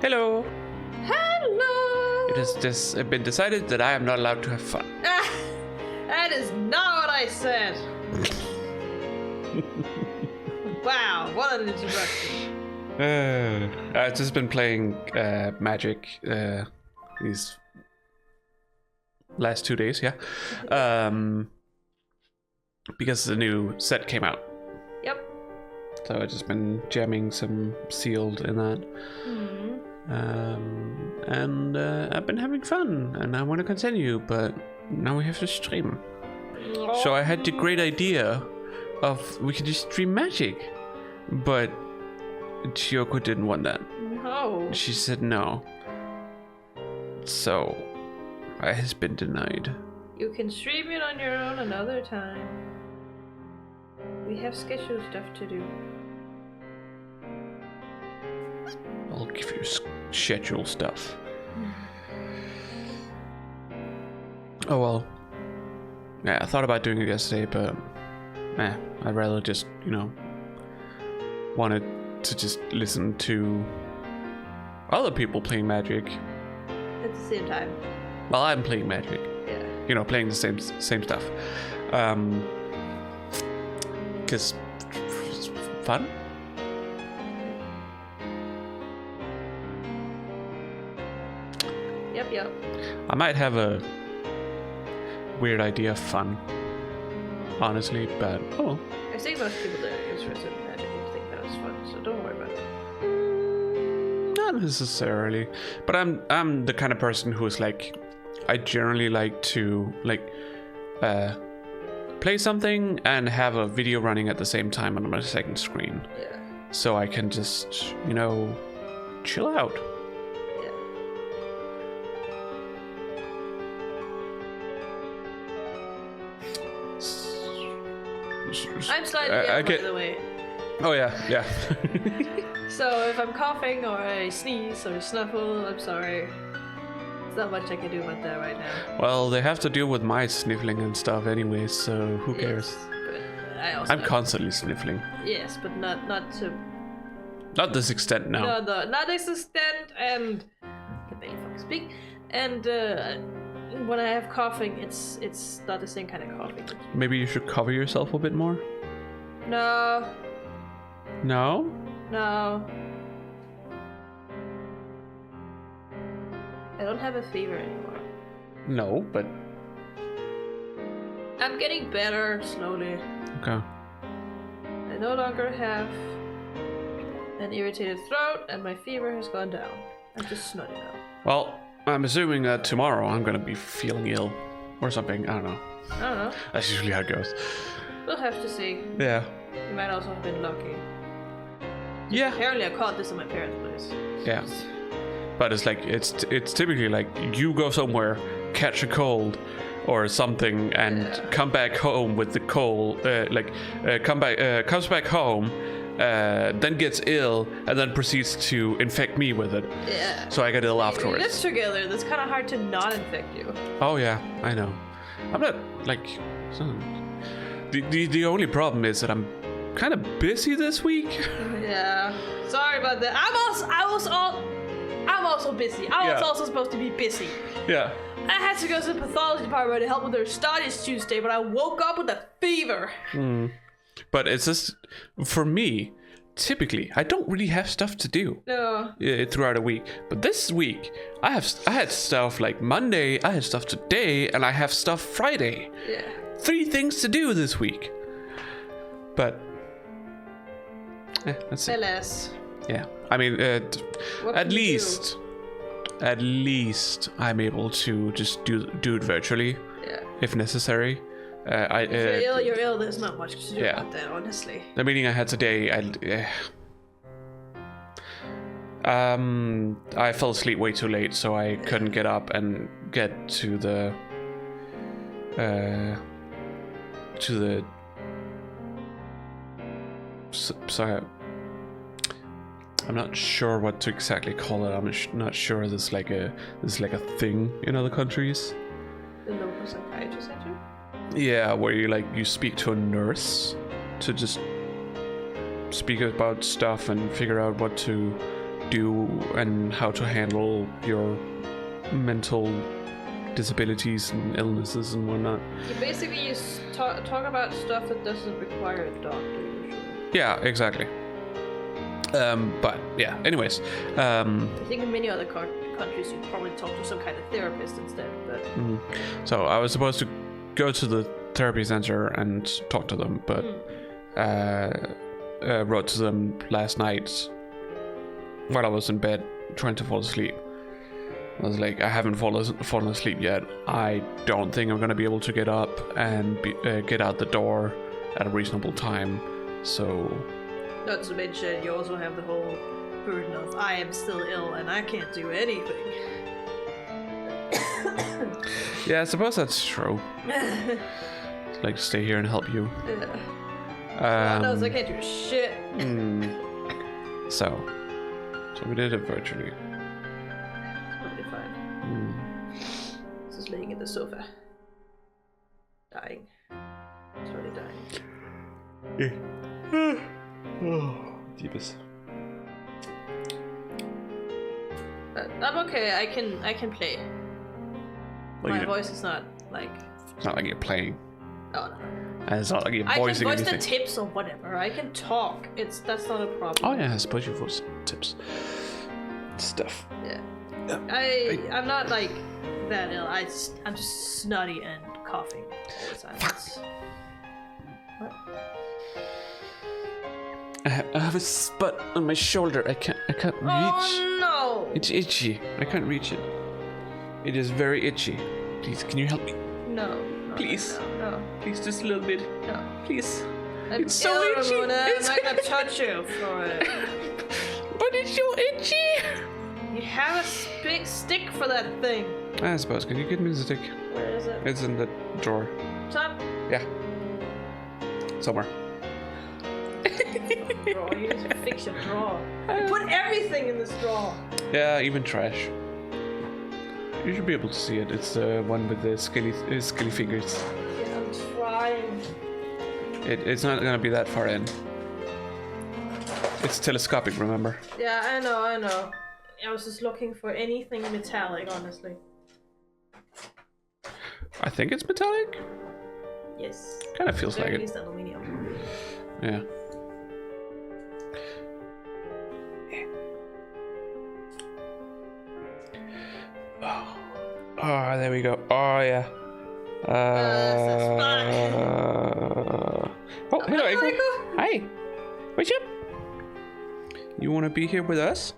Hello. Hello! It has just been decided that I am not allowed to have fun. That is not what I said. Wow, what an introduction. I've just been playing Magic these last 2 days, yeah. Because the new set came out. Yep. So I've just been jamming some sealed in that. And I've been having fun, and I want to continue, but now we have to stream. So I had the great idea of we could just stream Magic, but Chiyoko didn't want that. No. She said no. So I has been denied. You can stream it on your own another time. We have scheduled stuff to do. I'll give you schedule stuff. Oh well. Yeah, I thought about doing it yesterday, but I'd rather just, wanted to just listen to other people playing Magic. At the same time. While I'm playing Magic. Yeah. Playing the same stuff. Because it's fun. Yep. I might have a weird idea of fun, honestly, but I think most people that are interested in Magic would think that was fun, so don't worry about it. not necessarily. But I'm the kind of person who's like, I generally like to play something and have a video running at the same time on my second screen, Yeah. so I can just chill out. I'm slightly ill, by the way. Oh yeah. So if I'm coughing or I sneeze or snuffle, I'm sorry. There's not much I can do about that right now. Well, they have to deal with my sniffling and stuff anyway, so who cares? Yes, I'm constantly sniffling. Yes, but not to. Not this extent now. No, not this extent, and I can barely fucking speak. And when I have coughing, it's not the same kind of coughing. Maybe you should cover yourself a bit more. No. No? No. I don't have a fever anymore. No, but I'm getting better slowly. okay. I no longer have an irritated throat, and my fever has gone down. I'm just snotty now. Well, I'm assuming that tomorrow I'm gonna be feeling ill or something. I don't know. I don't know. That's usually how it goes. We'll have to see. Yeah. You might also have been lucky. Yeah. Apparently I caught this at my parents' place. Yeah. But it's like it's typically like you go somewhere, catch a cold or something, and come back home with the cold. Comes back home, then gets ill, and then proceeds to infect me with it. Yeah. So I get ill We afterwards. live together. That's kind of hard to not infect you. Oh yeah, I know. I'm not like. The only problem is that I'm kind of busy this week. Yeah. Sorry about that. I'm also busy. I was also supposed to be busy. Yeah. I had to go to the pathology department to help with their studies Tuesday, but I woke up with a fever. But it's just for me. Typically, I don't really have stuff to do throughout a week. But this week, I had stuff like Monday. I had stuff today, and I have stuff Friday. Yeah. 3 things to do this week. But that's it. LS. Yeah. I mean, What at can you least I'm able to just do it virtually, if necessary. If you're ill, there's not much to do Yeah. about that, honestly. The meeting I had today, I fell asleep way too late, so I couldn't get up and get to the sorry. I'm not sure what to exactly call it. I'm not sure there's like a thing in other countries. The local psychiatry center? Yeah, where you speak to a nurse to just speak about stuff and figure out what to do and how to handle your mental disabilities and illnesses and whatnot. You basically talk about stuff that doesn't require a doctor usually. Yeah, exactly. But yeah, anyways. I think in many other countries you'd probably talk to some kind of therapist instead. But So I was supposed to go to the therapy center and talk to them, but wrote to them last night while I was in bed trying to fall asleep. I was like, I haven't fallen asleep yet. I don't think I'm gonna be able to get up and get out the door at a reasonable time. So. Not to mention, you also have the whole burden of I am still ill and I can't do anything. Yeah, I suppose that's true. I'd like to stay here and help you. God knows I can't do shit. So we did it virtually. Totally fine. Just laying in the sofa. Dying. Totally dying. Yeah. Oh, deepest. I'm okay. I can play. Well, My voice is not like. It's not like you're playing. Oh no. And it's not like you're voicing I can voice anything. the tips or whatever. I can talk. That's not a problem. Oh yeah, I suppose you voice tips. Stuff. Yeah. I'm not like that ill. I'm just snotty and coughing all the time. What? I have a spot on my shoulder. I can't reach. Oh no! It's itchy. I can't reach it. It is very itchy. Please, can you help me? No. Please. No. Please, just a little bit. No. Please. I'm It's so ill, itchy. Ramona. It's- I'm not gonna touch you for it. But it's so itchy. You have a big stick for that thing. I suppose. Can you give me the stick? Where is it? It's in the drawer. Top? Yeah. Somewhere. Drawer. You need to fix your drawer. You put everything in this drawer. Yeah, even trash. You should be able to see it. It's the one with the skinny fingers. Yeah, I'm trying. It's not gonna be that far in. It's telescopic, remember? Yeah, I know. I was just looking for anything metallic, honestly. I think it's metallic. Yes. Kind of feels like At it. least aluminium. Yeah. Oh, there we go. Oh, yeah. Oh, hello, Echo. Hi. What's up? You want to be here with us?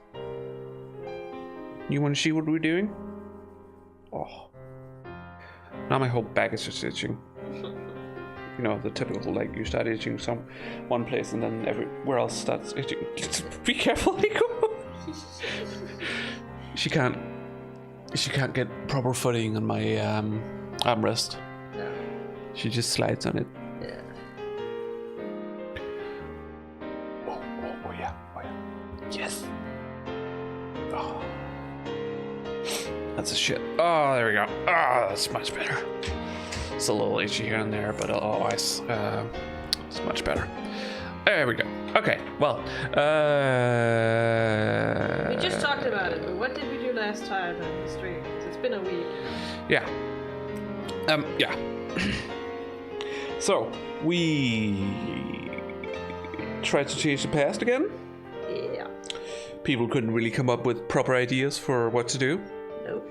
You want to see what we're doing? Oh. Now my whole back is just itching. You know, the typical, like, you start itching one place and then everywhere else starts itching. Be careful, Echo. She can't get proper footing on my armrest. No. She just slides on it. Yeah. Oh yeah. Yes. Oh. That's a shit. Oh, there we go. Oh, that's much better. It's a little itchy here and there, but otherwise, it's much better. There we go. Okay, well, We just talked about it, but what did we do last time in the stream? It's been a week. Yeah. Yeah. So, we tried to change the past again. Yeah. People couldn't really come up with proper ideas for what to do. Nope.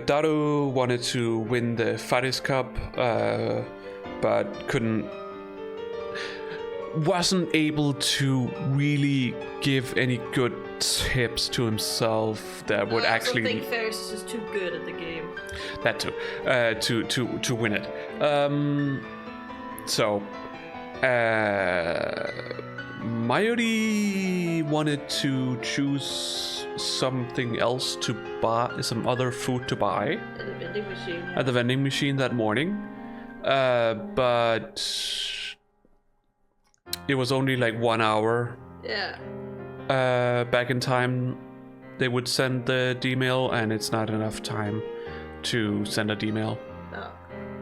Daru wanted to win the Faris Cup, but wasn't able to really give any good tips to himself that would actually. I think Ferris is just too good at the game. That too, to win it. Mayuri wanted to choose something else to buy, some other food to buy At the vending machine. Yeah. at the vending machine that morning, but it was only like 1 hour Yeah. back in time. They would send the D-mail, and it's not enough time to send a D-mail No.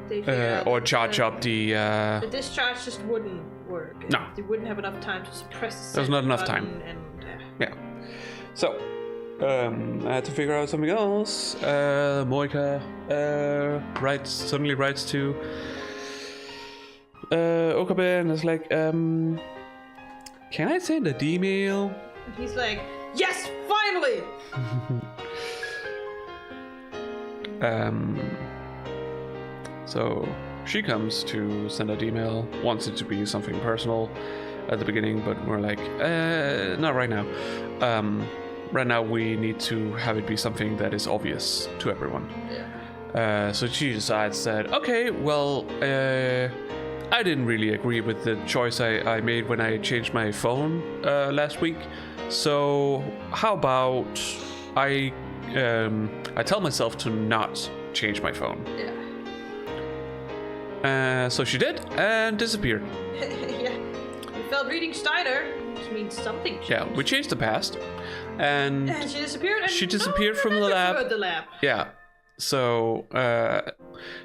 They figured out or that charge up the. the discharge just wouldn't work. No. They wouldn't have enough time to suppress the There's not enough time. And, Yeah. So, I had to figure out something else. Moika suddenly writes to Okabe and is like, can I send an email? And he's like, yes, finally! So she comes to send an email, wants it to be something personal at the beginning, but we're like, not right now. Right now we need to have it be something that is obvious to everyone. Yeah. So she decides that, okay, well, I didn't really agree with the choice I made when I changed my phone last week. So how about I tell myself to not change my phone. Yeah. So she did and disappeared. Yeah. We felt reading Steiner, which means something changed. Yeah, we changed the past. And she disappeared. And she disappeared from the lab. Yeah. So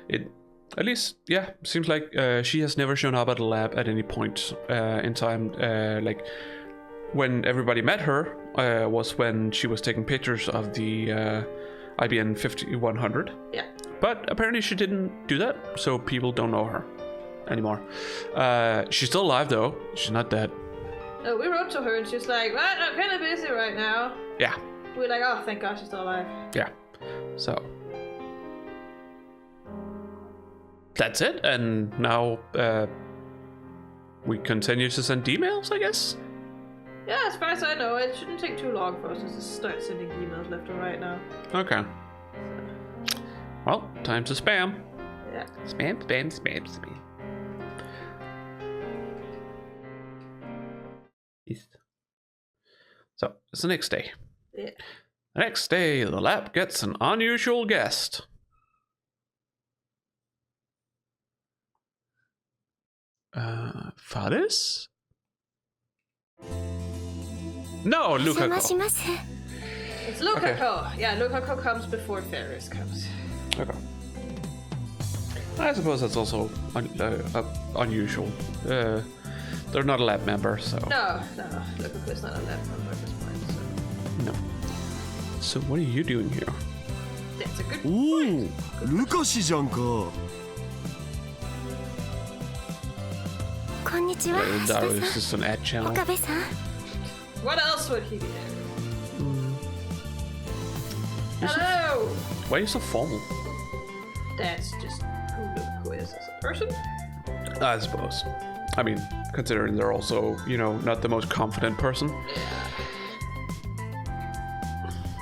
it at least seems like she has never shown up at the lab at any point in time. Like when everybody met her was when she was taking pictures of the IBM 5100. Yeah. But apparently she didn't do that, so people don't know her anymore. She's still alive though. She's not dead. We wrote to her and she's like, well, I'm kind of busy right now. Yeah. We're like, oh, thank God she's still alive. Yeah. So that's it. And now we continue to send emails, I guess. Yeah, as far as I know, it shouldn't take too long for us to just start sending emails left and right now. Okay. Well, time to spam. Yeah. Spam, spam, spam, spam. So, it's the next day. Yeah. The next day, the lab gets an unusual guest. Faris? No, Luka. It's Luka. Okay. Yeah, Luka comes before Ferris comes. Okay. I suppose that's also unusual. They're not a lab member, so... No, Luka is not a lab member at this point, so... No. So what are you doing here? That's a good point. Luka 氏じゃんか。こんにちは。 Is this an ad channel? 岡部さん。 What else would he be there? Hello! Why are you so formal? That's just who Luka is as a person. I suppose. I mean, considering they're also, not the most confident person.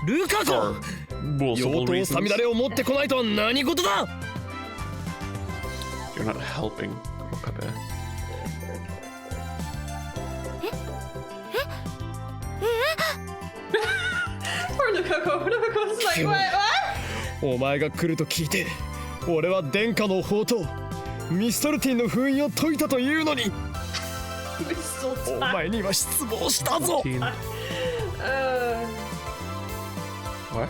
Luka か。 Multiple と reasons. サミダレを持ってこないとは何事だ。 You're not helping, Okabe. Poor Luka. Luka's like, what? お前が来ると聞いて、俺は殿下の宝刀ミストルティンの封印を解いたというのに。お前には失望したぞ。 What?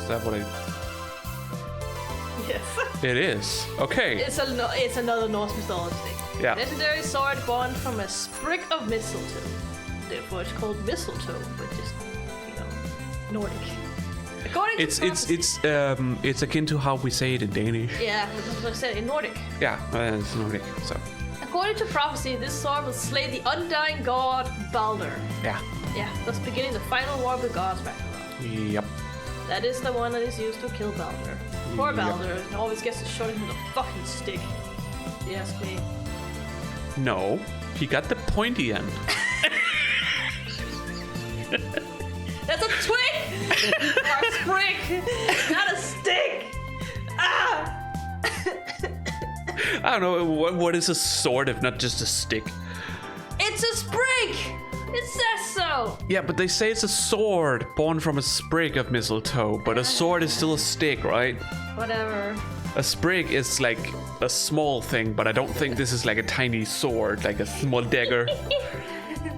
Is that what I... Yes. It is. Okay. It's another Norse mythology. Yeah. Legendary sword born from a sprig of mistletoe. Therefore, it's called mistletoe, which is, Nordic. According to it's akin to how we say it in Danish. Yeah, that's what I said in Nordic. Yeah, it's Nordic. So. According to prophecy, this sword will slay the undying god Balder. Yeah. Yeah, thus beginning the final war of the gods Ragnarok. Yep. That is the one that is used to kill Balder. Poor Balder always gets to shot him with a fucking stick. If you ask me. No, he got the pointy end. That's a twig! Or a sprig! Not a stick! Ah! I don't know, what is a sword if not just a stick? It's a sprig! It says so! Yeah, but they say it's a sword born from a sprig of mistletoe, but a sword is still a stick, right? Whatever. A sprig is like a small thing, but I don't think this is like a tiny sword, like a small dagger.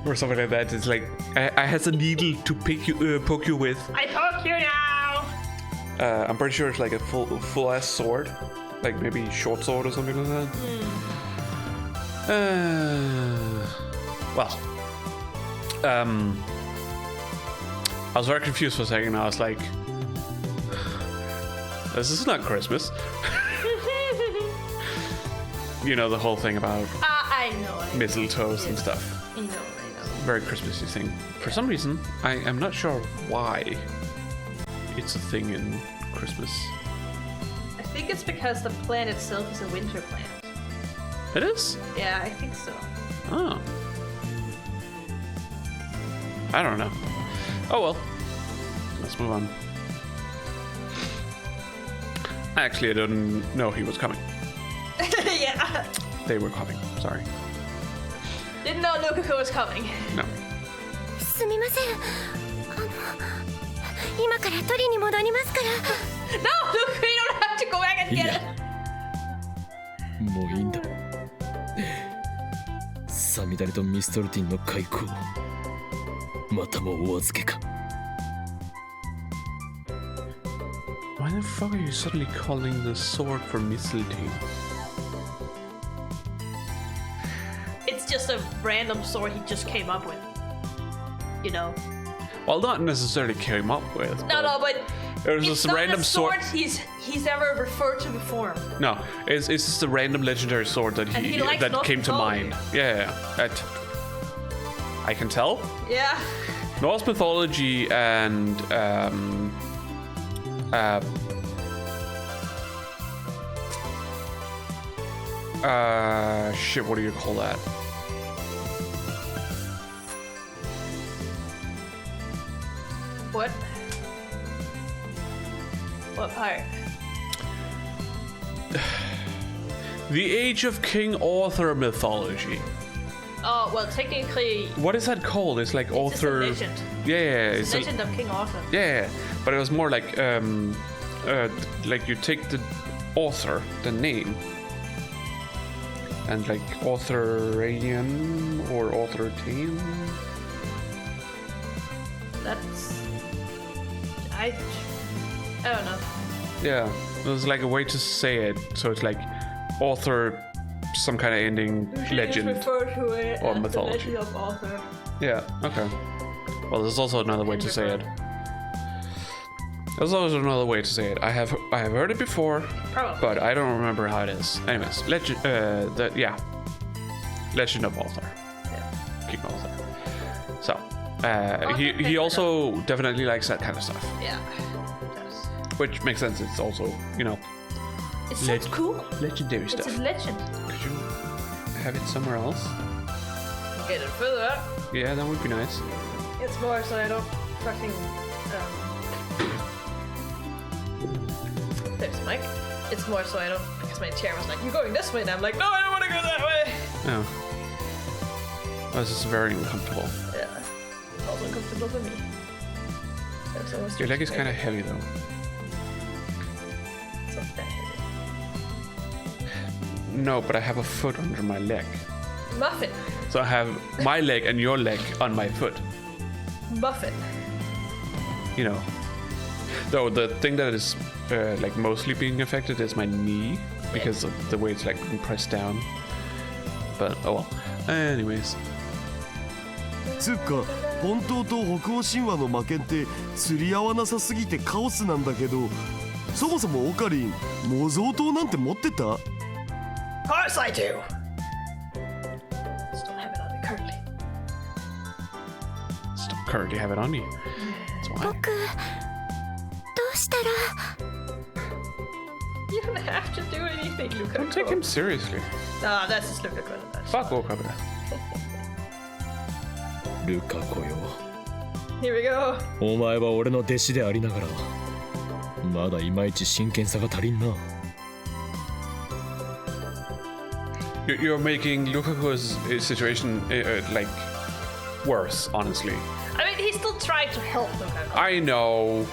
Or something like that. It's like I has a needle to poke you with. I poke you now! I'm pretty sure it's like a full ass sword, like maybe short sword or something like that. Well, I was very confused for a second. I was like, this is not Christmas. You know, the whole thing about I know. mistletoes and stuff. I know. Very Christmassy thing. For some reason, I am not sure why it's a thing in Christmas. I think it's because the plant itself is a winter plant. It is? Yeah, I think so. Oh. I don't know. Oh well. Let's move on. Actually, I didn't know he was coming. Yeah. They were coming. Sorry. Didn't know Luka was coming. No. すみません。今から取りに戻りますから。 No, Luka, you don't have to go back and get it. もういいんだ。サミダレとミストルティンの開口。またもお預けか。Why the fuck are you suddenly calling the sword for mistletoe? It's just a random sword he just came up with. You know? Well, not necessarily came up with. No, but it was it's just a not random a sword he's ever referred to before. No, it's just a random legendary sword that And he likes that came to mythology. mind. Yeah. I can tell. Yeah. Norse mythology and shit, what do you call that? What? What part? The Age of King Arthur mythology. Oh, well, technically, What is that called? It's like Arthur. it's a legend. Yeah, It's a legend of King Arthur. Yeah, but it was more like you take the author, the name, and like Arthurian or Arthurian. That's... I don't know. Yeah, it was like a way to say it. So it's like author, some kind of ending legend. Refer to it or as mythology. the legend of Arthur. Yeah. Okay. Well, there's also another way to say it. There's also another way to say it. I have heard it before, Probably. but I don't remember how it is. Anyways, legend. Legend of Arthur. Yeah. King Arthur. So, Arthur he also definitely likes that kind of stuff, Yeah. It does. which makes sense. It's also, you know, It sounds cool. legendary It's stuff. a legend. Could you have it somewhere else? Get it further up. Yeah, that would be nice. It's more so I don't fucking... There's the mic. It's more so I don't... Because my chair was like, you're going this way, and I'm like, no, I don't want to go that way. Oh. This is very uncomfortable. Yeah. Also uncomfortable for me. There's almost Your leg is kind of heavy though. It's not that heavy. No, but I have a foot under my leg. Muffin. So I have my leg and your leg on my foot. Muffin. You know. Though the thing that is like mostly being affected is my knee because of the way it's like being pressed down. But oh well. Anyways. つうか本当と北欧神話の魔剣って釣り合わなさすぎてカオスなんだけど、そもそもオカリン模造刀なんて持ってた？ Of course I do. Just don't have it on me currently. Just don't currently have it on you. That's why. 僕どうしたら You don't have to do anything, Luka. Don't take him seriously. Nah, that's just Luka good. Fuck Okabe. ルカ子よ。 Here we go. お前は俺の弟子でありながらまだいまいち真剣さが足りんな。 You're making Lukaku's situation like worse, honestly. I mean, he's still trying to help Luka. I know.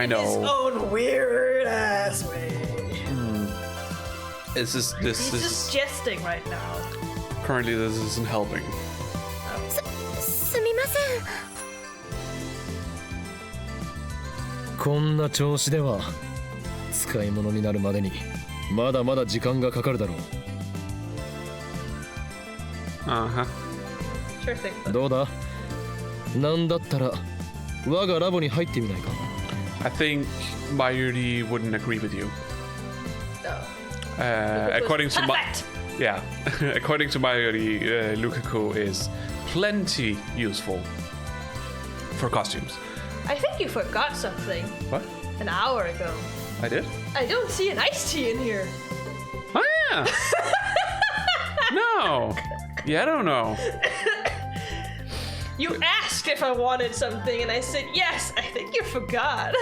His own weird ass way. He's just jesting right now. currently this isn't helping. すみません。こんな調子では使い物になるまでにまだまだ時間がかかるだろう。Uh-huh. Sure thing. Bud. どうだなんだったら我がラボに入ってみないか I think Mayuri wouldn't agree with you. No. According to Perfect. Yeah, according to Mayuri, Lukaku is plenty useful for costumes. I think you forgot something What? an hour ago. I did? I don't see an iced tea in here. Oh yeah. No. Yeah, I don't know. You asked if I wanted something, and I said yes. I think you forgot.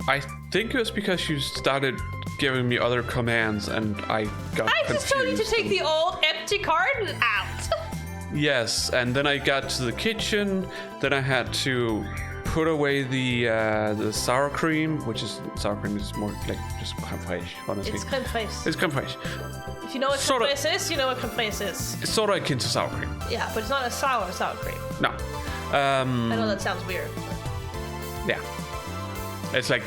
I think it was because you started giving me other commands and I got I just told you to confused. take the old empty carton out. Yes, and then I got to the kitchen. Then I had to put away the sour cream, which is sour cream is more like just crème fraîche, honestly. It's crème fraîche. It's crème fraîche. If you know what Sorta- crème fraîche is, you know what crème fraîche is. It's sort of akin to sour cream. Yeah, but it's not a sour cream. No. I know that sounds weird. Yeah. It's like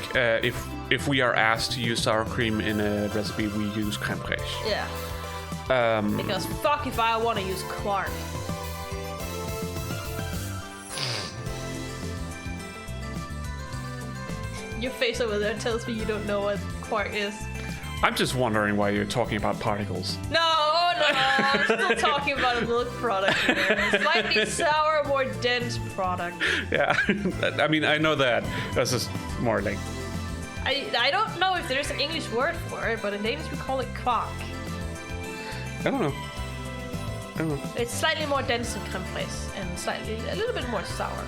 if we are asked to use sour cream in a recipe, we use crème fraîche. Yeah. Um, Because fuck if I want to use quark. Your face over there tells me you don't know what quark is. I'm just wondering why you're talking about particles. No, I'm still talking about a milk product here. A slightly sour, more dense product. Yeah, I mean, I know that. That's just more like... I don't know if there's an English word for it, but in Danish we call it quark. I don't know. It's slightly more dense than crème fraîche and a little bit more sour.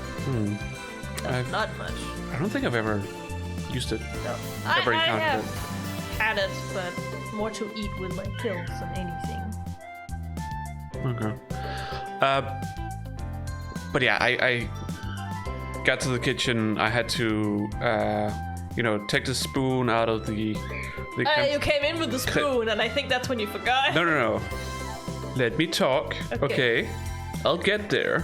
Not much. I don't think I've ever used it. No. Never I encountered have it. had it, but more to eat with my pills than anything. Okay. But yeah, I got to the kitchen. I had to, take the spoon out of the You came in with the spoon, and I think that's when you forgot. No. Let me talk. Okay. I'll get there.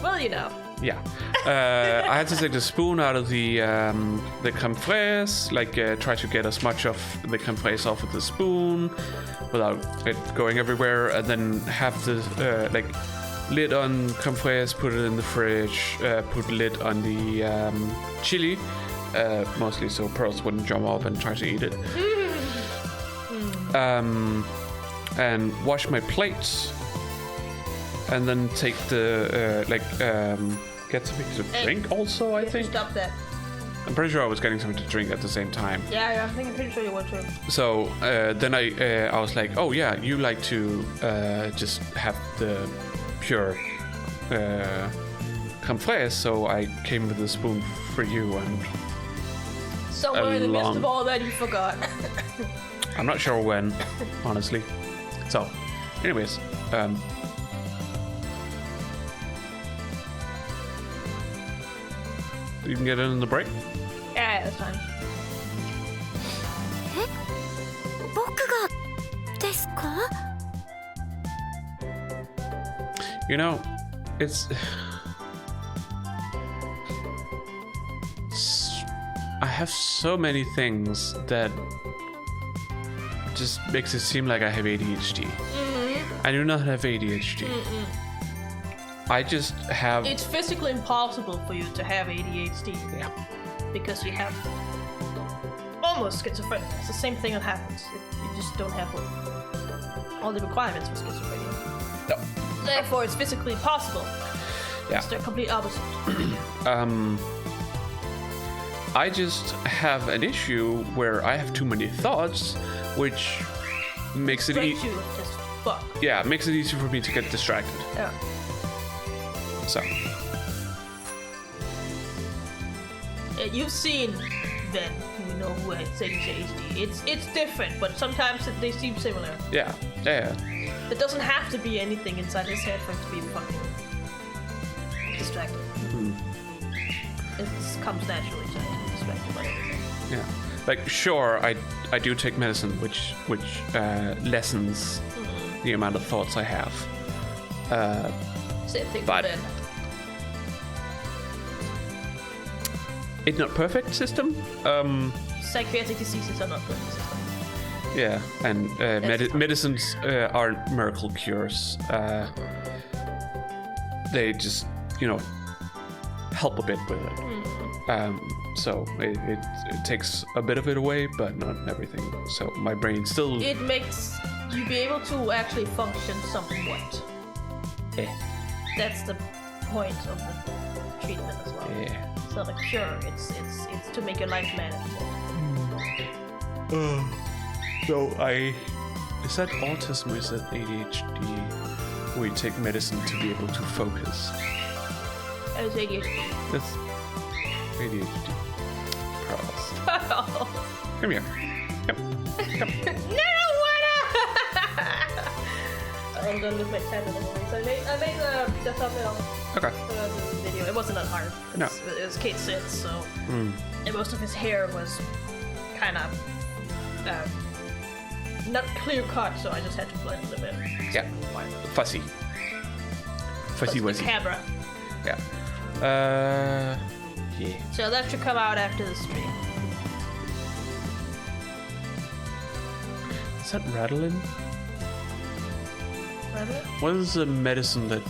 Well, you know. Yeah. I had to take the spoon out of the crème fraîche, try to get as much of the crème fraîche off with the spoon without it going everywhere, and then have the lid on crème fraîche, put it in the fridge, put lid on the chili, mostly so pearls wouldn't jump up and try to eat it. And wash my plates, and then take the get something to drink also, I think. Stop that. I'm pretty sure I was getting something to drink at the same time. Yeah, I'm pretty sure you want to. So then I was like, oh yeah, you like to just have the pure crème fraîche, so I came with a spoon for you, and Somewhere in the midst of all that, you forgot. I'm not sure when, honestly. So, anyways, you can get in the break. Yeah, that's fine. 僕がですか You know, I have so many things that just makes it seem like I have ADHD. I do not have ADHD. I just have... It's physically impossible for you to have ADHD. Yeah. Because you have almost schizophrenia. It's the same thing that happens. You just don't have all the requirements for schizophrenia. No. Therefore, it's physically possible. Yeah. It's the complete opposite. I just have an issue where I have too many thoughts, which makes it Breaks you as fuck. Yeah, makes it easy for me to get distracted. Yeah. So. You've seen then, you know who says ADHD. It's different, but sometimes they seem similar. Yeah. It doesn't have to be anything inside his head for it to be fucking distracted. It comes naturally to be distracted by everything. Yeah. Like, sure, I do take medicine, which lessens the amount of thoughts I have. Same thing But- for Ben. It's not perfect system. Psychiatric diseases are not good in the system. Yeah, and medicines aren't miracle cures. They just, help a bit with it. So it takes a bit of it away, but not everything. So my brain still... It makes you be able to actually function somewhat. Yeah. That's the point of the treatment as well. Yeah. It's not a cure. It's to make your life manageable. So is that autism or is that ADHD? Where you take medicine to be able to focus. And it's ADHD. That's ADHD. Pearls. Come here. Come. No, what? I'm gonna lose my tablet anyway. So I made the thumbnail Okay. for the video. It wasn't that hard. No. It was Kate Sitz, so and most of his hair was kind of not clear cut, so I just had to blend it a bit. Yeah. Fussy. Fussy With wuzzy. camera. Yeah. Yeah. So that should come out after the stream. Is that Radolin? Rabbit? What is the medicine that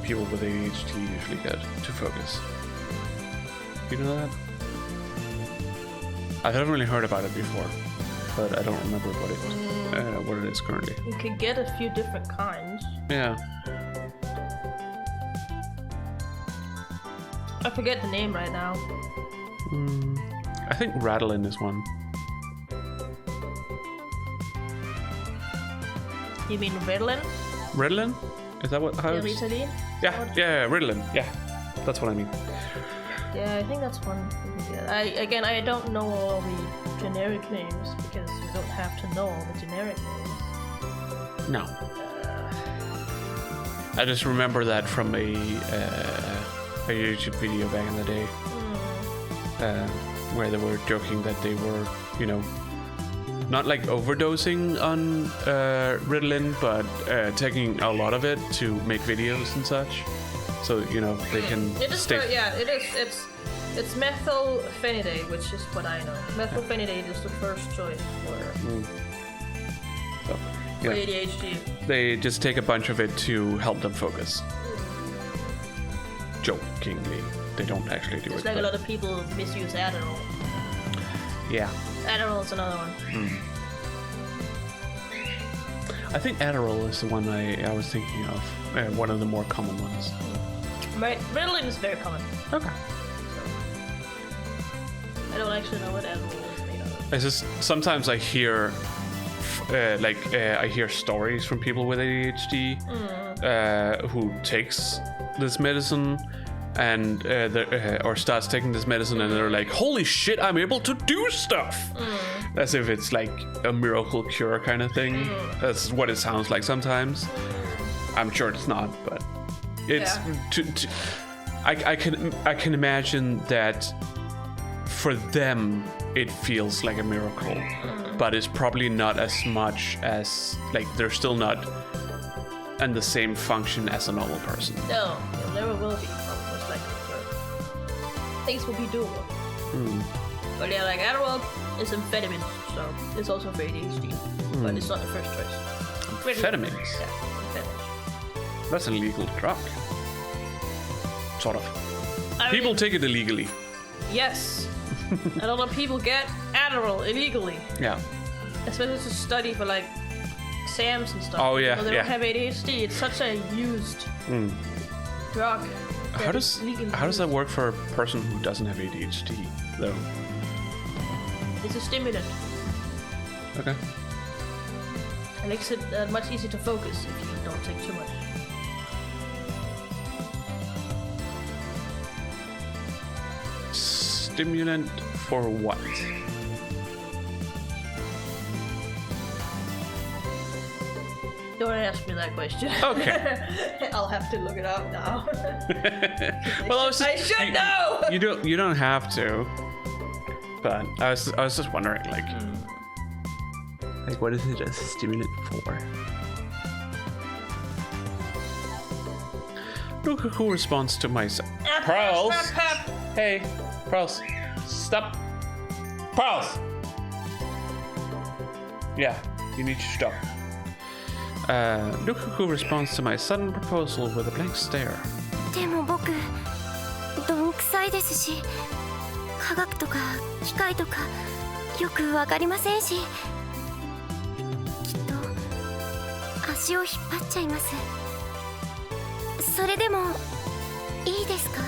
people with ADHD usually get to focus? You know that? I haven't really heard about it before, but I don't remember what it is currently. You could get a few different kinds. Yeah. I forget the name right now. I think Radolin is one. You mean Ritalin? Ritalin? Is that what? How? Ritalin? Yeah, Ritalin. Yeah, that's what I mean. Yeah, I think that's one. I don't know all the generic names because we don't have to know all the generic names. No. I just remember that from a YouTube video back in the day, where they were joking that they were, not like overdosing on Ritalin, but taking a lot of it to make videos and such. So they can stay. It's methylphenidate, which is what I know. Methylphenidate is the first choice for ADHD. They just take a bunch of it to help them focus. Jokingly, they don't actually do it. It's like a lot of people misuse Adderall. Yeah. Adderall is another one. I think Adderall is the one I was thinking of. One of the more common ones. Right, Ritalin is very common. Okay. I don't actually know what Adderall is made of. It's just sometimes I hear, I hear stories from people with ADHD who takes this medicine and or starts taking this medicine and they're like, holy shit, I'm able to do stuff, as if it's like a miracle cure kind of thing. That's what it sounds like sometimes. I'm sure it's not, but it's I can imagine that for them it feels like a miracle, but it's probably not as much as, like, they're still not in the same function as a normal person. No, it never will be, most likely. Things will be doable. But yeah, like Adderall is amphetamine, so it's also for ADHD, but it's not the first choice. Amphetamines? Yeah, amphetamine. That's an illegal drug. Sort of. People take it illegally. Yes. A lot of people get Adderall illegally. Yeah. Especially to study for like exams and stuff. Oh, yeah, They yeah. don't have ADHD. It's such a used drug. How does that work for a person who doesn't have ADHD, though? It's a stimulant. Okay. It makes it much easier to focus if you don't take too much. Stimulant for what? Don't ask me that question. Okay. I'll have to look it up now. Well, I should know. You don't have to. But I was just wondering, like what is it a stimulant for? Look who responds to my Pearls. Hey, Pearls, stop. Pearls. Yeah, you need to stop. Lukaku responds to my sudden proposal with a blank stare. でも僕どんくさいですし、科学とか機械とかよくわかりませんし、きっと足を引っ張っちゃいます。それでもいいですか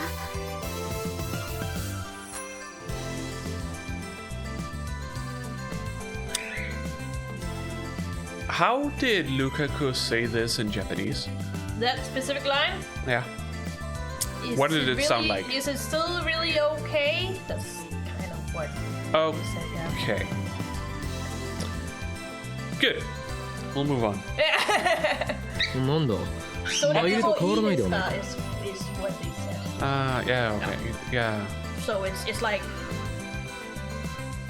？How did Lukaku say this in Japanese? That specific line? Yeah. Is What did it really, sound like? Is it still really okay? That's kind of what Oh, he said, yeah. okay. Good. We'll move on. なんだ So マイルと変わらないではないか is what they said. Yeah, okay. Yeah. So it's like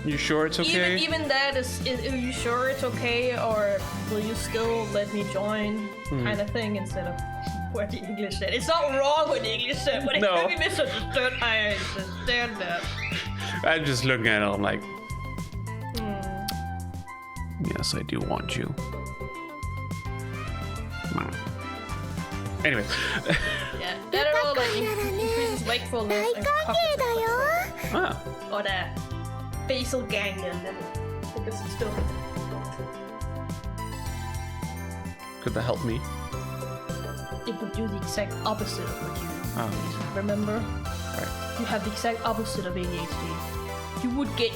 You sure it's okay? even that is are you sure it's okay, or will you still let me join kind of thing instead of what the English said. It's not wrong what the English said, but it No. can be misunderstood. I understand that. I'm just looking at it, I'm like, yes, I do want you. Anyway. Yeah, that all like increases wakefulness and cognitive Ah, or the basal ganglia level, because it's still could that help me? it would do the exact opposite of what you remember. Right. You have the exact opposite of ADHD.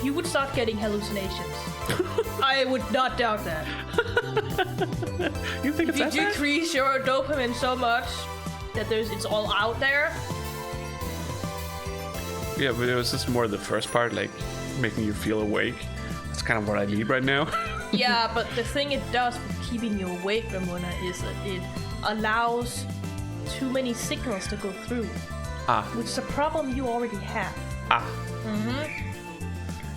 You would start getting hallucinations. I would not doubt that. You think If it's you that bad? decrease your dopamine so much that it's all out there. Yeah, but it was just more the first part, like making you feel awake. That's kind of what I need right now. Yeah, but the thing it does for keeping you awake, Ramona, is that it allows too many signals to go through, which is a problem you already have.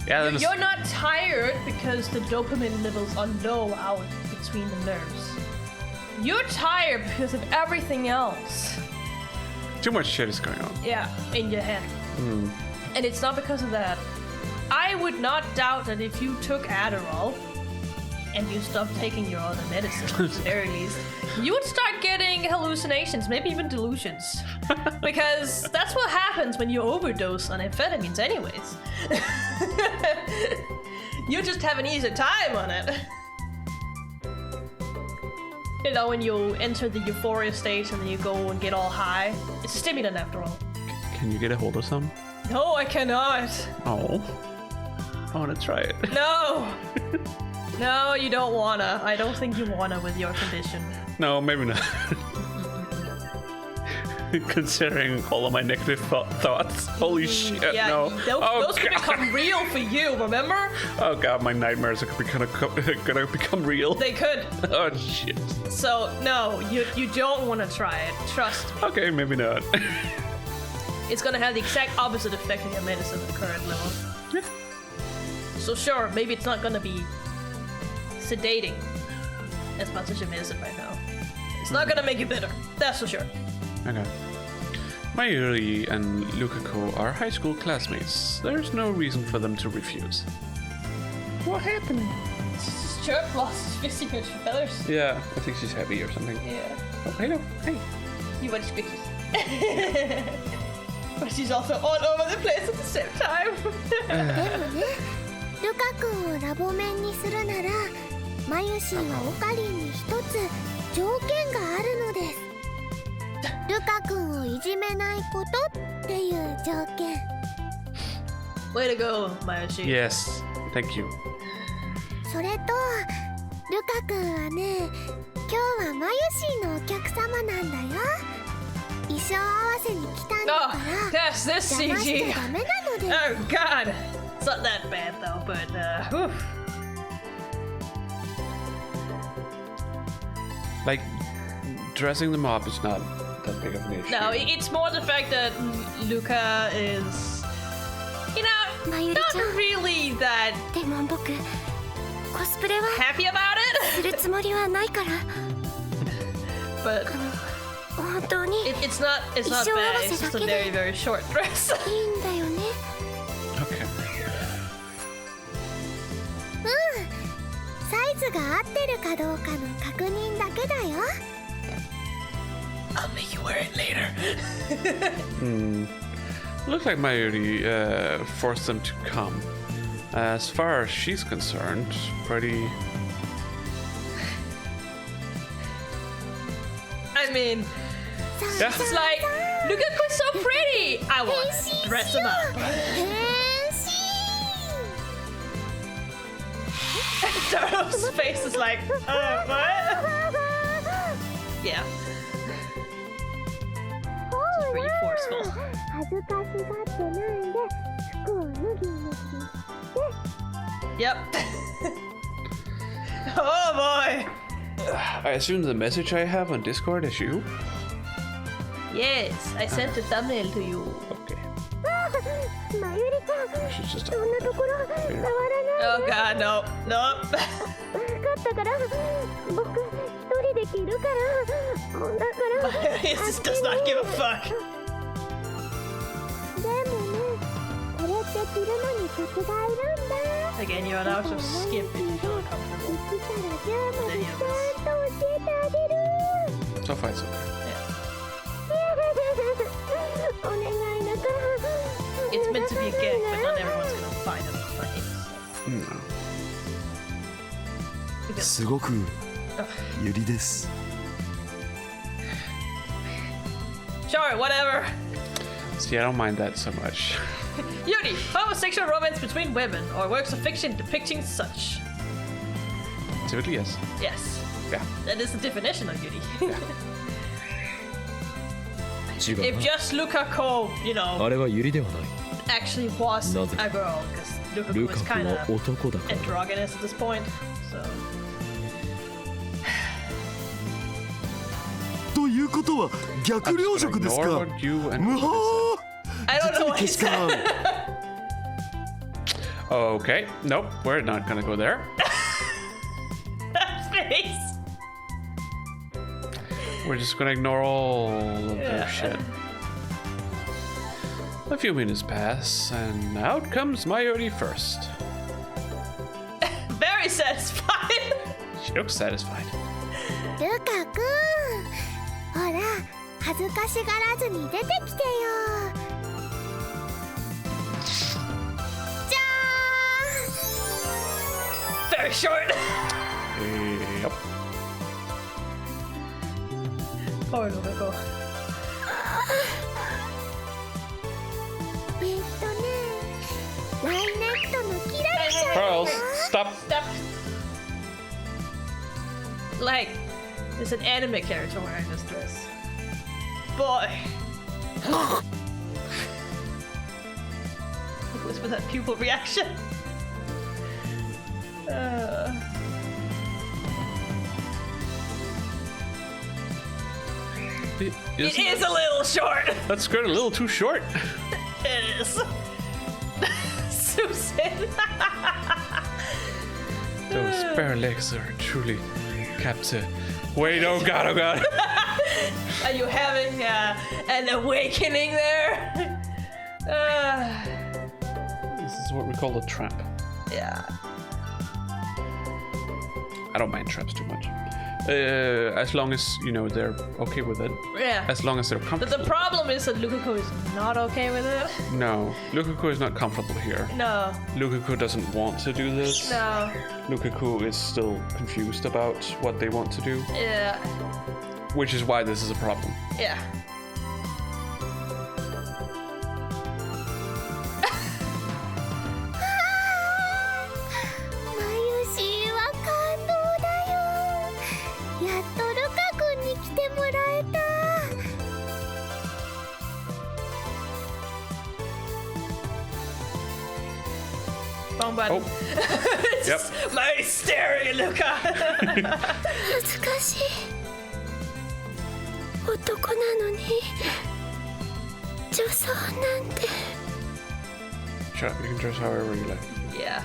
Yeah, then You're not tired because the dopamine levels are low out between the nerves. You're tired because of everything else. too much shit is going on. Yeah, in your head. And it's not because of that. I would not doubt that if you took Adderall and you stopped taking your other medicine, at the very least, you would start getting hallucinations, maybe even delusions. Because that's what happens when you overdose on amphetamines anyways. You just have an easier time on it. You know, when you enter the euphoria stage and then you go and get all high. It's a stimulant after all. Can you get a hold of some? No, I cannot. Oh. I want to try it. No. No, you don't wanna. I don't think you wanna with your condition. No, maybe not. Considering all of my negative thoughts. Holy shit, Yeah, no. those could become real for you, remember? Oh god, my nightmares are gonna become real. They could. Oh shit. So, no, you don't want to try it. Trust me. Okay, maybe not. It's gonna have the exact opposite effect on your medicine at the current level. Yeah. So sure, maybe it's not gonna be sedating as much as your medicine right now. It's not gonna make you better. That's for sure. Okay. Mayuri and Lukaku are high school classmates. There's no reason for them to refuse. What happened? This jerk lost his physical feathers. Yeah, I think she's happy or something. Yeah. Oh, hello. Hey. You want pictures. But she's also all over the place at the same time. でもね、ルカ君をラボメンにするならマユシンはオカリンに一つ条件があるのです。ルカ君をいじめないことっていう条件。 Way to go, Mayoshi. Yes, thank you. それとルカ君はね、今日はマユシンのお客様なんだよ。衣装合わせに来たんだ Oh, から that's this 邪魔し CG. ちゃダメなので Oh god. It's not that bad though, but whew. Like, dressing them up is not that big of an issue. No, it's more the fact that Luka is, you know, not Mayuri-chan. really that でも僕コスプレは happy about す it. るつもりはないから But 本当に it's not bad. It's just a very, very short dress. いいんだよね。 Okay. サイズスが合ってるかどうかの確認だけだよ。 I'll make you wear it later. Looks like Mayuri forced them to come. As far as she's concerned, pretty. I mean, Yeah. it's like, Lukaku's so pretty. I want to dress him up. 変身 Taro's face is like, what? Yeah. She's pretty forceful. 恥ずかしがってないで服を脱ぎ脱ぎして Yep. Oh boy. I assume the message I have on Discord is you? Yes, I sent the thumbnail to you. Okay. まゆりちゃん She's just そんなところ触らない Oh god, no. Nope. 分かったから僕一人で着るからだから He just does not give a fuck. でもねこれって着るのにコツがいるんだ Again, you're allowed to skip if you feel 生 uncomfortable. きたら10までちゃんと教えてあげる So far, it's okay. お願いだから It's meant to be a gag, but not everyone's gonna find it funny. No. Because すごくゆりです。 sure, whatever. See, I don't mind that so much. Yuri, homosexual romance between women or works of fiction depicting such. Typically, yes. Yes, Yeah. that is the definition of Yuri. 違う If な just Luka, you know, あれはユリではない actually was a なぜ girl, because ル Luka カ is ク kind は of 男だから androgynous at this point. So ということは逆領食です Ignore か。 what you and むは I don't ー know what he 実に決 said. 断。 Okay. Nope. We're not gonna go there. That face. We're just gonna ignore all of Yeah. their shit. A few minutes pass, and out comes Mayuri first. Very satisfied. She looks satisfied. ルカくんほら恥ずかしがらずに出てきてよじゃ Very short. Yep. Poor Luka. ーんライネットのキラリちゃん Charles, stop. Step. Like, there's an anime character wearing this dress. Boy. What was with that pupil reaction? It is a little short. That skirt a little too short. It is. Susan. Those bare legs are truly captive. Wait, oh god, oh god. Are you having an awakening there? This is what we call a trap. Yeah. I don't mind traps too much. As long as, you know, they're okay with it. Yeah. As long as they're But comfortable. the problem is that Lukaku is not okay with it. No, Lukaku is not comfortable here. No. Lukaku doesn't want to do this. No. Lukaku is still confused about what they want to do, Yeah. which is why this is a problem. Yeah. Wrong button. Oh. It's Yep. just my staring at Luka. 恥ずかしい男なのに女装なんて Shut up, you can dress however you like. Yeah.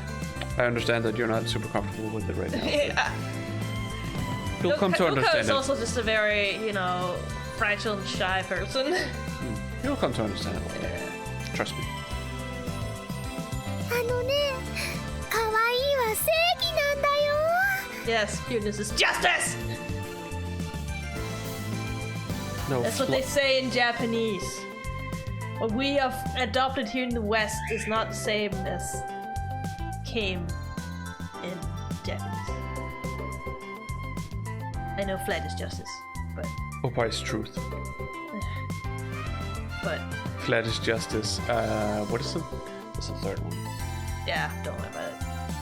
I understand that you're not super comfortable with it right now. Yeah. You'll come to Luka understand is it. also just a very, you know, fragile and shy person. You'll come to understand it one day. Trust me. あのね可愛いは正義なんだよ Yes, cuteness is justice! No. That's what they say in Japanese. What we have adopted here in the West is not the same as came in Japanese. I know flat is justice, but Opa is truth. but Flat is justice. What is it? What's the third one? yeah, don't worry about it.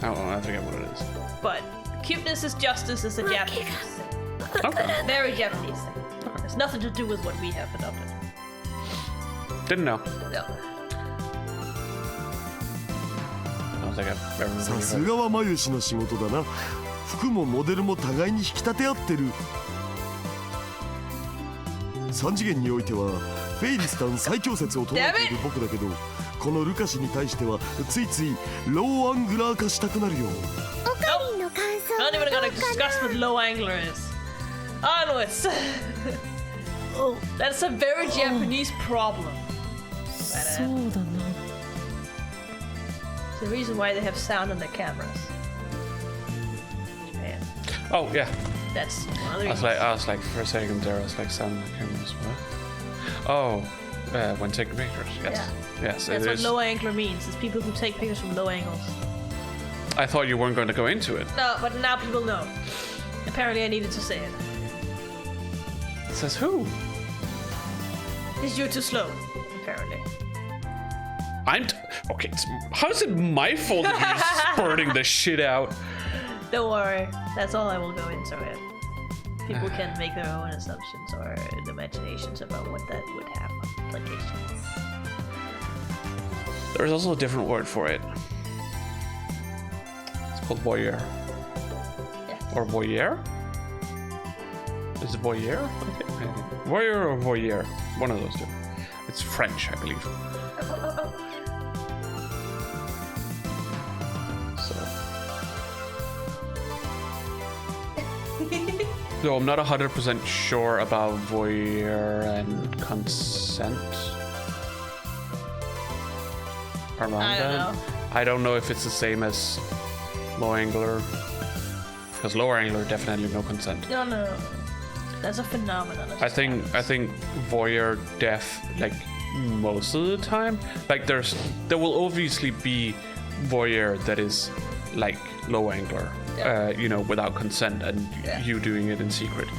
I forget what it is. But cuteness is justice is a Japanese thing. Okay. Very Japanese thing. Has nothing to do with what we have adopted. Didn't know. No. I don't think I've ever さ really す heard. がは眉氏の仕事だな。服もモデルも互いに引き立て合ってる。3次元においてはフェイリスタン最強説を唱えている僕だけど、このルカ氏に対してはついついローアングラー化したくなるよ。オカリンの感想 Not は even どう gonna か discuss な what low angler is. Onwards. That's a very Japanese problem. そうだな。 It's the reason why they have sound on their cameras. Japan. Oh yeah. That's one of the I reasons. was like for a second there. I was like, sound the cameras. What? Oh, when taking pictures. Yes. Yes. That's it what is. low angler means. It's people who take pictures from low angles. I thought you weren't going to go into it. No, but now people know. Apparently I needed to say it. Says who? Because you're too slow, apparently. Okay. How is it my fault that you're just spurting the shit out? Don't worry. That's all I will go into it. People can make their own assumptions or imaginations about what that would have implications. There's also a different word for it. It's called voyeur. Yeah. Or voyeur? Is it voyeur? Okay. Voyeur or voyeur? One of those two. It's French, I believe. So. So I'm not 100% sure about voyeur and consent. Around I don't that. know. I don't know if it's the same as low angler. Because lower angler definitely no consent. No. That's a phenomenon. I think voyeur deaf like most of the time. Like there will obviously be voyeur that is like low angler, without consent and you doing it in secret.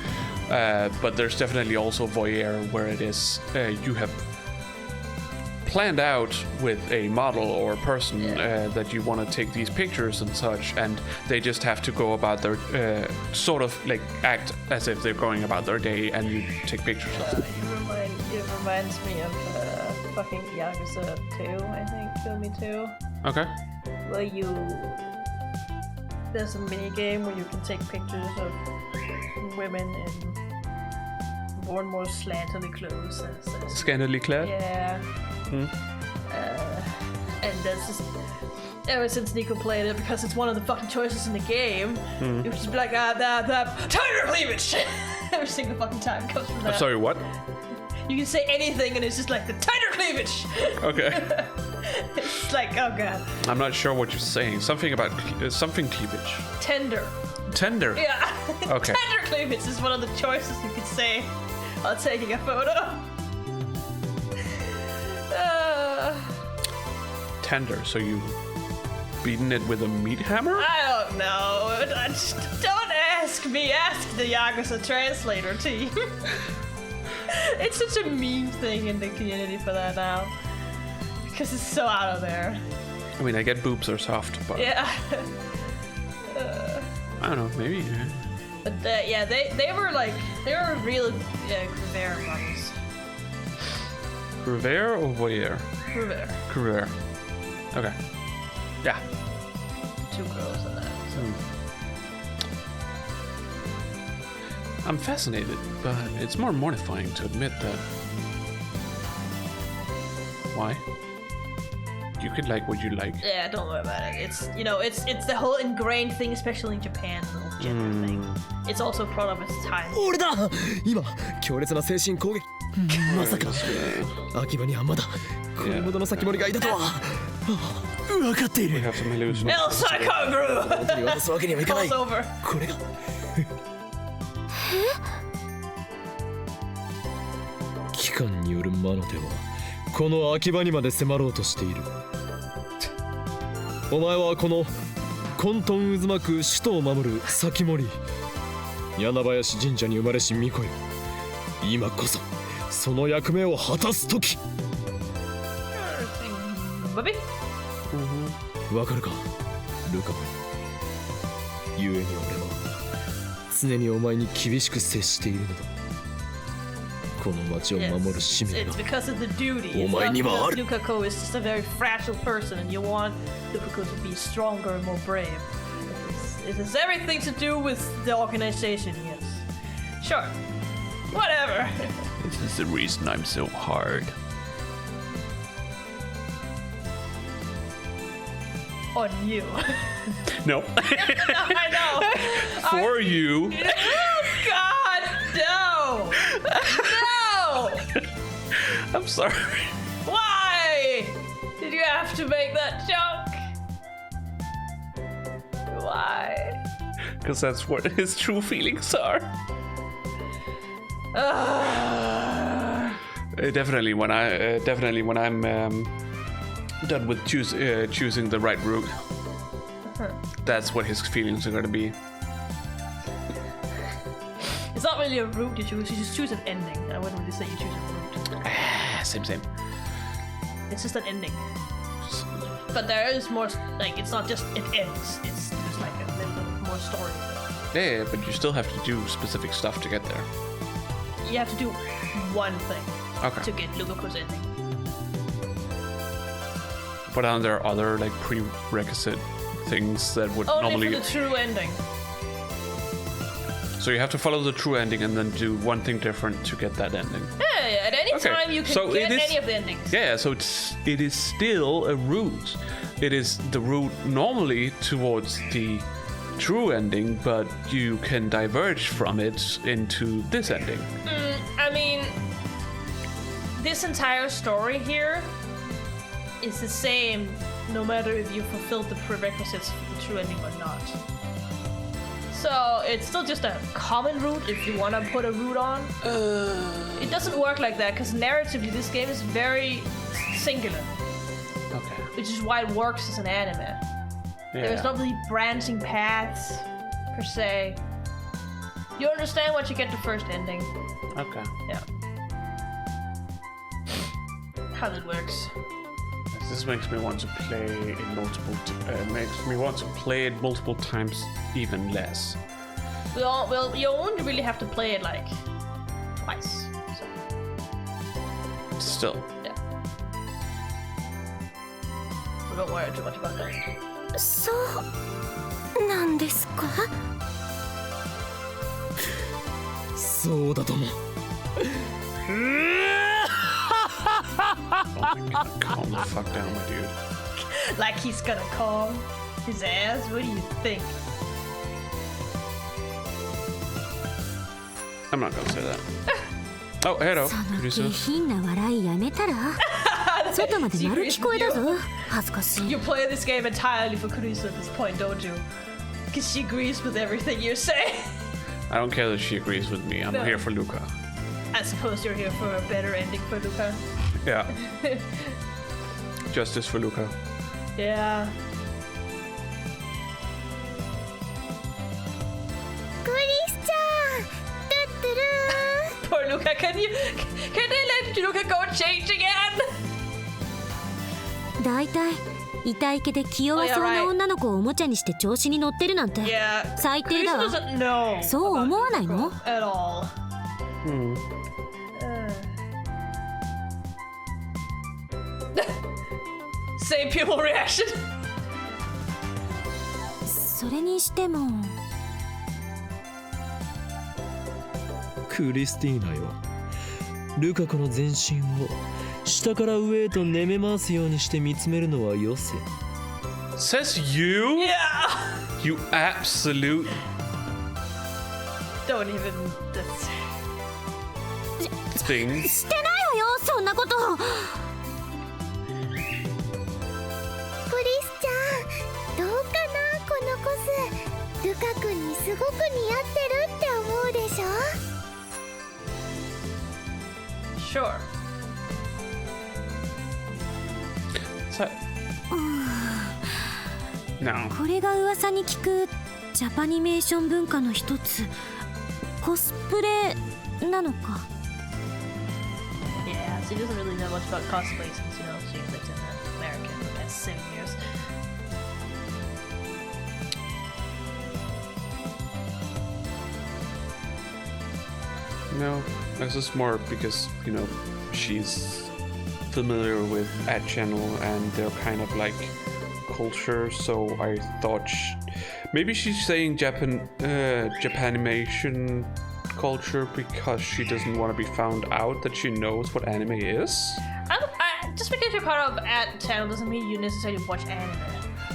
But there's definitely also voyeur where it is you have planned out with a model or a person that you want to take these pictures and such, and they just have to go about their sort of like act as if they're going about their day, and you take pictures of them. It reminds me of fucking Yakuza 2, I think. Kill Me 2. Okay. Where there's a mini game where you can take pictures of women in more and more slantily clothes. Scantily clad. Yeah. And that's just ever since Nico played it, because it's one of the fucking choices in the game. You just be like, tighter cleavage! Every single fucking time it comes from that. I'm sorry, what? You can say anything and it's just like the tighter cleavage! Okay. It's like, oh god. I'm not sure what you're saying. Something about something cleavage. Tender. Tender. Yeah. Okay. Tender cleavage is one of the choices you could say while taking a photo. Tender. So you beaten it with a meat hammer? I don't know. Don't ask me. Ask the Yakuza translator team. It's such a meme thing in the community for that now. Because it's so out of there. I mean, I get boobs are soft, but Yeah. I don't know. Maybe. But they were real Rivera models. Revere or voyeur? Rivera. Career. Okay. Yeah. 2 girls in that. So. I'm fascinated, but it's more mortifying to admit that. Why? You could like what you like. Yeah, don't worry about it. It's it's the whole ingrained thing, especially in Japan, the whole gender thing. It's also a product of its time. 俺だ今強烈な精神攻撃まさか秋葉にはまだこれほどの先森がいたとは分かってい We る have some hallucinations. El Psycho 手に渡すわけにはいかない Falls over. これが機関による魔の手はこの秋葉にまで迫ろうとしている。お前はこの混沌渦巻く首都を守る先森柳林神社に生まれし巫女よ。今こそその役目を果たす時。 Bubby? わかるかルカ。故に俺は常にお前に厳しく接しているのだ。この町を守る使命 It's が because of the duty. It's お前 not にはあ because る。 Luka is just a very fragile person and you want Luka to be stronger and more brave. It has everything to do with the organization, yes. Sure. Whatever. This is the reason I'm so hard. On you. No. I know. For you. Oh God, no! No! I'm sorry. Why did you have to make that joke? Why? Because that's what his true feelings are. Definitely when I'm done with choosing the right route, that's what his feelings are gonna be. It's not really a route you choose. You just choose an ending. I wouldn't really say you choose a route. Same. It's just an ending. But there is more. Like it's not just it ends. It's there's like a little bit more story. Yeah, but you still have to do specific stuff to get there. You have to do one thing Okay. to get Luka's ending. But are there other like prerequisite things that would Only normally? for the true ending. So you have to follow the true ending and then do one thing different to get that ending. Yeah. At any Okay, time you can so get it is- any of the endings. Yeah, so it is still a route. It is the route normally towards the true ending, but you can diverge from it into this ending. I mean, this entire story here is the same no matter if you fulfilled the prerequisites for the true ending or not. So it's still just a common route if you want to put a route on. It doesn't work like that because narratively this game is very singular, Okay. which is why it works as an anime. There's not really branching paths per se. You understand once you get the first ending. Okay. Yeah. How that works. This makes me want to play it makes me want to play it multiple times, even less. Well, you only really have to play it like twice. So, Still. yeah. So don't worry too much about that. そうなんですか？そうだと思う。 Oh my god, calm the fuck down, my dude. Like he's gonna calm his ass? What do you think? I'm not gonna say that. Oh, hello. その Producer. 下品な笑いやめたら外まで鳴る聞こえだぞ。恥ずかしい。 You play this game entirely for Kurisu at this point, don't you? Because she agrees with everything you say. I don't care that she agrees with me. I'm No. here for Luka. I suppose you're here for a better ending for Luka. Yeah. Justice for Luka. Yeah. クリスチャン、トゥットゥルー。 Poor Luka, can they let Luka go change again? だいたい痛い毛で気弱そうな女の子をおもちゃにして調子に乗ってるなんて Yeah. 最低だ Kurisu わ。 doesn't know. そう思わないの？ At all. Same people reaction. それにしてもクリスティーナよ、ルカ子の全身を下から上へと寝め回すようにして見つめるのはよせ。 Says you? Yeah. You absolute. Don't even. Thing. してないわよ、そんなこと。クリスカ君にすごく似合ってるって思うでしょ。 Sure. So, no. これが噂に聞くジャパニメーション文化の一つ、コスプレなのか。 Yeah, she doesn't really know much about cosplay since, she lived in America for the past 7 years. No, this is more because, she's familiar with Ad Channel and their kind of like culture, so I thought maybe she's saying Japanimation culture because she doesn't want to be found out that she knows what anime is. Just because you're part of Ad Channel doesn't mean you necessarily watch anime.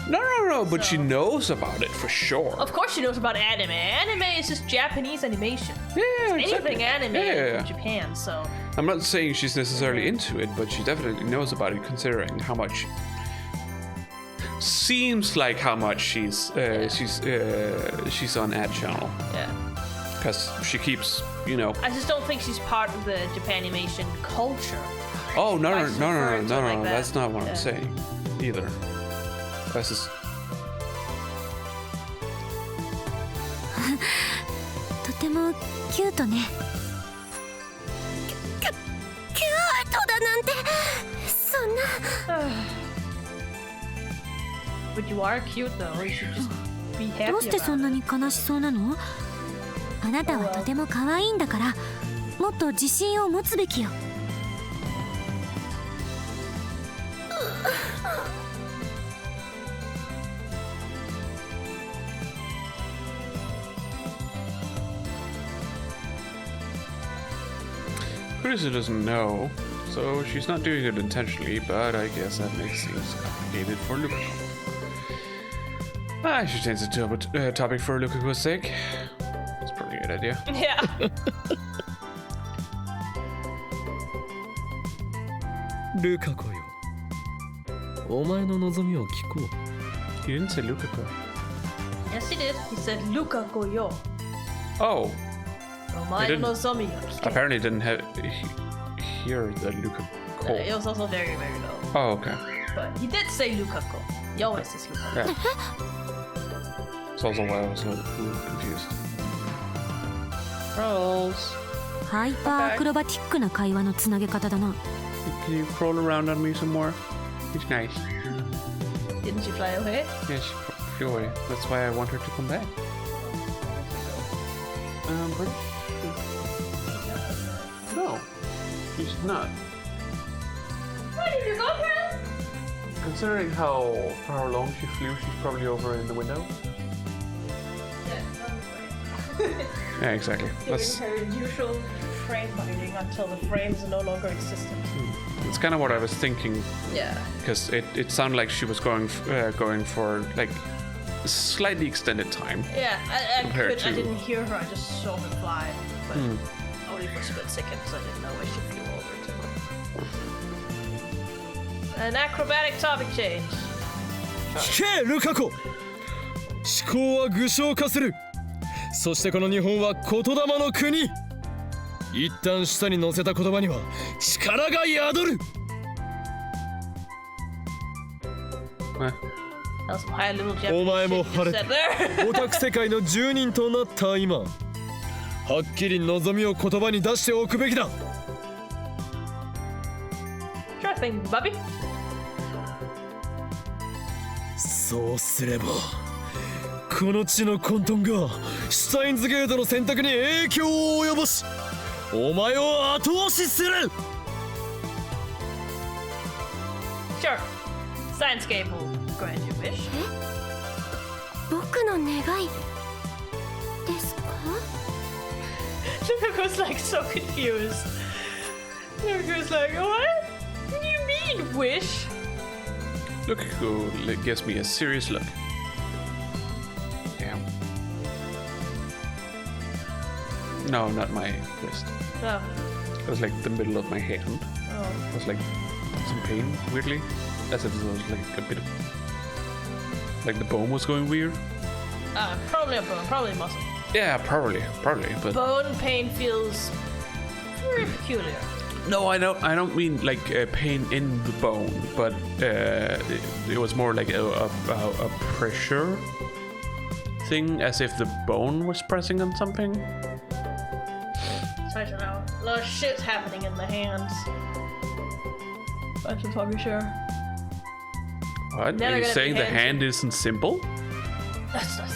No, but she So- knows about it for sure. Of course she knows about anime. Anime is just Japanese animation. Yeah, Anything exactly. anime Yeah. from Japan, so... I'm not saying she's necessarily into it, but she definitely knows about it, considering how much. Seems like how much she's on Ad Channel, Yeah. because she keeps, I just don't think she's part of the Japanimation culture. Oh no, I was referring to it like that. that's not what Yeah. I'm saying either. That's just とてもキュートね。キュートだなんて、そんな。 But you are cute though. You should just be happy どうして about そんなに悲しそうなの？あなたはとても可愛いんだから、もっと自信を持つべきよ。 Kurisa doesn't know, so she's not doing it intentionally. But I guess that makes things complicated for Luka. I should change the topic for Luka's sake. That's probably a good idea. it. Yeah. ルカ子よ、お前の望みを聞こう。 He didn't say Luka. Yes, he did. He said Luka Koyo. Oh, Omae didn't. no zombie. apparently didn't hear the Luka call. It was also very, very low. Oh, okay. But he did say Luka-ko. He always says Luka-ko. Yeah. That's also why I was a little confused. Rolls. ハイパーアクロバティックな会話のつなげ方だな。 Can you crawl around on me some more? He's nice. Didn't you fly away? Yeah, she flew away. That's why I want her to come back. British? No, she's not. Where did you go, Chris? Considering how long she flew, she's probably over in the window. Yeah, exactly. Doing That's her usual frame binding until the frames are no longer existent. that's kind of what I was thinking, Yeah. because it sounded like she was going for like a slightly extended time. Yeah, I Compared to- didn't hear her, I just saw her fly. But only for a split second, so I didn't know where she flew over to. An acrobatic topic change. 聞けルカ子、思考は具象化する。そしてこの日本は言霊の国。一旦下に乗せた言葉には力が宿る。 Eh, That was some high little Japanese お前 shit も you 晴れ said て there. オタク世界の住人となった今、はっきり望みを言葉に出しておくべきだ。 Sure thing, Bubby. そうすればこの地の混沌がシュタインズゲートの選択に影響を及ぼし、お前を後押しする。 Sure. Science game will grant your wish. 僕の願いですか？ Luka's like so confused. Luka's like, what? What do you mean, wish? Lukaku gives me a serious look. Damn. No, not my wrist. Oh. It was like the middle of my hand. Oh. It was like some pain, weirdly. As if it was like a bit of... like the bone was going weird. Probably a bone, probably a muscle. Yeah, probably, but Bone pain feels very peculiar. no, I don't mean like pain in the bone, but it was more like a pressure thing, as if the bone was pressing on something. I don't know. A lot of shit's happening in the hands. That's probably sure. What? Never Are you gonna saying be the hands. hand isn't simple? That's not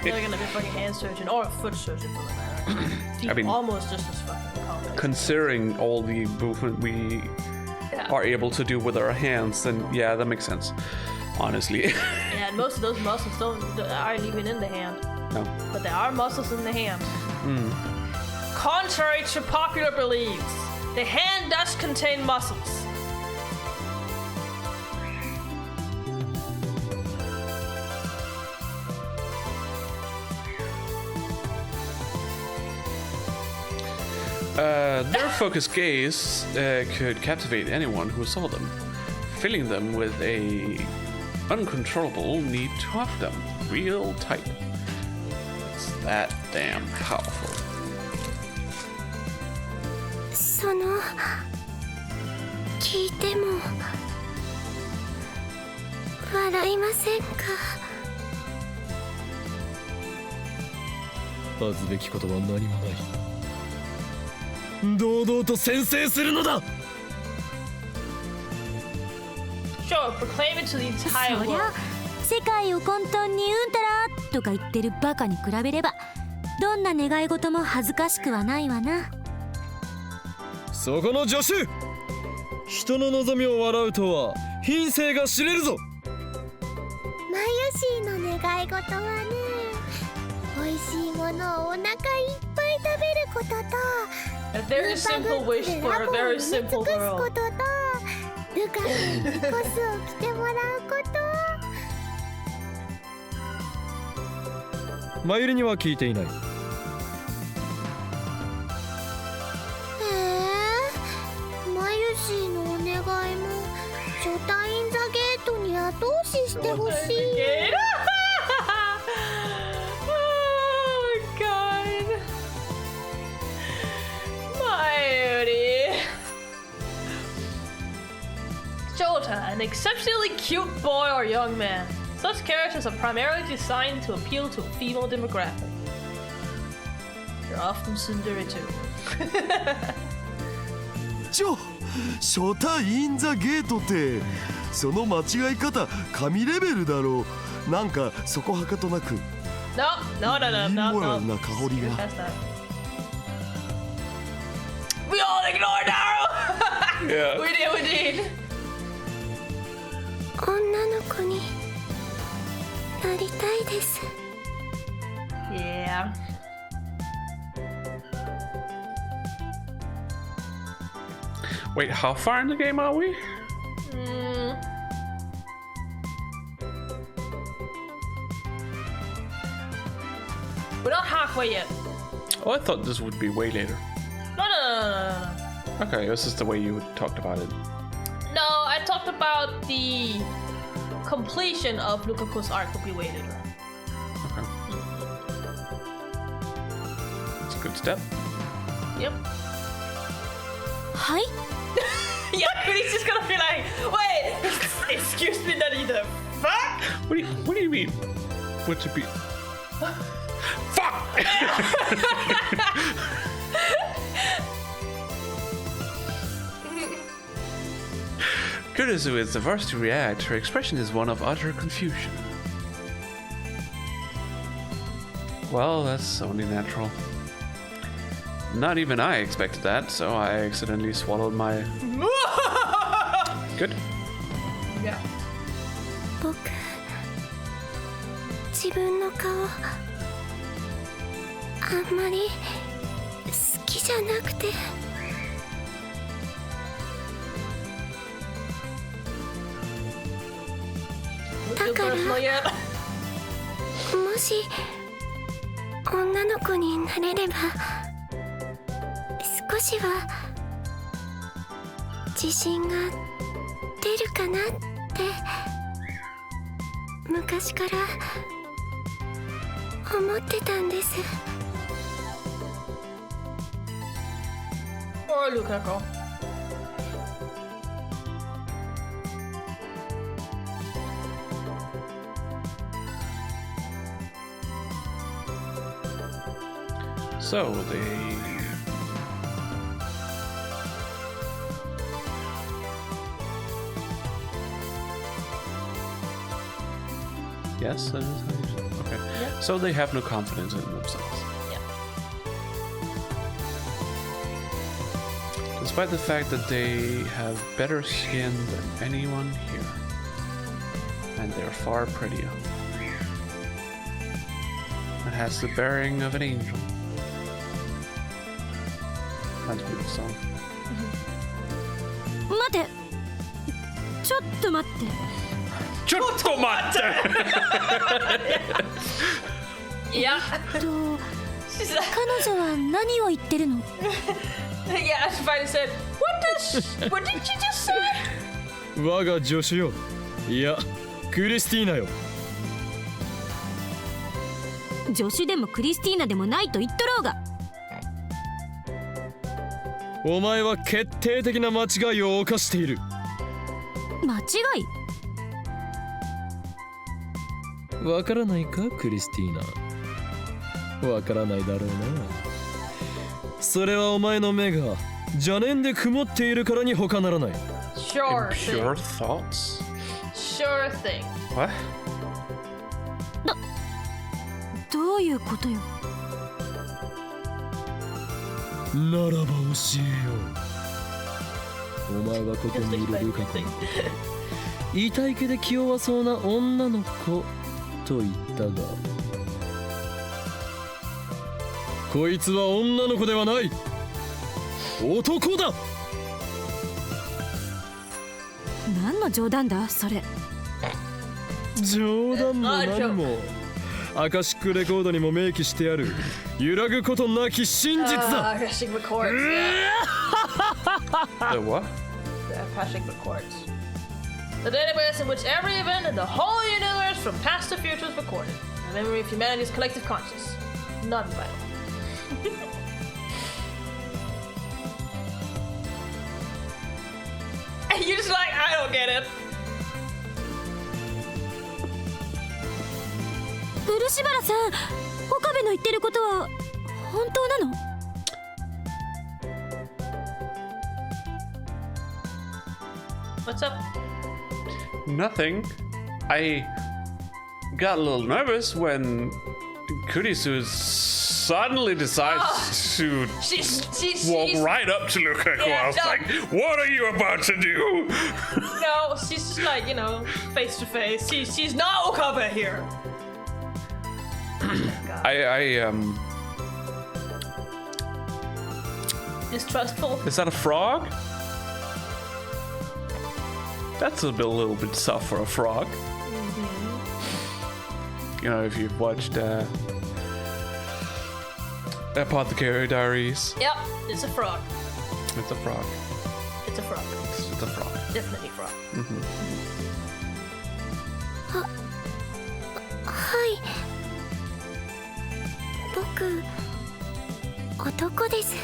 Never gonna be a fucking hand surgeon or a foot surgeon for the matter. Feet I mean, almost just as fucking complex. Considering all the movement we Yeah. are able to do with our hands, then yeah, that makes sense. Honestly. Yeah, and most of those muscles aren't even in the hand. No. But there are muscles in the hand. Contrary to popular beliefs, the hand does contain muscles. Their focused gaze could captivate anyone who saw them, filling them with a uncontrollable need to hug them real tight. It's that damn powerful. その聞いても笑いませんか。恥ずべきことは何もない。堂々と宣誓するのだ。 Sure, proclaim it to the そ entire りゃ world. 世界を混沌にうんたらとか言ってるバカに比べればどんな願い事も恥ずかしくはないわな。そこの助手、人の望みを笑うとは品性が知れるぞ。マユシーの願い事はね、美味しいものをお腹いっぱい食べることと A very simple wish for a very simple こ world. ととルカにコスを着てもらうこと。マユリには聞いていない。マユシーのお願いもショタイン・ザ・ゲートに後押ししてほしい。Oh my god. Mayuri. Shota, an exceptionally cute boy or young man. Such characters are primarily designed to appeal to a female demographic. You're often tsundere too. ショタイン・ザ・ゲートってその間違い方神レベルだろう。なんかそこはかとなく No. インモラルな香りが。 Past that. We all ignored Naru! Yeah. We did. 女の子になりたいです。 Yeah. Wait, how far in the game are we? We're not halfway yet. Oh, I thought this would be way later. No. Okay, this is the way you talked about it. No, I talked about the completion of Lukaku's arc will be way later. Okay. It's a good step. Yep. はい。 Yeah, but he's just gonna be like, wait, excuse me, Daddy, the fuck? What do you mean? What to be? Fuck! Kurisu is the first to react. Her expression is one of utter confusion. Well, that's only natural. Not even I expected that, so I accidentally swallowed my... Good. Yeah. 僕自分の顔あんまり好きじゃなくて。だから Personal yet? もし女の子になれれば少しは自信が出るかなって昔から思ってたんです。 Or Luka. So they. Yes, that is how you say it. Okay. Yeah. So they have no confidence in themselves. Yeah. Despite the fact that they have better skin than anyone here. And they're far prettier. It has the bearing of an angel. That's a beautiful song. 待て、ちょっと待って。 Chottomate! Yeah. She's like, 彼女は何を言ってるの？ yeah, she finally said, what did she just say? 我が助手よ。いや、クリスティーナよ。助手でもクリスティーナでもないと言っとろうが。お前は決定的な間違いを犯している。間違い？わからないか、クリスティーナ。わからないだろうな。それはお前の目が邪念で曇っているからに他ならない。 Sure Impure thing. thoughts? Sure thing. What? どういうことよ。ならば教えよう。お前はここにいるルカ子のこと、痛い毛で気弱そうな女の子と言ったが、こいつは女の子ではない。男だ。何の冗談だそれ。冗談も何も。アカシックレコードにも明記してある揺らぐことなき真実だ。Akashic records. Yeah. The what? The Akashic records. The database in which every event in the whole universe from past to future is recorded. The memory of humanity's collective conscious. Not vital. And you're just like, I don't get it. 漆原さん、岡部の言ってることは本当なの？ What's up? Nothing. I got a little nervous when Kurisu suddenly decides to She's walk right up to Luka. Yeah, I was no. like, what are you about to do? No, she's just like, you know, face to face. She's not Okabe here. I Distrustful. Is that a frog? That's a little bit soft for a frog. You know, if you've watched Apothecary Diaries. Yep, it's a frog. It's a frog. It's a frog. It's a frog. Definitely frog. はい。僕、男です。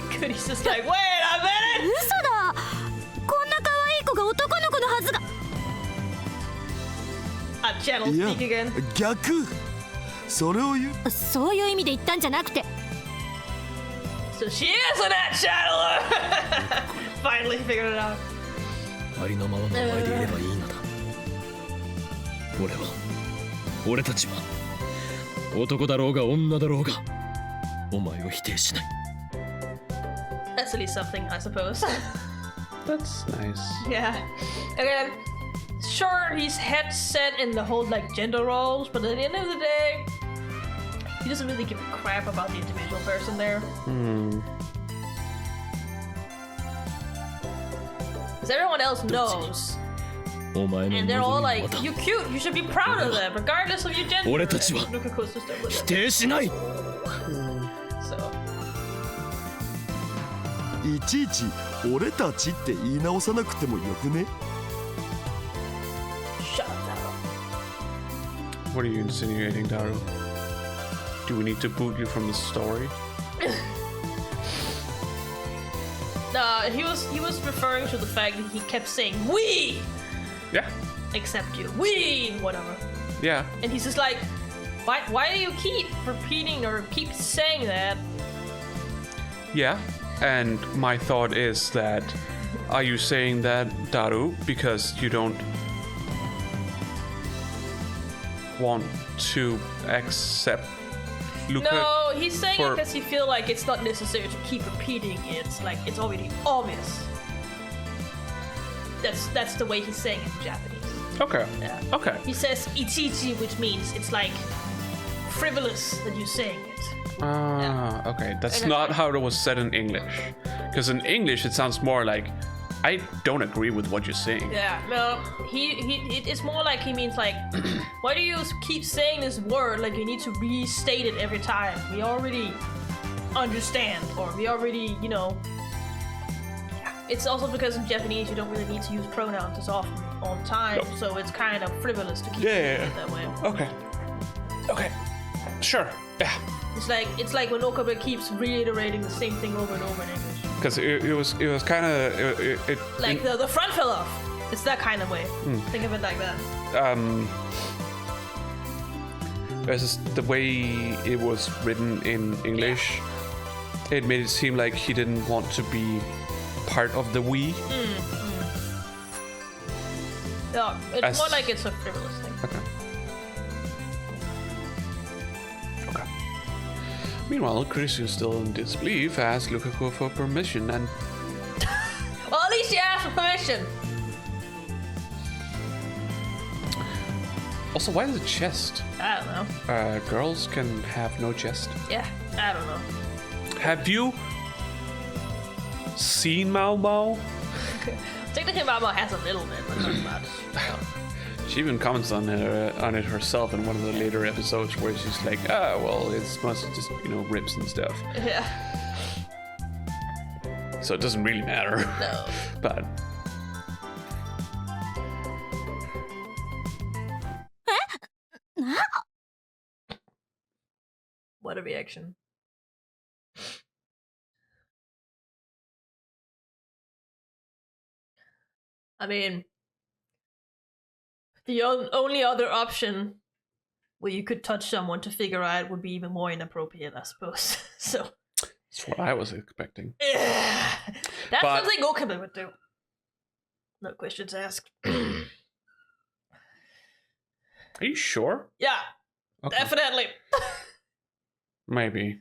Goodie's just like, wait a minute! 嘘だ。こんな可愛い子が男の子のはずが。A channel いや speak again. 逆。それを言う。そういう意味で言ったんじゃなくて。 So she is an ad channeler! Finally figured it out. ありのままのお前でいればいいのだ。俺たちは男だろうが女だろうがお前を否定しない。 That's at least something, I suppose. That's nice. Yeah. Again, sure, he's head set in the whole like gender roles, but at the end of the day, he doesn't really give a crap about the individual person there. Because everyone else knows. お前の And they're all 望み like, はまだ you cute, you should be proud of them, regardless of your gender. 俺たちは And Luka goes to start with 否 them. 定しない。 So, いちいち俺たちって言い直さなくてもよくね。 shut up. What are you insinuating, Daru? Do we need to boot you from the story? He was referring to the fact that he kept saying "we," Yeah. except you, we, whatever. Yeah. And he's just like, why do you keep repeating or keep saying that? Yeah. And my thought is that, are you saying that, Daru, because you don't want to accept Luka? No, he's saying for- it because he feel like it's not necessary to keep repeating it. Like it's already obvious. That's the way he's saying it in Japanese. Okay. Yeah. Okay. He says ichichi, which means it's like frivolous that you're saying it. Okay. That's And not how it was said in English. Because in English it sounds more like, I don't agree with what you're saying. Yeah, no, it's more like he means like, why do you keep saying this word like you need to restate it every time? We already understand, or we already, you know. It's also because in Japanese you don't really need to use pronouns as often all the time, Nope. so it's kind of frivolous to keep Yeah, saying yeah, it that way. Okay. Okay. Sure. Yeah. It's like when Okabe keeps reiterating the same thing over and over in English. Because it was kind of Like the front fell off. It's that kind of way. Think of it like that. the way it was written in English, it made it seem like he didn't want to be part of the we. Yeah, it's As- more like it's a frivolous thing. Okay. Okay. Meanwhile, Chris is still in disbelief, asks Luka for permission, and Well, at least you asked for permission. also, why is it chest? I don't know. Girls can have no chest. Yeah, I don't know. Have you seen Mao Mao? Technically, Mama has a little bit, but not much. She even comments on it herself in one of the later episodes where she's like, well, it's mostly just, ribs and stuff. Yeah. So it doesn't really matter. No. But What a reaction. I mean, the only other option where you could touch someone to figure out would be even more inappropriate, I suppose. So. that's what I was expecting. That's But- something Okabe would do. No questions asked. Are you sure? Yeah, Okay. definitely. Maybe.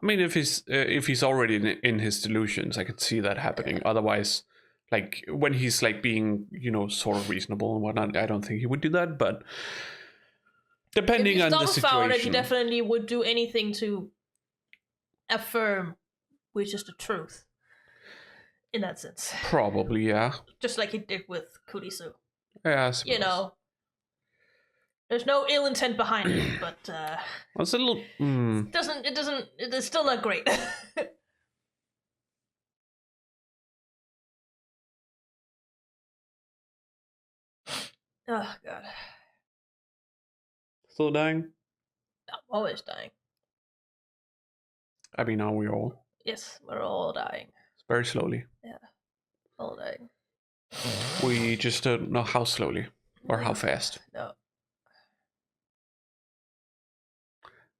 I mean, if he's already in his delusions, I could see that happening. Otherwise, like when he's like being, sort of reasonable and whatnot, I don't think he would do that. But depending on the If he's dumbfounded, he situation, definitely would do anything to affirm which is the truth. In that sense, probably, yeah. just like he did with Kurisu. Yeah, I suppose. There's no ill intent behind it, but Well, it's a little. it's still not great. Oh god, Still dying. I'm always dying. I mean, are we all? Yes, we're all dying. Very slowly. All dying. We just don't know how slowly or how fast. No.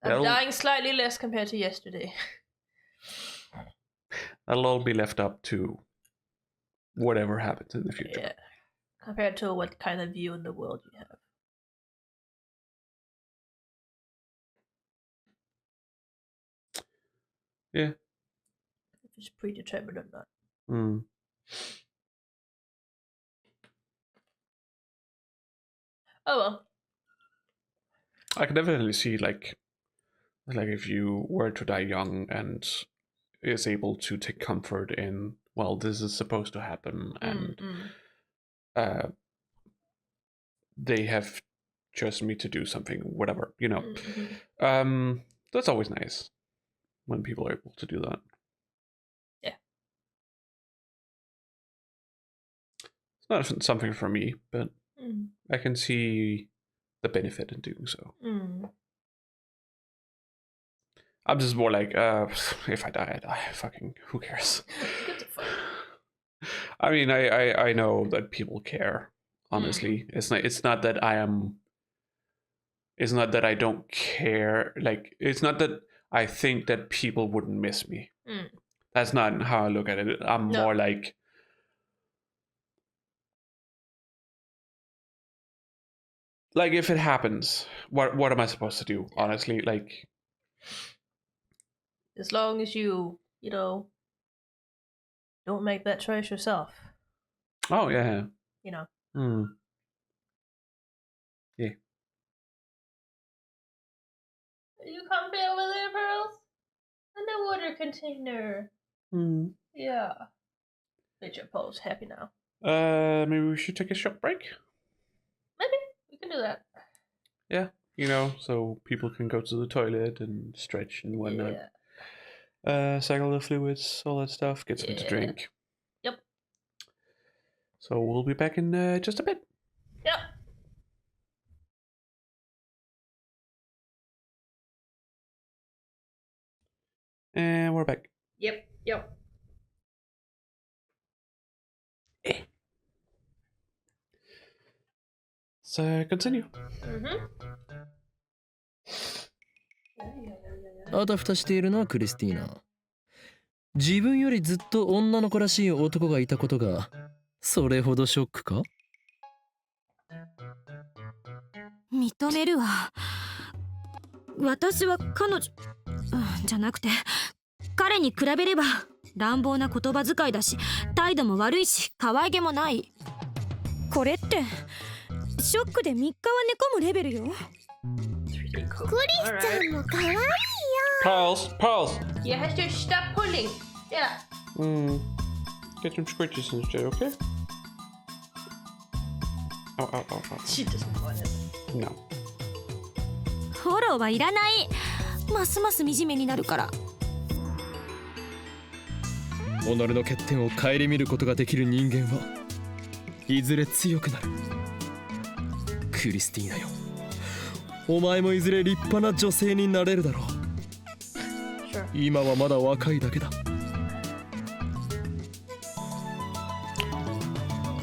I'm That'll- dying slightly less compared to yesterday. That'll all be left up to whatever happens in the future. Yeah. Compared to what kind of view in the world you have. Yeah. If it's predetermined or not. Mm. Oh well. I can definitely see like if you were to die young and is able to take comfort in, well, this is supposed to happen, and they have chosen me to do something, whatever, That's always nice when people are able to do that. Yeah. It's not something for me, but I can see the benefit in doing so. Mm. I'm just more like, if I die, I die. Fucking, who cares? Good to fun. I mean, I know that people care. Honestly, it's not that I am. It's not that I don't care. Like, it's not that I think that people wouldn't miss me. Mm. That's not how I look at it. I'm more like, if it happens, what am I supposed to do? Honestly, like, as long as you don't make that choice yourself. Oh yeah. You know. Hmm. Yeah. You come over there, Pearls? In the water container. Hmm. Yeah. Make your pose happy now. Maybe we should take a short break. Maybe we can do that. Yeah, so people can go to the toilet and stretch and whatnot. Cycle the fluids, all that stuff. Get something to drink. Yep. So we'll be back in just a bit. Yep. And we're back. Yep. So continue. Mm-hmm. あたふたしているなクリスティーナ。自分よりずっと女の子らしい男がいたことがそれほどショックか？認めるわ。私は彼女、じゃなくて彼に比べれば乱暴な言葉遣いだし態度も悪いし可愛げもない。これってショックで3日は寝込むレベルよ。Really cool. クリスちゃんも可愛いよ。 Pulse. You have to stop pulling. Yeah. Get some squishes instead, okay? Oh. She doesn't want it. No. フォローはいらない。ますます惨めになるから。己の欠点を顧みることができる人間はいずれ強くなる。クリスティーナよ、お前もいずれ立派な女性になれるだろう。Sure. 今はまだ若いだけだ。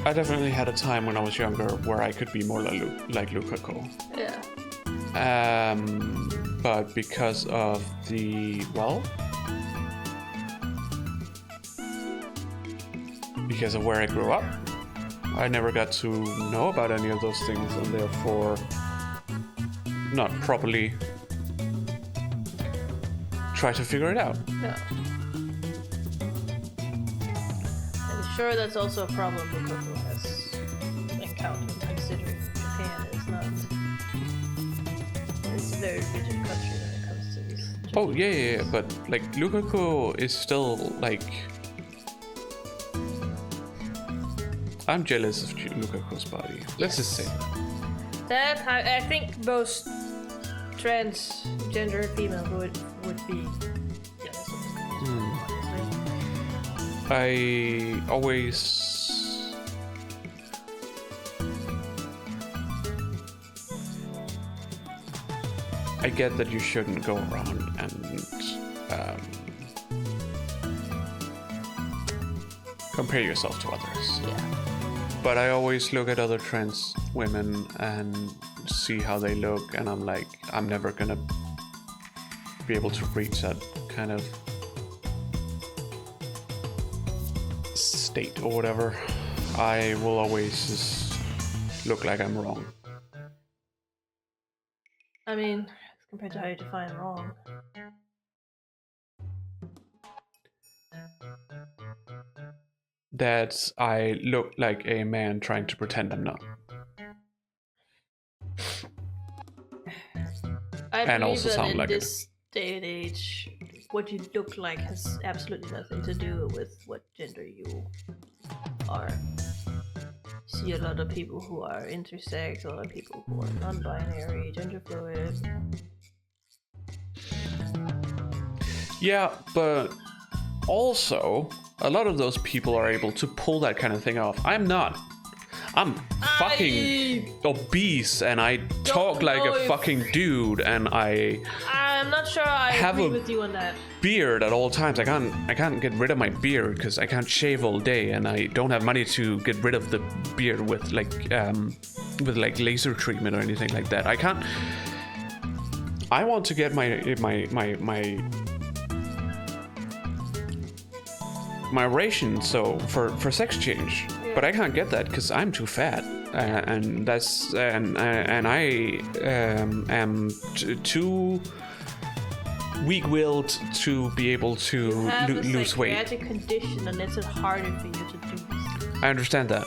I definitely had a time when I was younger where I could be more like Luka. Yeah. But because of because of where I grew up, I never got to know about any of those things, and therefore not properly try to figure it out. Yeah. I'm sure that's also a problem Luka has encountered, considering Japan is not. It's a very rigid country when it comes to these. Oh yeah, but like Lukaku is still like. I'm jealous of Lukaku's body. Let's just say that. I think most transgender female would be jealous of this, honestly. I always I get that you shouldn't go around and compare yourself to others. Yeah. But I always look at other trans women and see how they look, and I'm like, I'm never gonna be able to reach that kind of state or whatever. I will always just look like I'm wrong. I mean, compared to how you define wrong. That I look like a man trying to pretend I'm not. I And believe also that sound in like it. this day and age, what you look like has absolutely nothing to do with what gender you are. See a lot of people who are intersex, a lot of people who are non-binary, gender fluid. Yeah, but also a lot of those people are able to pull that kind of thing off. I'm not. I'm fucking obese and I talk like know a if- fucking dude and I'm not sure I Have agree a- with you on that. beard at all times. I can't get rid of my beard because I can't shave all day, and I don't have money to get rid of the beard with laser treatment or anything like that. I can't. I want to get my ration for sex change, but I can't get that because I'm too fat, and I am too weak-willed to be able to Have a lose weight. psychiatric condition, and it's harder for you to do this. I understand that,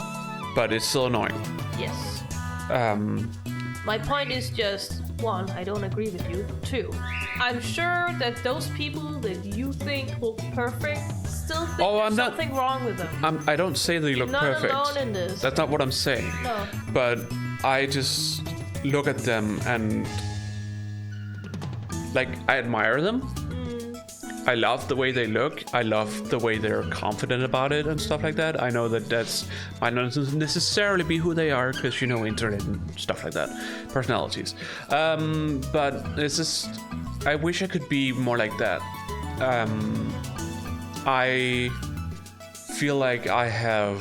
but it's still annoying. Yes. Um, My point is just, one, I don't agree with you. Two, I'm sure that those people that you think look perfect still think I'm there's not- something wrong with them. I don't say they look You're not perfect. alone in this. That's not what I'm saying. No. But I just look at them and I admire them. I love the way they look. I love the way they're confident about it and stuff like that. I know that might not necessarily be who they are because, internet and stuff like that. Personalities. But it's just, I wish I could be more like that. I feel like I have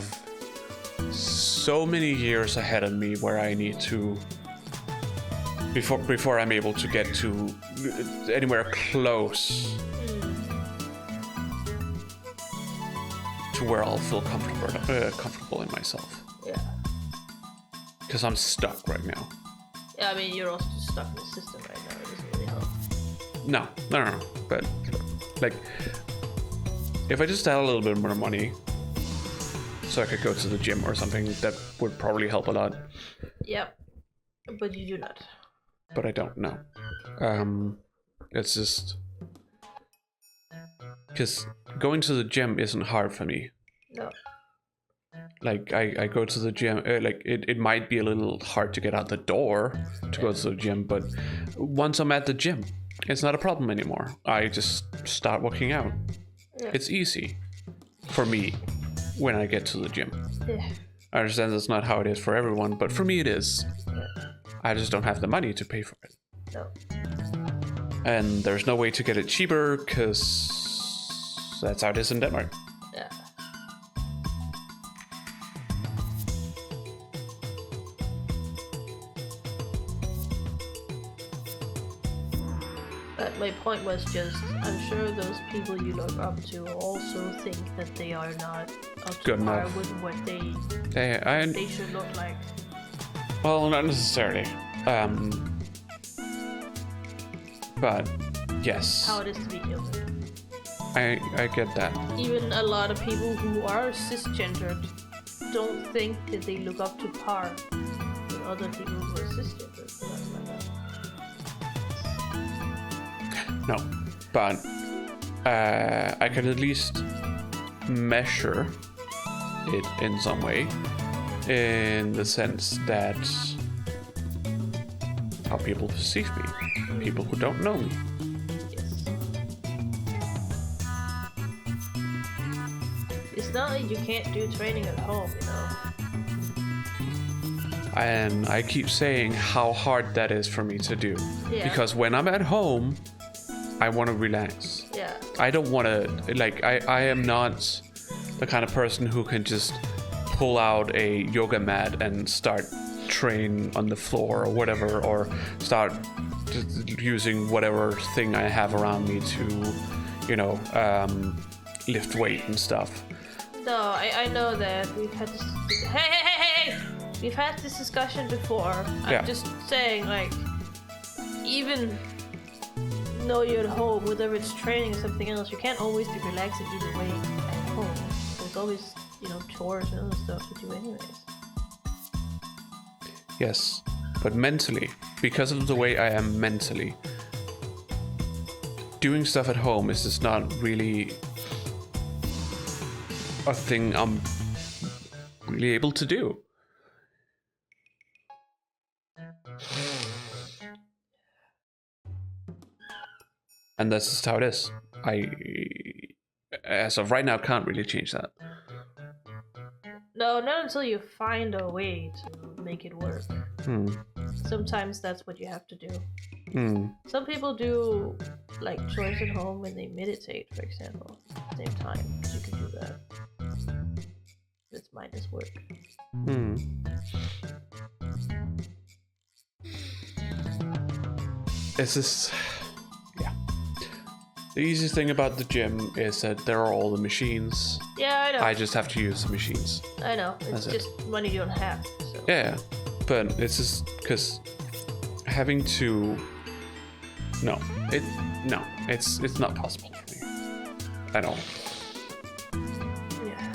so many years ahead of me where I need to, before I'm able to get to anywhere close to where I'll feel comfortable in myself. Yeah. Because I'm stuck right now. Yeah, I mean, you're also just stuck in the system right now. It doesn't really help. No. But if I just had a little bit more money, so I could go to the gym or something, that would probably help a lot. Yep. But you do not. But I don't know. It's just because going to the gym isn't hard for me. No. I go to the gym. It might be a little hard to get out the door to go to the gym, but once I'm at the gym, it's not a problem anymore. I just start working out. Yeah. It's easy for me when I get to the gym. Yeah. I understand that's not how it is for everyone, but for me it is. I just don't have the money to pay for it. No. And there's no way to get it cheaper because that's how it is in Denmark. Yeah. But my point was just, I'm sure those people you look up to also think that they are not up to Good par enough. with what they I should look like. well, not necessarily. But yes, How it is to be human. I get that. Even a lot of people who are cisgendered don't think that they look up to par with other people who are cisgendered. So that's like that. No, but I can at least measure it in some way, in the sense that how people perceive me, people who don't know me. Yes. It's not like you can't do training at home, And I keep saying how hard that is for me to do. Yeah. Because when I'm at home, I want to relax. Yeah. I don't want to, I am not the kind of person who can just pull out a yoga mat and start train on the floor or whatever, or start just using whatever thing I have around me to, lift weight and stuff. No, I know that we've had this. Hey! We've had this discussion before. Yeah. I'm just saying, even though you're at home, whether it's training or something else, you can't always be relaxing either way at home. There's always, chores and other stuff to do anyways. Yes, but mentally, because of the way I am mentally, doing stuff at home is just not really a thing I'm really able to do. And that's just how it is. I, as of right now, can't really change that. No, not until you find a way to make it work. Sometimes that's what you have to do. Some people do like chores at home when they meditate, for example, at the same time. You can do that. It's mindless work. This is... Yeah. The easiest thing about the gym is that there are all the machines. Yeah, I know. I just have to use the machines. I know. It's That's it. just money you don't have. So. Yeah, but it's just because having to... No, it's not possible for me at all. Yeah.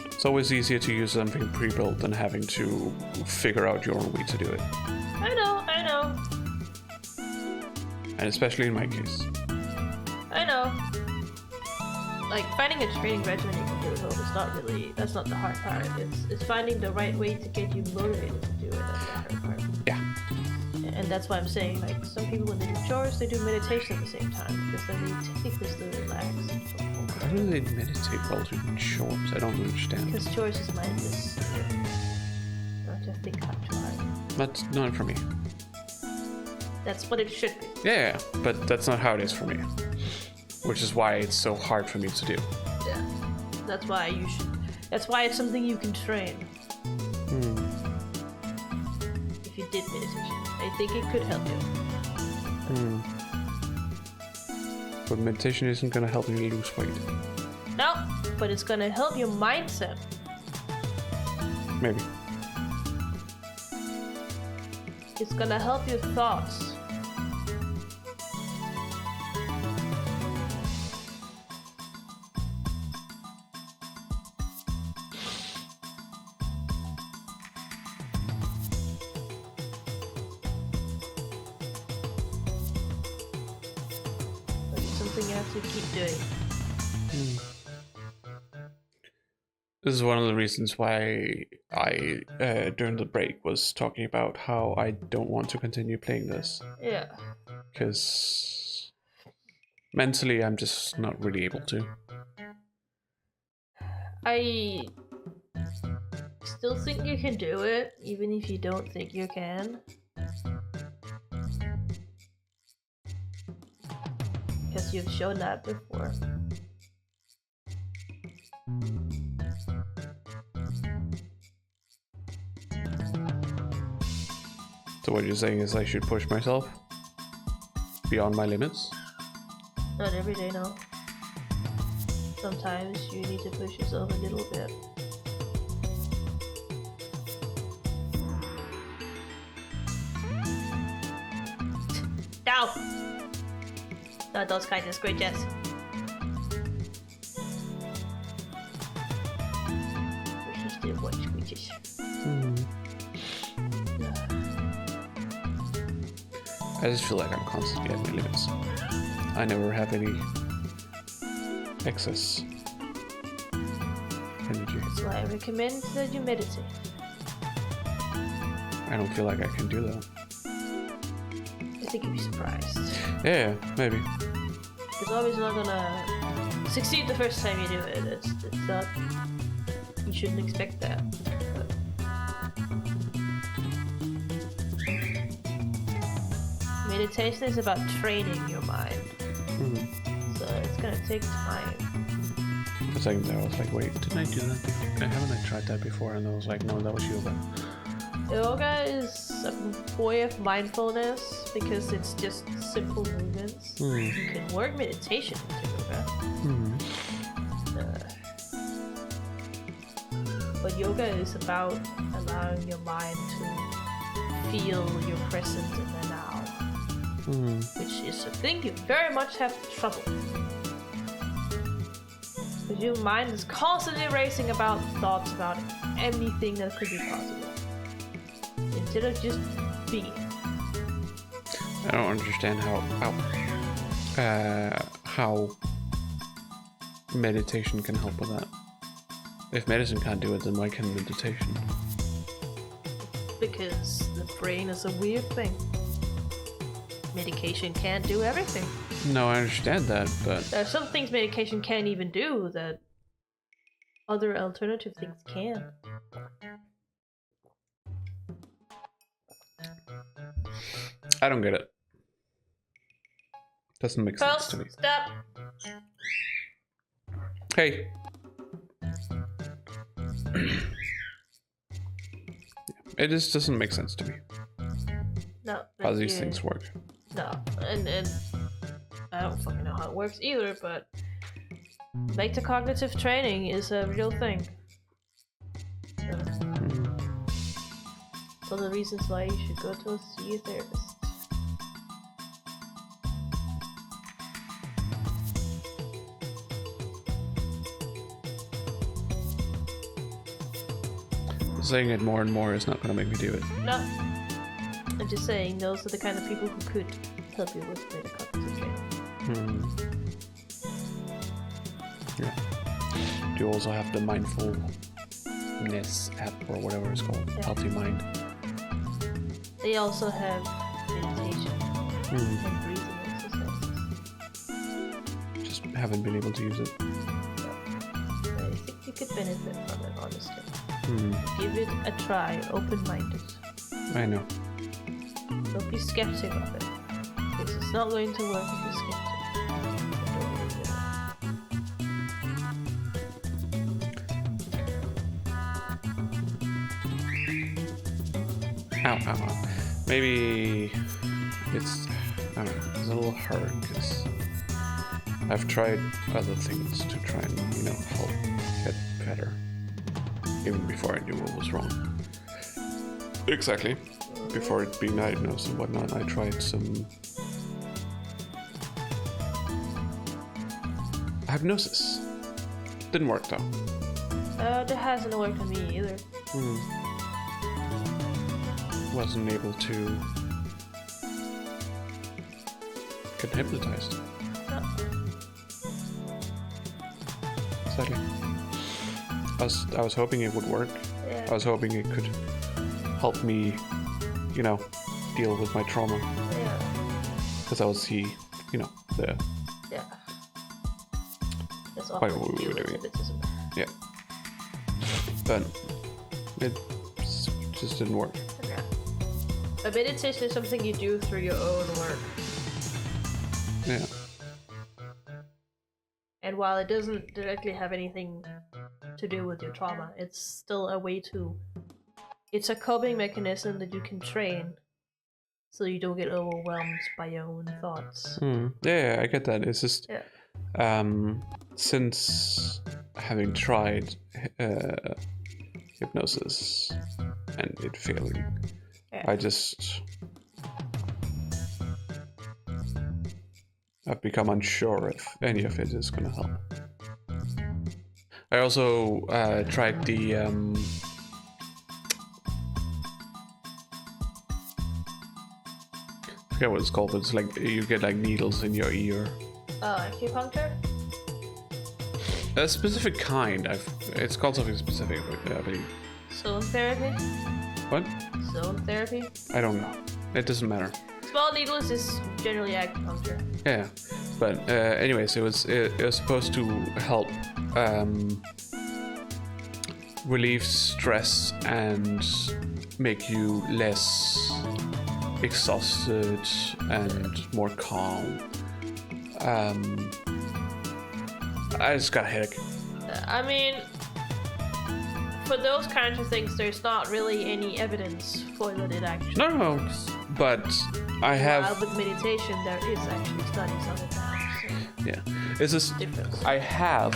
It's always easier to use something pre-built than having to figure out your own way to do it. I know. And especially in my case. I know. Like finding a training regimen you can do at home is not really. That's not the hard part. It's finding the right way to get you motivated to do it. That's the hard part. Yeah. And that's why I'm saying, like, some people when they do chores, they do meditation at the same time because then they technically still relax. How do they meditate while doing chores? I don't understand. Because chores is mindless. You don't have to think hard too hard. That's not for me. That's what it should be. Yeah, but that's not how it is for me. Which is why it's so hard for me to do. Yeah. That's why you should. That's why it's something you can train. If you did meditation, I think it could help you. But meditation isn't gonna help me lose weight. No, but it's gonna help your mindset. Maybe. It's gonna help your thoughts. But it's something you have to keep doing. This is one of the reasons why I, during the break, was talking about how I don't want to continue playing this. Yeah. Because mentally, I'm just not really able to. I still think you can do it, even if you don't think you can. Because you've shown that before. So what you're saying is I should push myself beyond my limits? Not every day, no. Sometimes you need to push yourself a little bit. Down! Not those kindness, great Jess. We should still watch squeeches. I just feel like I'm constantly at my limits. I never have any excess energy. That's why I recommend that you meditate. I don't feel like I can do that. I think you'd be surprised. Yeah, maybe. It's always not gonna succeed the first time you do it. It's not. You shouldn't expect that. But meditation is about training your mind. So it's gonna take time. For a second there, I was like, wait, didn't I do that before? Haven't I tried that before? And I was like, no, that was yoga. Yoga is a way of mindfulness because it's just simple movements. You can work meditation into yoga. But yoga is about allowing your mind to feel your present in the now. Which is a thing you very much have trouble. Because your mind is constantly racing about thoughts about anything that could be possible. Instead of just being. I don't understand how meditation can help with that. If medicine can't do it, then why can meditation? Because the brain is a weird thing. Medication can't do everything. No, I understand that, but There are some things medication can't even do that other alternative things can. I don't get it. Doesn't make sense to me. Stop. Hey. It just doesn't make sense to me No. how these things work. No, and I don't fucking know how it works either, but metacognitive training is a real thing. So, one of the reasons why you should go to see a therapist. Saying it more and more is not going to make me do it. No. I'm just saying, those are the kind of people who could help you with metacognitive training. Yeah. Do you also have the mindfulness app or whatever it's called? Yeah. Healthy Mind. They also have meditation and breathing exercises. Just haven't been able to use it. I think you could benefit from it, honestly. Hmm. Give it a try, open-minded. I know. Don't be skeptic of it. Because it's not going to work if you're skeptic. Ow, ow, ow. Maybe it's, I don't know, it's a little hard because I've tried other things to try and, help get better. Even before I knew what was wrong. Exactly. Before it being diagnosed and whatnot, I tried some hypnosis. Didn't work though. That hasn't worked on me either. Wasn't able to get hypnotized. Sadly. I was hoping it would work. Yeah. I was hoping it could help me, deal with my trauma. Yeah. Because I would see, the Yeah. That's Why awful were to we deal with doing it? hypnotism. yeah. But it just didn't work. Yeah. But meditation is something you do through your own work. Yeah. And while it doesn't directly have anything to do with your trauma, it's still a way to... It's a coping mechanism that you can train so you don't get overwhelmed by your own thoughts. Yeah, I get that. It's just Yeah. since having tried hypnosis and it failing, Yeah. I've become unsure if any of it is gonna help. I also tried the I forget what it's called, but it's like you get like needles in your ear. Acupuncture? A specific kind. It's called something specific, I believe. Zone therapy? What? Zone therapy? I don't know. It doesn't matter. Small needles is generally acupuncture. Yeah, but anyways, it was supposed to help relieve stress and make you less exhausted and more calm. I just got a headache. I mean, for those kinds of things, there's not really any evidence for that it actually No, works. but I have. While with meditation, there is actually studies on it now. So Yeah, it's just difference. I have,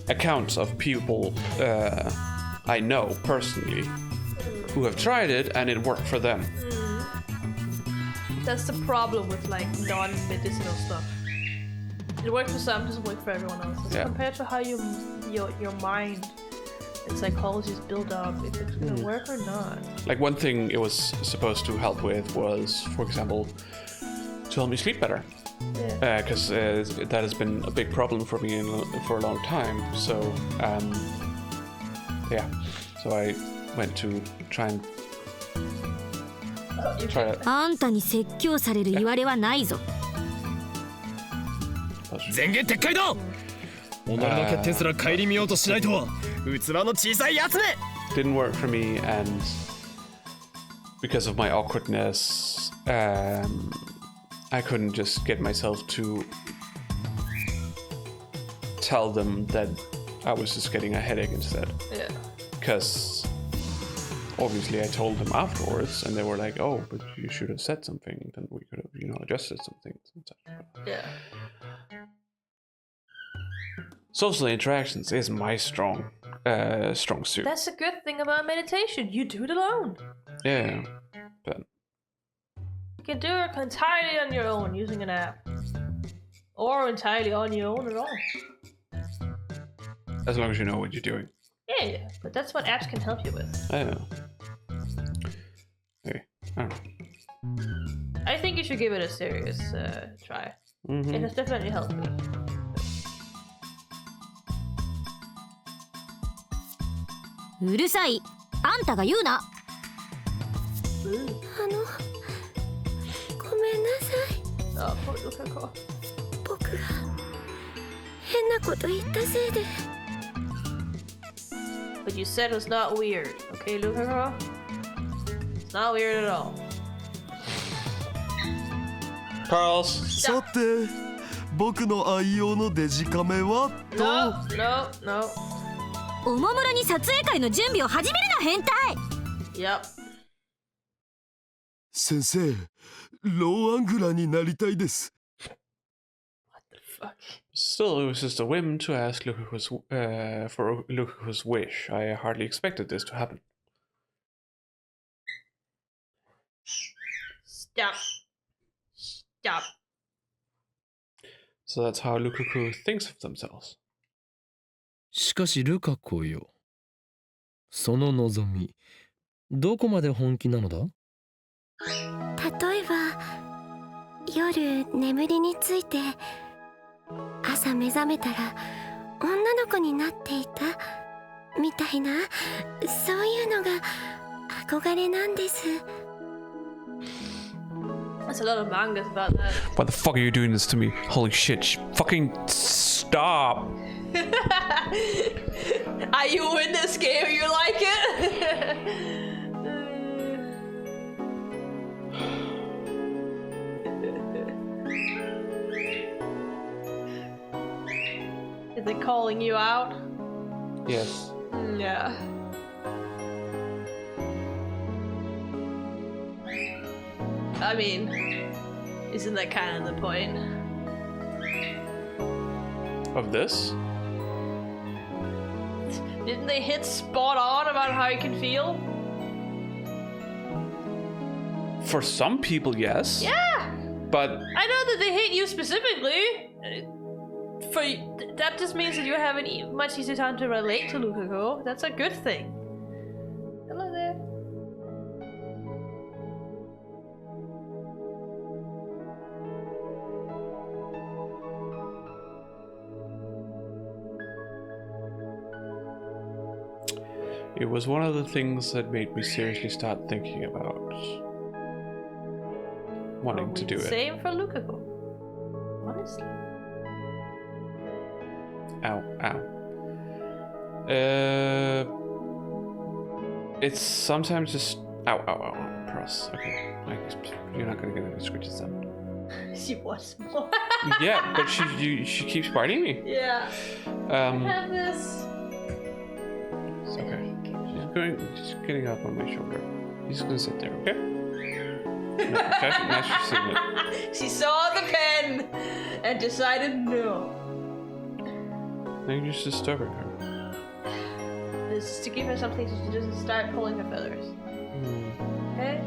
accounts of people I know personally who have tried it and it worked for them. That's the problem with like non-medicinal stuff. It works for some, doesn't work for everyone else. It's Yeah. compared to how your mind and psychology is built up, if it's gonna work or not. Like one thing it was supposed to help with was, for example, to help me sleep better. because that has been a big problem for me for a long time. So yeah, so I went to try and try it. あんたに説教される言われはないぞ。前言撤回だ。己の欠点すら顧みようとしないとは器の小さいやつめ。 Didn't work for me, and because of my awkwardness, I couldn't just get myself to tell them that I was just getting a headache instead. Yeah. Because obviously I told them afterwards, and they were like, "Oh, but you should have said something. Then we could have, adjusted some things." And such. Yeah. Social interactions is my strong suit. That's a good thing about meditation. You do it alone. Yeah, but You can do it entirely on your own using an app. Or entirely on your own at all. as long as you know what you're doing. Yeah, but that's what apps can help you with. I don't know. Maybe. I don't know. I think you should give it a serious try. Mm-hmm. It has definitely helped me. うるさい。あんたが言うな。ごめんなさい。 Oh, poor Luka. 僕が変なこと言ったせいで。 But you said it's not weird, okay, Luka? It's not weird at all. Carls. さて僕の愛用のデジカメはと No. おもむろに撮影会の準備を始めるな変態。 Yep. 先生ローアングラーになりたいです Fuck. Still, it was just a whim to ask for Luka's wish. I hardly expected this to happen. Stop. So that's how Lukaku thinks of themselves. しかしルカ子よ、その望みどこまで本気なのだ？例えば夜眠りについて朝目覚めたら女の子になっていたみたいなそういうのが憧れなんです。 There's a lot of mangas about that. Why the fuck are you doing this to me? Holy shit! Fucking stop! Are you in this game? You like it? Is it calling you out? Yes. Yeah. I mean, isn't that kind of the point? Of this? Didn't they hit spot on about how you can feel? For some people, yes. Yeah! But I know that they hate you specifically. That just means that you have a much easier time to relate to Lukaku. That's a good thing. Hello there. it was one of the things that made me seriously start thinking about wanting to do it. Same for Lukaku. Honestly. Ow, ow. It's sometimes just ow. Press. Okay, you're not gonna get any scratches then. She wants more. Yeah, but she keeps biting me. Yeah. I have this. It's okay. She's getting up on my shoulder. He's gonna sit there, okay? Now she's sitting it. She saw the pen and decided no. Now you just disturb her. This is to give her something so she doesn't start pulling her feathers. Okay?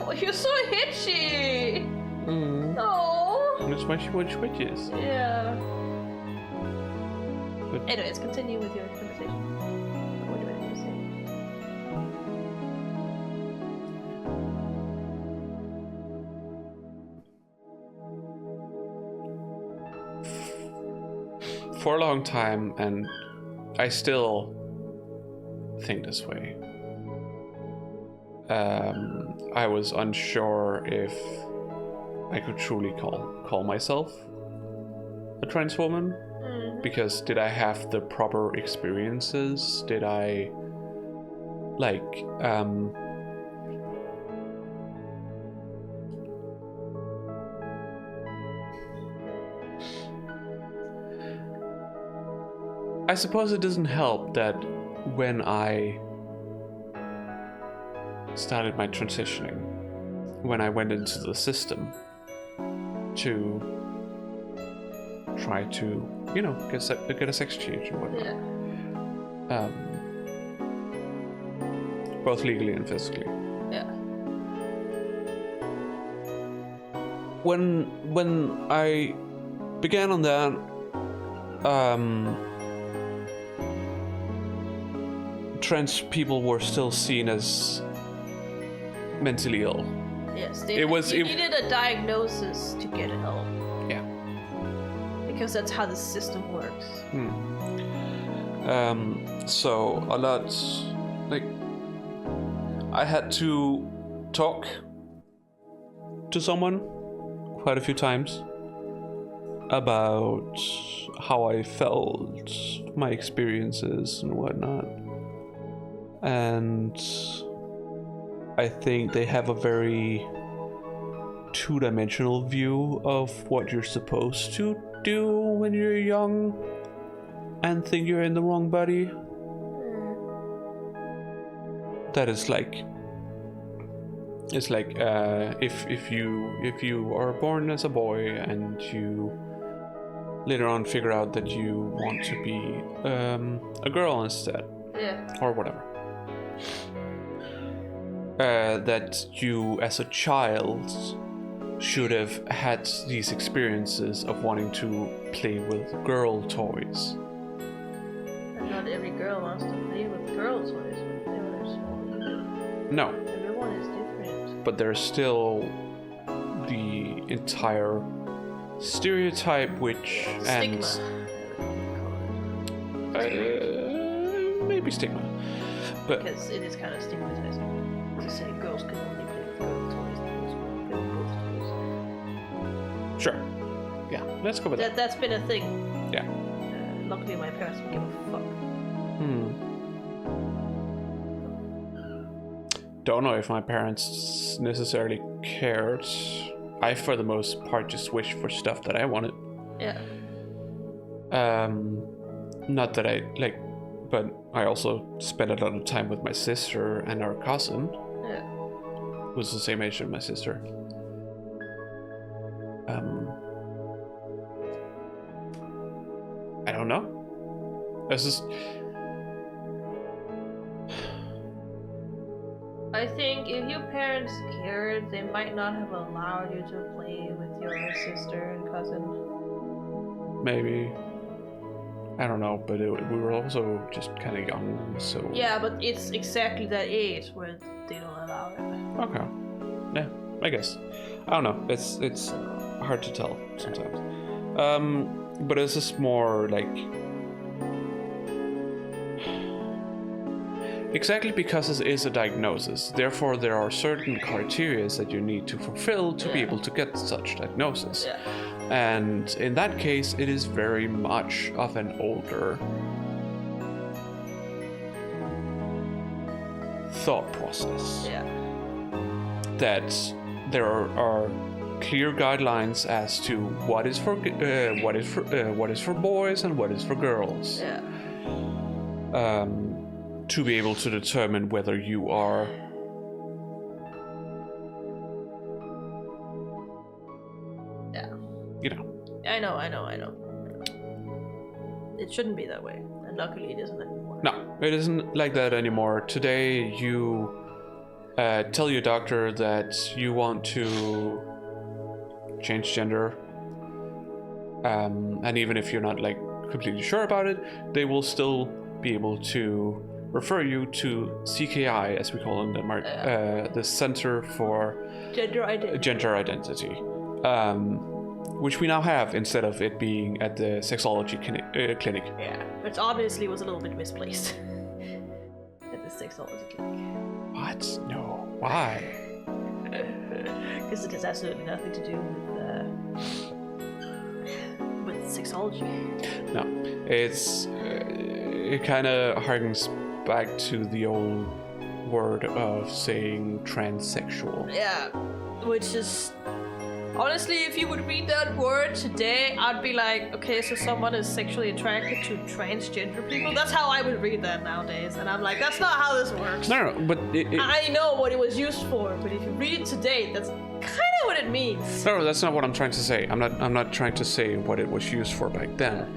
Oh, you're so itchy! Oh. That's why she wants switches. Yeah. But Anyways, continue with your conversation. What do I need to say? for a long time, and I still think this way. I was unsure if I could truly call myself a trans woman, because did I have the proper experiences? Did I I suppose it doesn't help that when I started my transitioning, when I went into the system to try to, get a sex change and whatnot, both legally and physically. Yeah. When I began on that, trans people were still seen as mentally ill. Yes, It was- you it- needed a diagnosis to get help. Yeah. Because that's how the system works. So a lot, I had to talk to someone quite a few times about how I felt, my experiences and whatnot. And I think they have a very two-dimensional view of what you're supposed to do when you're young and think you're in the wrong body. That is it's like if you are born as a boy and you later on figure out that you want to be a girl instead, or whatever, that you as a child should have had these experiences of wanting to play with girl toys. And not every girl wants to play with girl toys when they're small either. No, Everyone is different. but there's still the entire stereotype, which Stigma. maybe stigma, but Because it is kind of stigmatizing to say girls can only play with girl toys and boys can play with both toys. sure, yeah, let's go with that. That's been a thing. Yeah. Luckily, my parents don't give a fuck. Don't know if my parents necessarily cared. I, for the most part, just wished for stuff that I wanted. Yeah. Not that but I also spent a lot of time with my sister and our cousin, Yeah. who's the same age as my sister. I don't know. This is. I think if your parents cared, they might not have allowed you to play with your sister and cousin. Maybe. I don't know, but we were also just kind of young, so. Yeah, but it's exactly that age where they don't allow it. Okay. Yeah, I guess. I don't know. It's hard to tell sometimes. But it's just more like. Exactly because it is a diagnosis, therefore there are certain criteria that you need to fulfill to be able to get such diagnosis. Yeah. And in that case, it is very much of an older thought process. Yeah. That there are clear guidelines as to what is for boys and what is for girls. Yeah. To be able to determine whether you are I know. It shouldn't be that way, and luckily it isn't anymore. No, it isn't like that anymore. Today you tell your doctor that you want to change gender, and even if you're not completely sure about it, they will still be able to refer you to CKI, as we call it in Denmark, the Center for Gender identity. Gender Identity. which we now have instead of it being at the sexology clinic. Yeah, which obviously was a little bit misplaced at the sexology clinic. What? No. Why? Because it has absolutely nothing to do with sexology. No, it's it kind of harkens back to the old word of saying transsexual. Yeah, which is honestly, if you would read that word today, I'd be like, okay, so someone is sexually attracted to transgender people. That's how I would read that nowadays, and I'm like, that's not how this works. No, but I know what it was used for, but if you read it today, that's kind of what it means. No, that's not what I'm trying to say. I'm not trying to say what it was used for back then.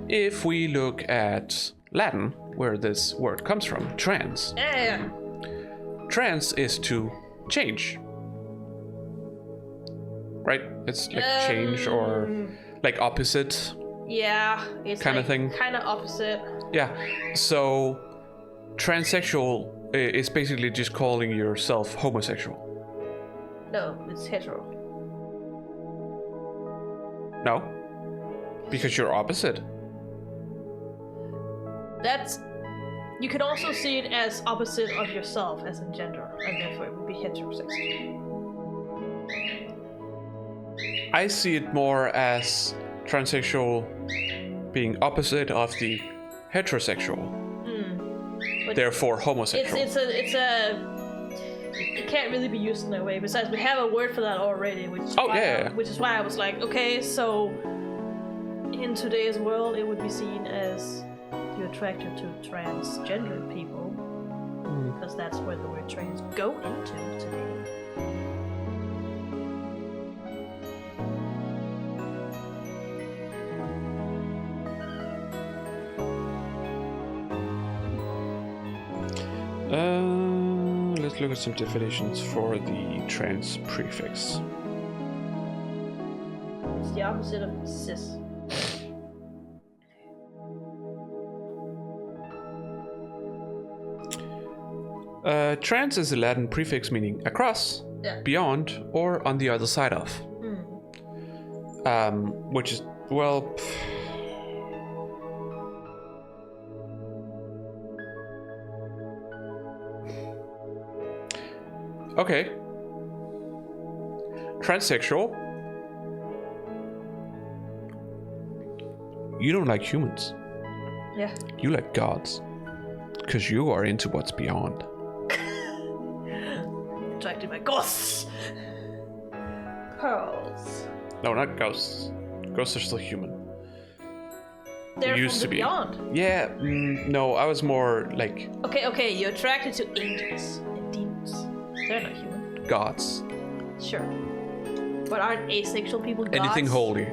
If we look at Latin, where this word comes from, trans. Yeah. Trans is to change. Right? It's like change or like opposite. Yeah, it's kind like of thing. Kind of opposite. Yeah. So transsexual is basically just calling yourself homosexual. No, it's hetero. No. Because you're opposite. That's... You can also see it as opposite of yourself as in gender, and therefore it would be heterosexual. I see it more as transsexual being opposite of the heterosexual. Therefore homosexual. It can't really be used in that way. Besides, we have a word for that already, which is which is why I was like, okay, so in today's world, it would be seen as you're attracted to transgender people, because that's where the word trans go into today. Let's look at some definitions for the trans prefix. It's the opposite of cis. Trans is a Latin prefix meaning across, beyond, or on the other side of. Which is, well... Okay. Transsexual. You don't like humans. Yeah. You like gods. Because you are into what's beyond. Attracted by ghosts. Pearls. No, not ghosts. Ghosts are still human. They're used from to the be. beyond. Yeah, no, I was more like... Okay, you're attracted to angels and demons. They're not human. gods. Sure. But aren't asexual people gods? Anything holy.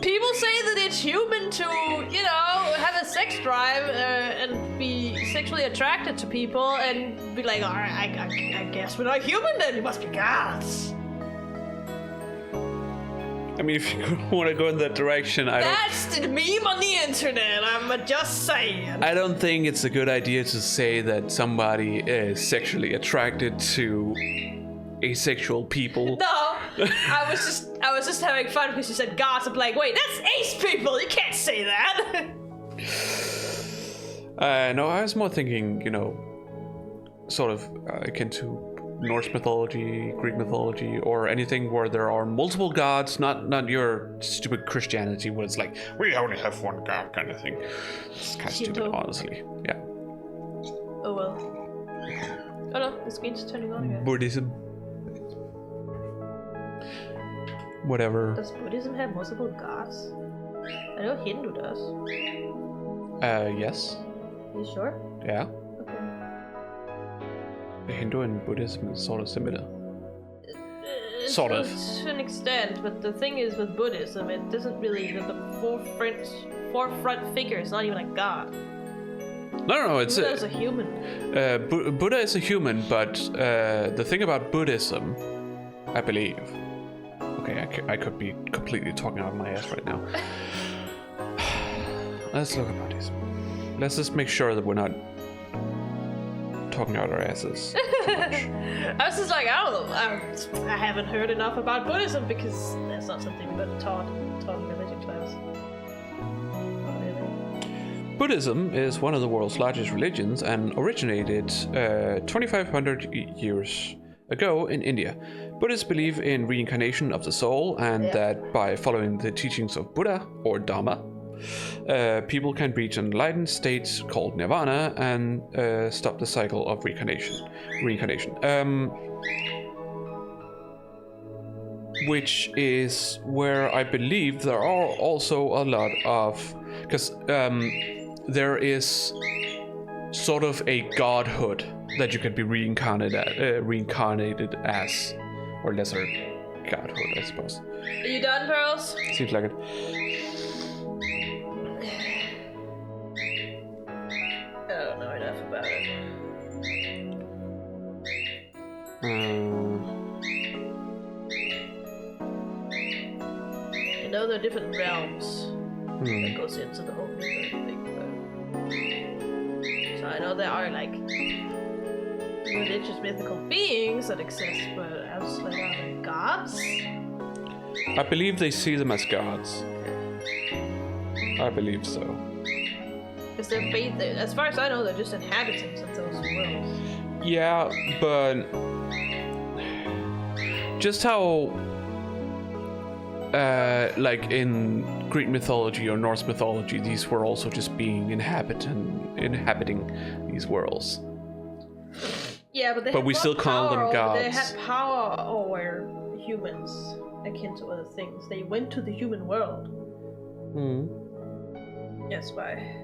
People say that it's human to, you know, have a sex drive and be sexually attracted to people and be like, alright, I guess we're not human then, you must be gods. I mean, if you want to go in that direction, That's the meme on the internet, I'm just saying. I don't think it's a good idea to say that somebody is sexually attracted to asexual people. No, I was just having fun because you said gods. I'm like, wait, that's ace people. You can't say that. No, I was more thinking, you know, sort of akin to Norse mythology, Greek mythology, or anything where there are multiple gods, not your stupid Christianity where it's like, we only have one god kind of thing. It's kind of stupid, honestly. Yeah. Oh well. Oh no, the screen's turning on again. Buddhism. Whatever. Does Buddhism have multiple gods? I know Hindu does. Yes. You sure? Yeah. Okay. Hindu and Buddhism is sort of similar. Sort of. To an extent, but the thing is with Buddhism, it doesn't really, the forefront figure is not even a god. No, it's Buddha is a human. Buddha is a human, but the thing about Buddhism, I believe. Okay, I could be completely talking out of my ass right now. Let's look at Buddhism. Let's just make sure that we're not talking out our asses too much. I was just like, I don't know. I haven't heard enough about Buddhism because that's not something we got taught in religion class. Not really. Buddhism is one of the world's largest religions and originated 2,500 years ago in India. Buddhists believe in reincarnation of the soul and that by following the teachings of Buddha or Dharma, people can reach an enlightened state called nirvana and stop the cycle of reincarnation. Which is where I believe there are also a lot of... Because there is sort of a godhood that you can be reincarnated as. Or lesser godhood, I suppose. Are you done, Pearls? Seems like it. I don't know enough about it. You know there are different realms that goes into the whole rebirth thing. So I know there are like religious mythical beings that exist, but as like are they gods? I believe they see them as gods. I believe so. Because they're as far as I know, they're just inhabitants of those worlds. Yeah, but just how like in Greek mythology or Norse mythology, these were also just being inhabiting these worlds. Yeah, but we still call them gods. They had power over humans, akin to other things. They went to the human world. That's why.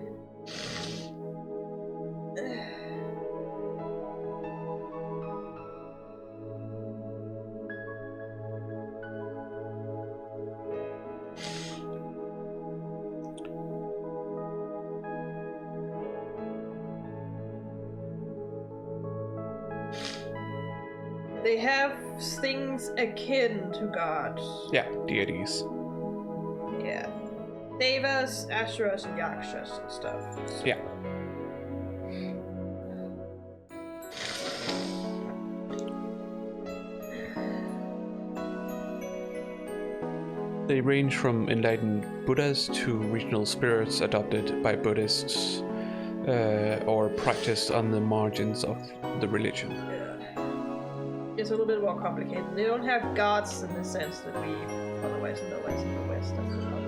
They have things akin to gods. Yeah, deities. Yeah. Devas, Asuras, and Yakshas and stuff. So. Yeah. They range from enlightened Buddhas to regional spirits adopted by Buddhists or practiced on the margins of the religion. It's a little bit more complicated. They don't have gods in the sense that we otherwise know as in the West. That's the problem.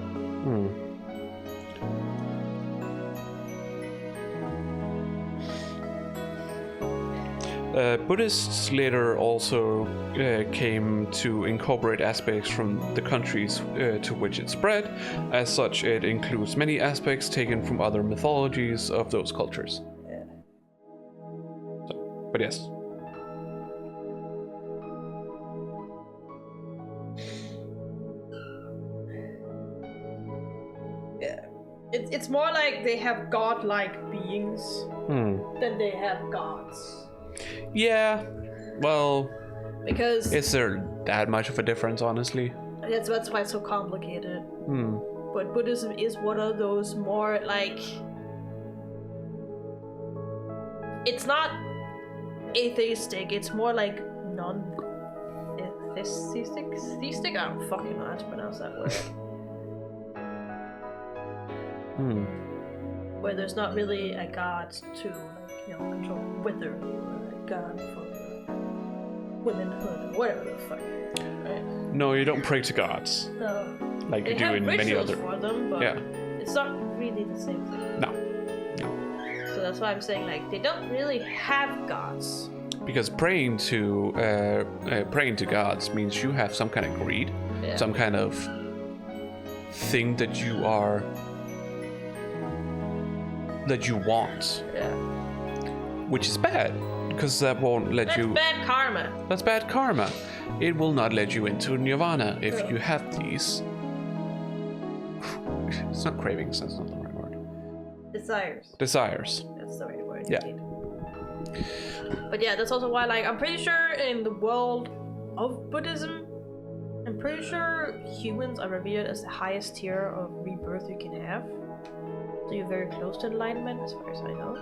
Buddhists later also came to incorporate aspects from the countries to which it spread. As such, it includes many aspects taken from other mythologies of those cultures. Yeah. So, but yes. It's more like they have godlike beings than they have gods. Yeah, well, because is there that much of a difference, honestly? That's why it's so complicated. But Buddhism is one of those more like, it's not atheistic. It's more like non-theistic. I don't fucking know how to pronounce that word. Where there's not really a god to, control wither, or a god for womanhood, or whatever the fuck. Right? No, you don't pray to gods. No. Like They you do have in many rituals other. for them, but Yeah. it's not really the same thing. No. So that's why I'm saying they don't really have gods. Because praying to gods means you have some kind of greed, some kind of thing that you want, which is bad, because that won't let you. That's bad karma. That's bad karma. It will not let you into nirvana if you have these. It's not cravings. That's not the right word. Desires. Desires. That's the right word. Yeah. Indeed. But yeah, that's also why, I'm pretty sure in the world of Buddhism, I'm pretty sure humans are revered as the highest tier of rebirth you can have. So you're very close to enlightenment, as far as I know.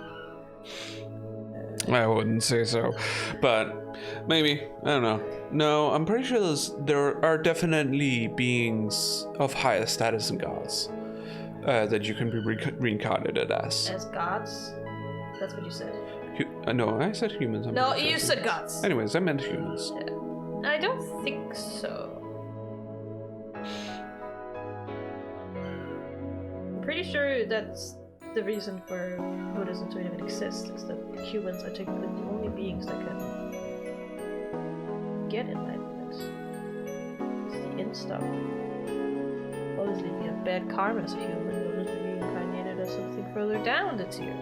I wouldn't say so, but maybe, I don't know. No, I'm pretty sure there are definitely beings of higher status than gods that you can be reincarnated as. As gods? That's what you said. No, I said humans. No, you said gods. Anyways, I meant humans. I don't think so. I'm pretty sure that's the reason for Buddhism to even exist, is that humans are technically the only beings that can get enlightenment. It's the end stuff. Obviously, if you have bad karma as a human, you'll just be reincarnated as something further down the tier.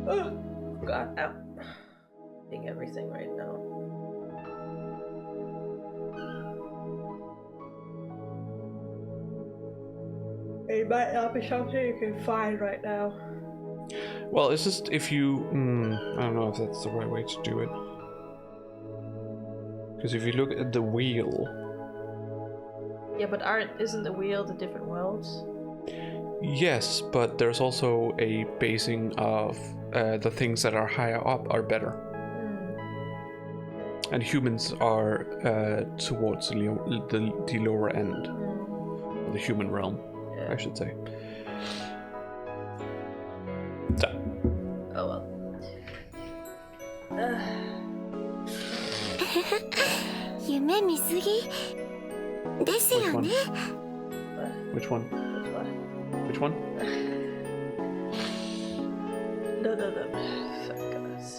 Oh, God, ow. Being everything right now. It might not be something you can find right now. Well, it's just if you... I don't know if that's the right way to do it. Because if you look at the wheel... Yeah, but isn't the wheel the different worlds? Yes, but there's also a basing of the things that are higher up are better. And humans are towards the lower end. The human realm, I should say. So. Oh well. Which one? Which one? No. Fuck us.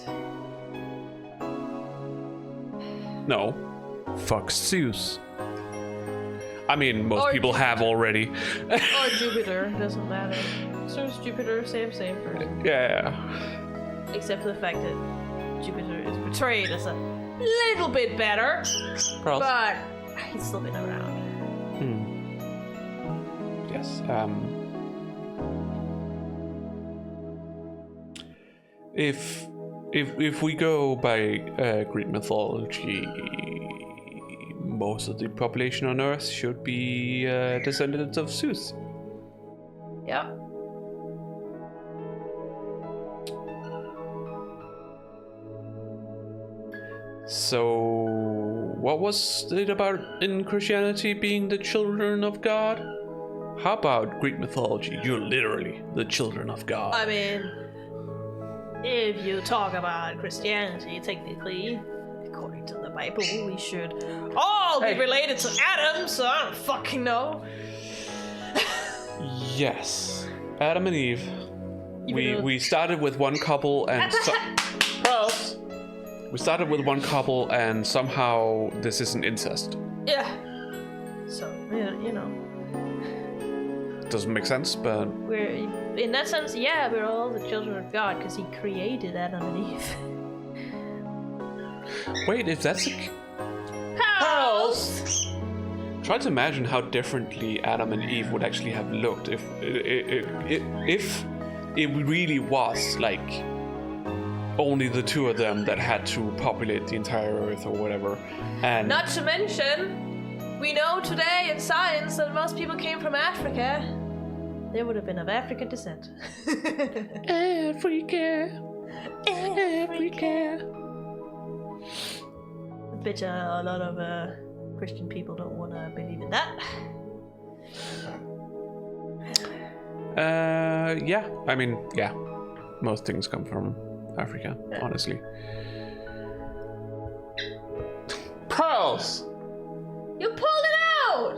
No. Fuck Zeus. I mean, most people have already. Or Jupiter, doesn't matter. Zeus, Jupiter, same person. Yeah. Except for the fact that Jupiter is portrayed as a little bit better, but he's still been around. Yes. If we go by Greek mythology, most of the population on Earth should be descendants of Zeus. Yep. So, what was it about in Christianity being the children of God? How about Greek mythology? You're literally the children of God. I mean, if you talk about Christianity, technically, according to the Bible, we should all be related to Adam, so I don't fucking know. Yes. Adam and Eve. We started with one couple and... We started with one couple and somehow this isn't incest. Yeah. So, you know. Doesn't make sense, but... We're, in that sense, yeah, we're all the children of God because he created Adam and Eve. Wait, if that's a... House! Try to imagine how differently Adam and Eve would actually have looked if it really was like only the two of them that had to populate the entire Earth or whatever. And not to mention, we know today in science that most people came from Africa. They would have been of African descent. Africa. I bet you a lot of Christian people don't want to believe in that. Yeah. I mean, yeah. Most things come from Africa, honestly. Pearls! You pulled it out!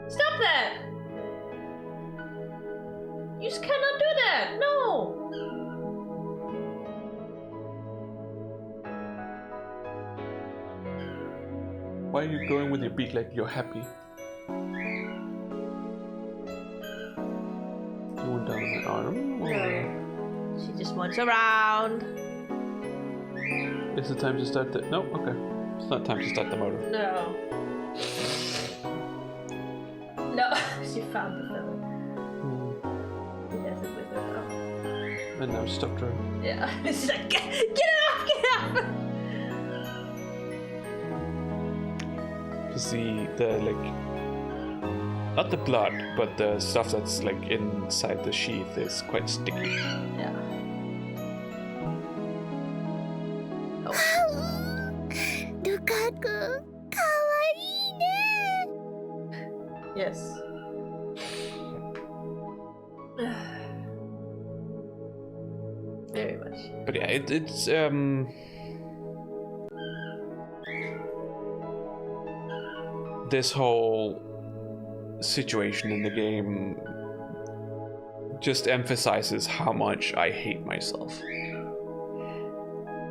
Stop that! You just cannot do that! No! Why are you going with your beak like you're happy? You went down my arm? Or... She just wants around. Is it time to start the... No? Okay. It's not time to start the motor. No. No, she found the feather. He has it with her now. And now stopped her. Yeah, she's like, get it off, get it off! You see the, like... Not the blood, but the stuff that's, like, inside the sheath is quite sticky. Yeah. Oh. ルカくん、かわいいね。 Yes. Very much. But yeah, it's this whole situation in the game just emphasizes how much I hate myself.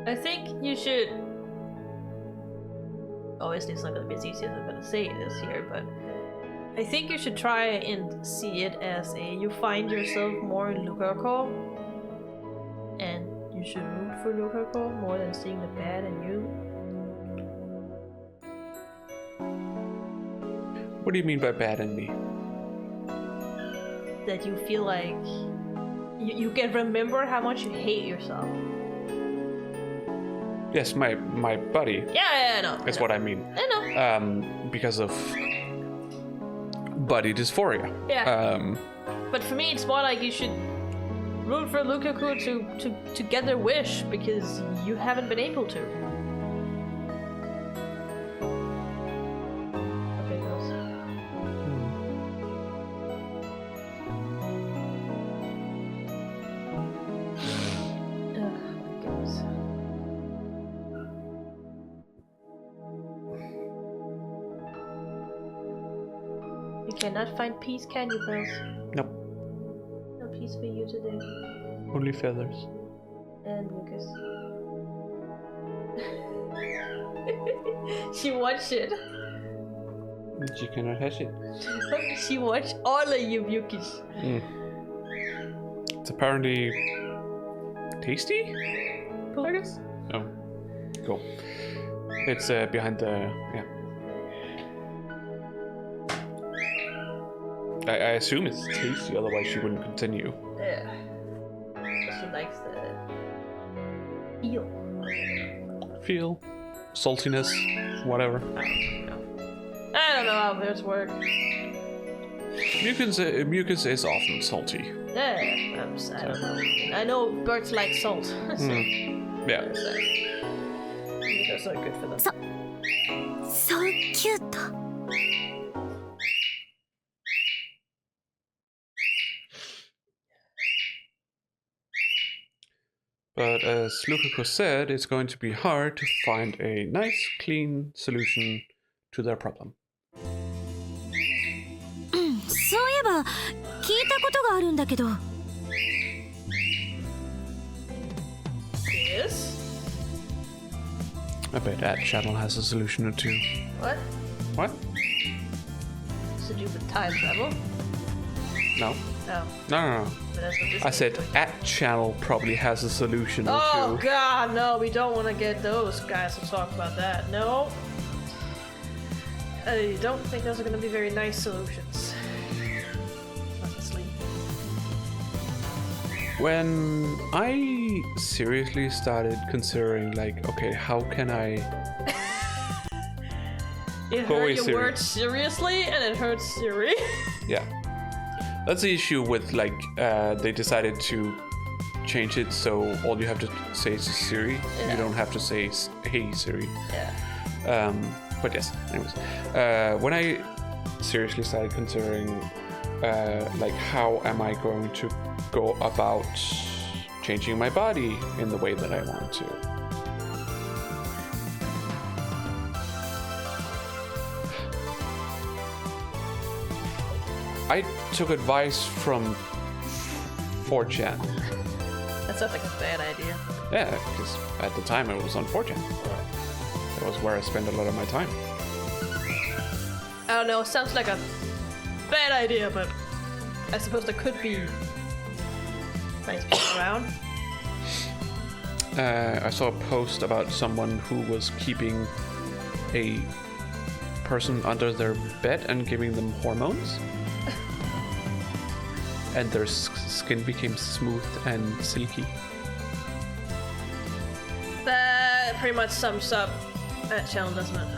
I think you should. Obviously, it's not going to be as easy as I'm going to say this here, but I think you should try and see it as you find yourself more in Luka, and you should root for Luka more than seeing the bad in you. What do you mean by bad in me? That you feel like you can remember how much you hate yourself. Yes, my buddy. Yeah, I know. That's what I mean. I know. Because of body dysphoria. Yeah. But for me, it's more like you should root for Lukaku to get their wish because you haven't been able to. Okay, girls. Ugh, girls. You cannot find peace, can you, girls? Nope. No peace for you today. Only feathers. And Lucas. She watched it. She cannot have it. She watched all of you, Yukis. It's apparently tasty, I guess. Oh, cool. It's behind the I assume it's tasty, otherwise she wouldn't continue. Yeah. She likes the feel. Feel, saltiness, whatever. I don't know how this works. Mucus is often salty. Yeah, I don't know. I know birds like salt. So, Yeah. Mucus are good for them. So cute. But as Luka said, it's going to be hard to find a nice, clean solution to their problem. そういえば聞いたことがあるんだけど Yes? I bet that channel has a solution or two. What? What? To do with time travel? No. No. No. But that's what this I is said doing. at channel probably has a solution or Oh two. god, no, we don't want to get those guys to talk about that. No. I don't think those are going to be very nice solutions. Honestly. When I seriously started considering, like, okay, how can I... It Go hurt away, your Siri. words seriously, and it hurts Siri. Yeah. That's the issue with, like, they decided to change it so all you have to say is Siri. Yeah. You don't have to say, hey, Siri. Yeah. But yes, anyways. When I seriously started considering, like, how am I going to go about changing my body in the way that I want to? I took advice from 4chan. That sounds like a bad idea. Yeah, because at the time it was on 4chan. That was where I spent a lot of my time. I don't know, sounds like a bad idea, but I suppose there could be nice people around. I saw a post about someone who was keeping a person under their bed and giving them hormones. And their skin became smooth and silky. That pretty much sums up that channel, doesn't it?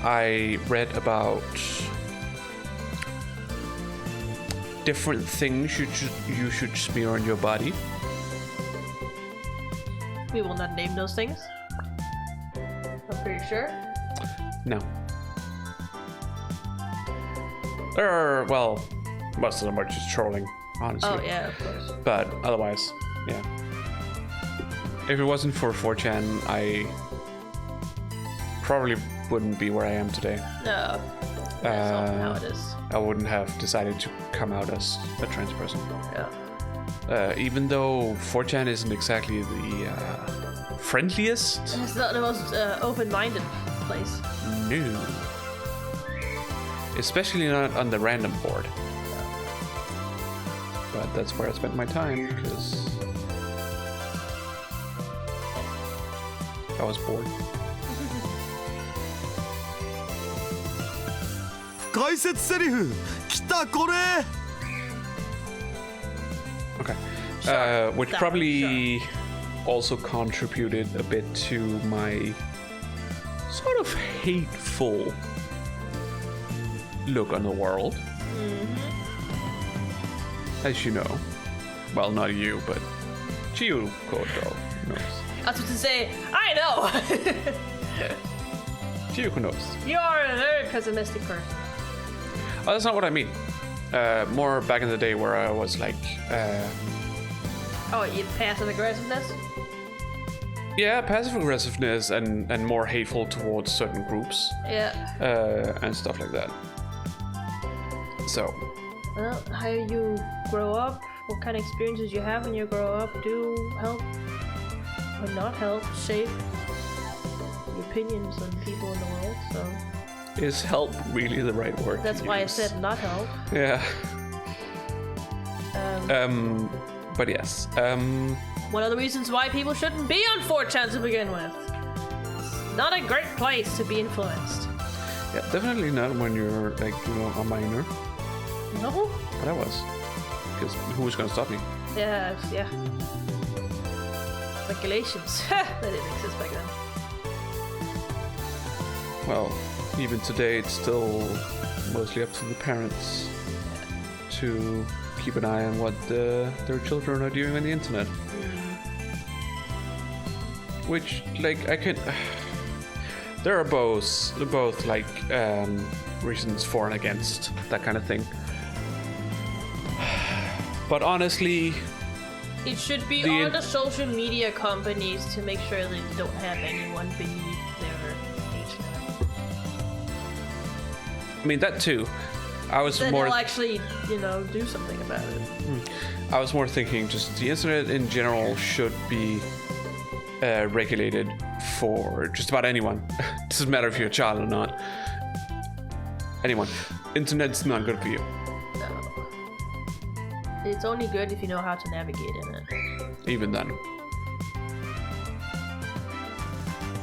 I read about different things you should smear on your body. We will not name those things. I'm pretty sure. No. There are, well, most of them are just trolling, honestly. Oh yeah, of course. But otherwise, yeah. If it wasn't for 4chan, I probably wouldn't be where I am today. No. That's often how it is. I wouldn't have decided to come out as a trans person. Yeah. Even though 4chan isn't exactly the friendliest. It's not the most open-minded place. No. Especially not on the random board. But that's where I spent my time, because I was bored. 解説セリフ来たこれ Okay. Sure. Which That probably also contributed a bit to my sort of hateful look on the world. As you know. Well, not you, but Chiyoko knows. I was to say, I know! Chiyoko knows. You are a very pessimistic person. Oh, that's not what I mean. More back in the day where I was like, Oh, you passive aggressiveness? yeah, passive aggressiveness and more hateful towards certain groups Yeah. and stuff like that. So, Well, how you grow up, what kind of experiences you have when you grow up do help or not help shape your opinions on people in the world, so is help really the right word? that's to why I use? said not help. Yeah. But yes. One of the reasons why people shouldn't be on 4chan to begin with. It's not a great place to be influenced. Yeah, definitely not when you're like, you know, a minor. No? But I was. Because who was gonna stop me? Yeah. Regulations. They didn't exist back then. Well, even today it's still mostly up to the parents to keep an eye on what their children are doing on the internet. Which, like, I can... There are both like, reasons for and against that kind of thing. But honestly... It should be The- on the social media companies to make sure they don't have anyone beneath their age limit. I mean, that too. I was Then more... they'll actually, do something about it. I was more thinking just the internet in general should be regulated for just about anyone. Doesn't matter if you're a child or not. Anyone. Internet's not good for you. No. It's only good if you know how to navigate in it. Even then.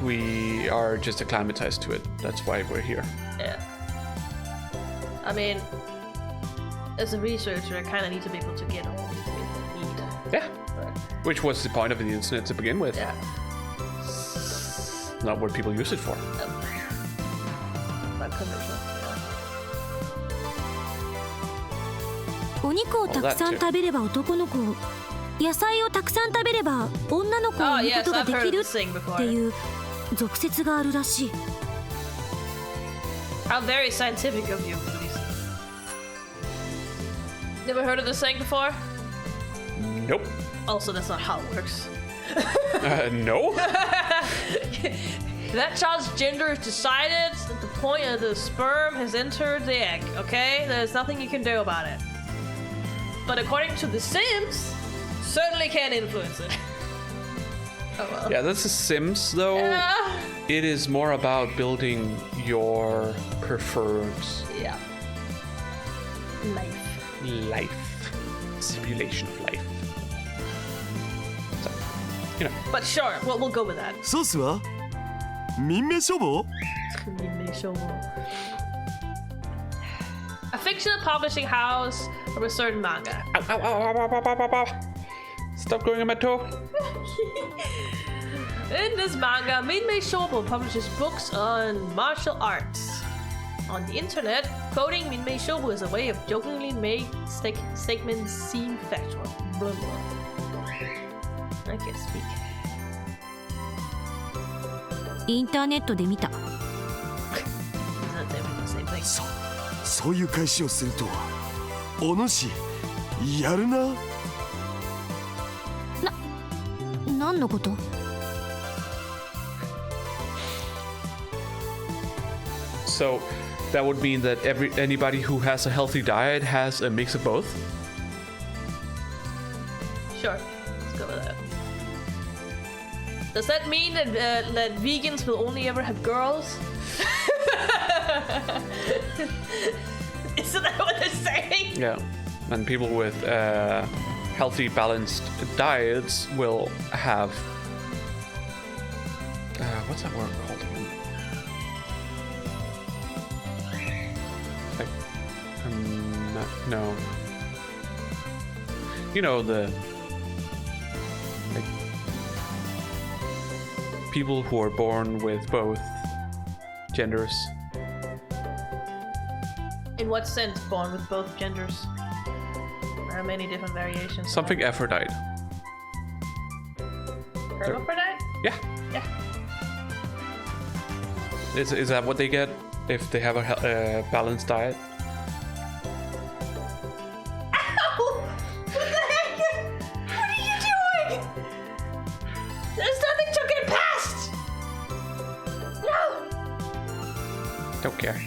We are just acclimatized to it. That's why we're here. Yeah. I mean, as a researcher, I kind of need to be able to get all the information I need. Yeah. But, Which was the point of the internet to begin with. yeah. Not what people use it for. Not commercial. お肉をたくさん食べれば男の子を、野菜をたくさん食べれば女の子を Oh 産むこ yes, とが I've で heard き of る this thing って before. いう俗説があるらしい。 How very scientific of you, please. Never heard of this thing before? Nope. Also, that's not how it works. No? That child's gender is decided at the point of the sperm has entered the egg, okay? There's nothing you can do about it. But according to The Sims, certainly can influence it. Oh well. Yeah, that's The Sims, though. It is more about building your preferred Yeah. Life. life. Simulation of life. So, you know. But sure, we'll go with that. ソースは民命処方 A fictional publishing house of a certain manga. Ow, ow, ow, ow, ow, ow, ow, ow. Stop going on my toe. In this manga, Minmei Shobo publishes books on martial arts. On the internet, quoting Minmei Shobo is a way of jokingly make statements seem factual. Blah, blah. I can't speak. インターネットで見た。 Isn't that the same thing? そういう返しをするとはお主やるな。何のこと？ So that would mean that anybody who has a healthy diet has a mix of both. Sure, let's go with that. Does that mean that that vegans will only ever have girls? Isn't that what they're saying? Yeah, and people with healthy, balanced diets will have what's that word called? Like, no. You know, the like people who are born with both genders. In what sense born with both genders? There are many different variations. Something Aphrodite. Hermaphrodite? Yeah. Yeah. Is that what they get if they have a balanced diet? Ow! What the heck? What are you doing? There's nothing to get past! No! Don't care.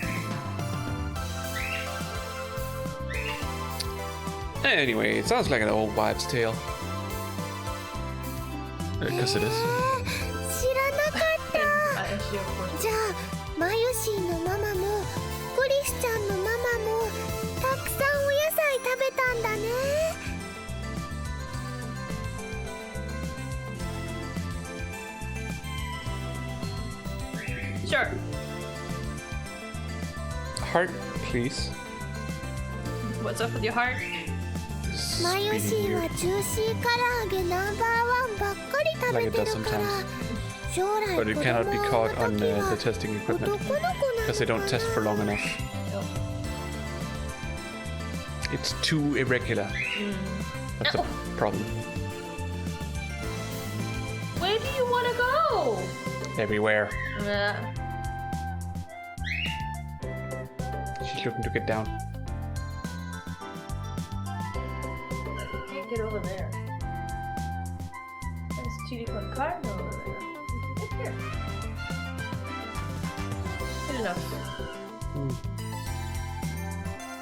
Anyway, it sounds like an old wives' tale. Because it is. 知らなかっ And actually, of course. た。じゃあマユシーのママもクリスちゃんのママもたくさんお野菜食べたんだね。 Sure. Heart, please. What's up with your heart? マユシ Speeding ー you. はジューシー唐揚げナンバーワンばっかり食べてるから、将来 But it 子 cannot 供 be を産 caught む on 時 the は testing 男 equipment の子なんだ because they don't test for long enough. It's too irregular. That's No. a problem. Where do you want to go? Everywhere. I She's looking to get down. can't get over there. There's chili con carne over there. Get here. Good enough.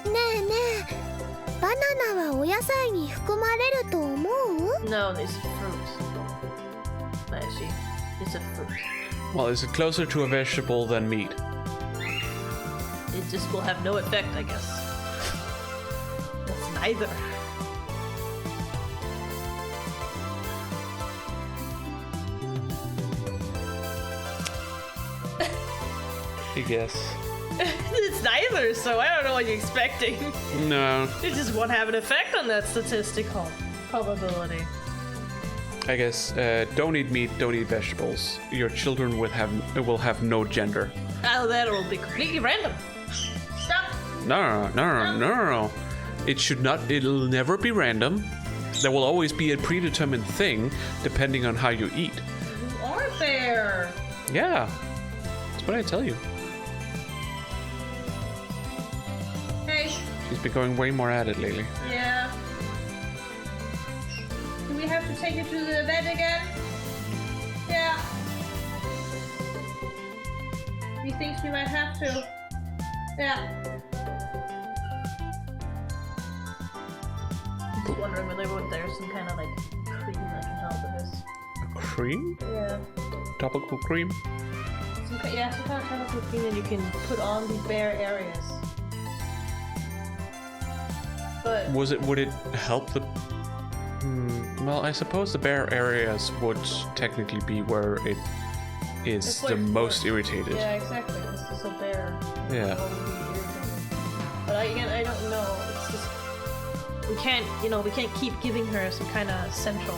ねえねえ、バナナはお野菜に含まれると思う？ No, this is fruit. Actually, it's a fruit. Well, is it closer to a vegetable than meat? It just will have no effect, I guess. That's neither. I guess. It's neither, so I don't know what you're expecting. No, It just won't have an effect on that statistical probability. I guess don't eat meat, don't eat vegetables. Your children will have no gender. Oh, that will be completely random. Stop. No. It should not. It'll never be random. There will always be a predetermined thing depending on how you eat. You are there. Yeah, that's what I tell you. Hey. She's been going way more at it lately. Yeah. Do we have to take you to the vet again? Yeah. He thinks we might have to. Yeah. I'm just wondering whether there's some kind of like cream that can help with this. Cream? Yeah. Topical cream? Some kind of chemical cream that you can put on these bare areas. But Would it help the? Well, I suppose the bare areas would technically be where it is It's the where- most irritated. Yeah, exactly. It's just a bear. Yeah. But I don't know. It's just we can't keep giving her some kind of central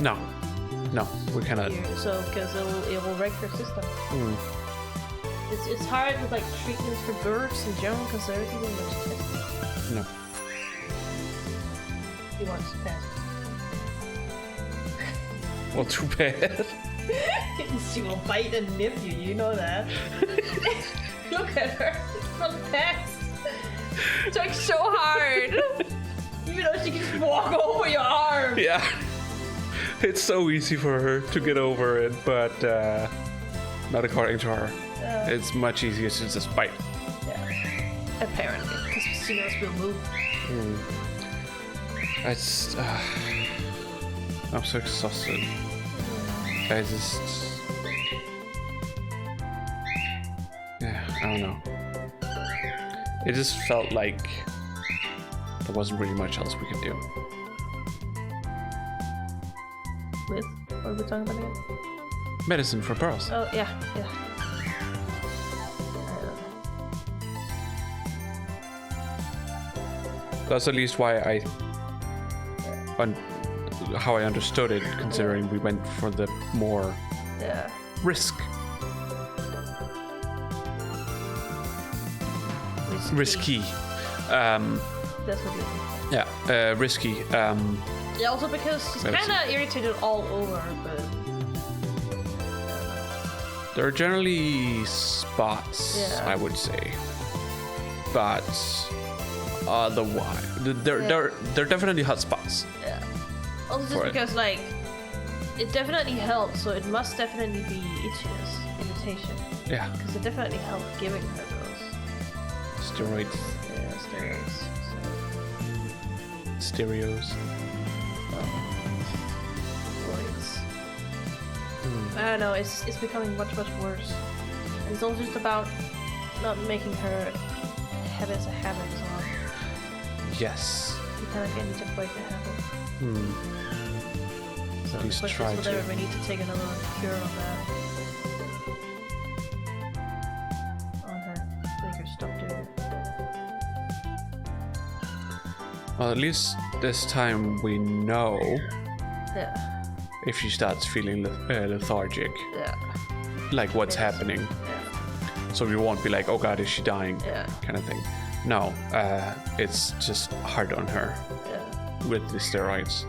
anti-inflammatory. No, we cannot. Here, so because it will wreck her system. Mm. It's hard with like treatments for birds in general because everything is much tested. No. He wants to pass. Well, too bad. She will bite and nip you. You know that. Look at her from the past. It's like so hard. Even though she can just walk over your arm. Yeah. It's so easy for her to get over it, but not according to her. It's much easier to just bite. Yeah. Apparently, because she knows we'll move. It's. I'm so exhausted. I just. Yeah, I don't know. It just felt like there wasn't really much else we could do. With? What are we talking about again? Medicine for pearls. Oh, yeah. That's at least why how I understood it, considering we went for the more Yeah. risky. That's what you think. Yeah, risky. Yeah, also because she's Medicine. kind of irritated all over, but There are generally spots, Yeah. I would say, but otherwise, there definitely hot spots. yeah. Also just For it. because like it definitely helped, so it must definitely be irritation. Yeah, Because it definitely helped giving her those steroids, steroids. stereos. Steroids. I don't know. It's becoming much worse. And it's all just about not making her have it as a habit as well. Yes. You kind of need to break the habit. So At least but try whatever, to. we need to take another cure on that. On her. Make her stop doing it. Well, at least this time we know Yeah. if she starts feeling lethargic, Yeah. like what's happening. Yeah. So we won't be like, oh god, is she dying? Yeah. Kind of thing. No, it's just hard on her Yeah. with the steroids.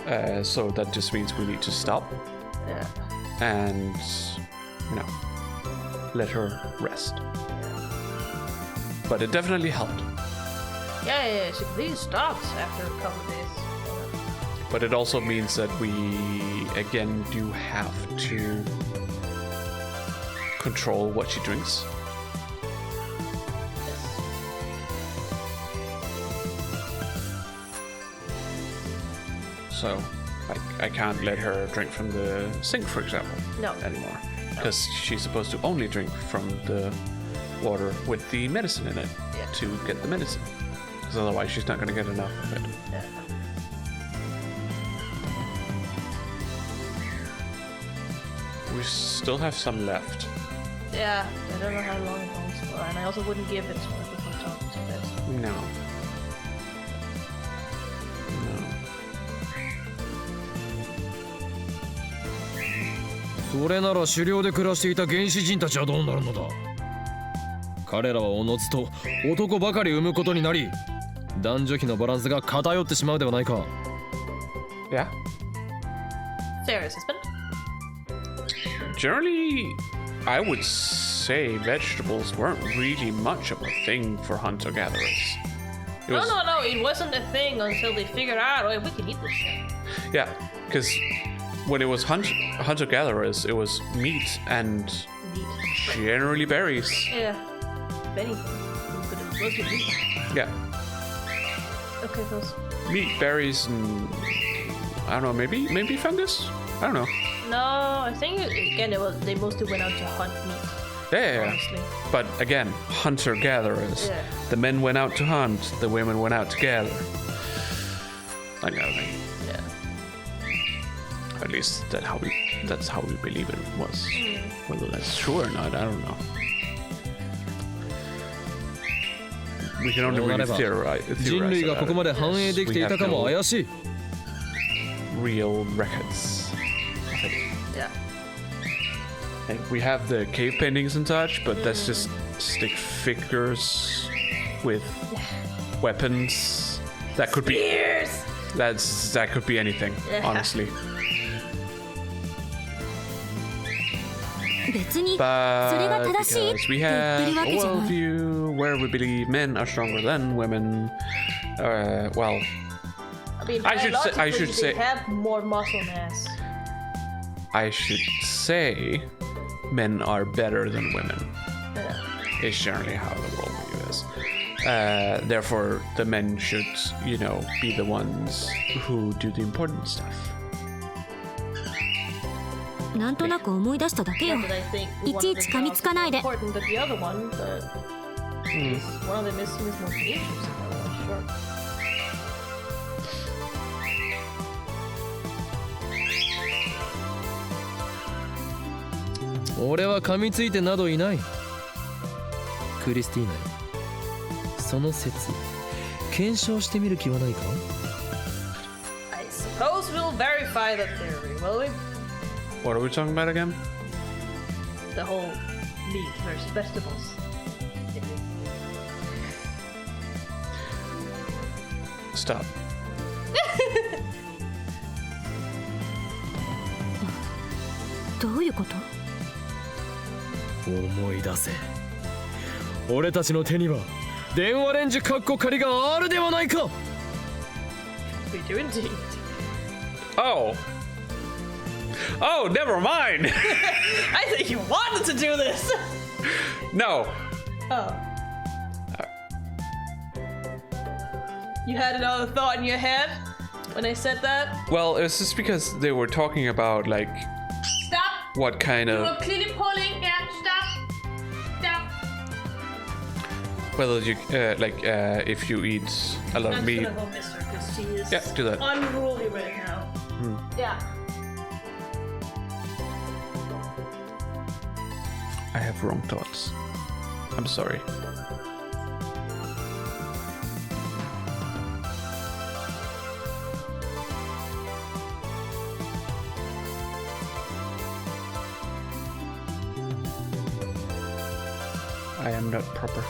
Yeah. So that just means we need to stop Yeah. and, let her rest. But it definitely helped. Yeah. She completely stopped after a couple of days. But it also means that we, again, do have to control what she drinks. Yes. So I can't let her drink from the sink, for example, No. anymore. Because she's supposed to only drink from the water with the medicine in it Yeah. to get the medicine. Because otherwise she's not going to get enough of it. Yeah. We still have some left. Yeah. I don't know how long it holds for, and I also wouldn't give it to her before talking to this. No. No. それなら狩猟で暮らしていた原始人たちはどうなるのだ。彼らはおのずと男ばかり産むことになり、男女比のバランスが偏ってしまうではないか。 Yeah. Fair assessment. Generally, I would say vegetables weren't really much of a thing for hunter-gatherers. It was, No. It wasn't a thing until they figured out, oh, we can eat this shit. Yeah, because when it was hunter-gatherers, it was meat and Meat. generally berries. Yeah. If anything. But it was mostly meat. Yeah, Okay, those. meat, berries, and I don't know, maybe fungus. I don't know. No, I think again they mostly went out to hunt meat. Yeah, Honestly. but again, hunter-gatherers. Yeah. The men went out to hunt. The women went out to gather. Like that thing. Yeah. At least that's how we believe it was. Whether that's true or not, I don't know. We can only really theorize 人類がここまで about 繁栄できていたかも怪しい。 real records. Yeah. Like we have the cave paintings and such, but that's just stick figures with weapons. That could be. Spears! That could be anything, Yeah. honestly. 別にそれが But 正しいっ because て we 言ってる have わ a けじゃない。 worldview where we believe men are stronger than women, well, I mean, I should biologically, say- they have more muscle mass. I should say men are better than women. Yeah. Is generally how the worldview is. Therefore, the men should, be the ones who do the important stuff. なんとなく思い出しただけよ。 Not that I think い one ち of いち them 噛み is つかないで。 more important than the other one, but one of them is more dangerous. I'm not sure. 俺は噛みついてなどいない。クリスティーナよ。その説、検証してみる気はないか？ I suppose we'll verify that theory, will we? What are we talking about again? The whole meat versus vegetables. Stop. どういうこと？思い出せ。俺たちの手には電話レンジカッコ仮があるではないか。 We do indeed. Oh, never mind. I think you wanted to do this. No. Oh. You had another thought in your head when I said that? Well, it's just because they were talking about like Stop! what kind You of were clearly pulling. Yeah, stop. Stop. whether you if you eat a lot of I'm meat. gonna go miss her because she is Yeah, do that. unruly right now. Yeah. I have wrong thoughts. I'm sorry. I am not proper.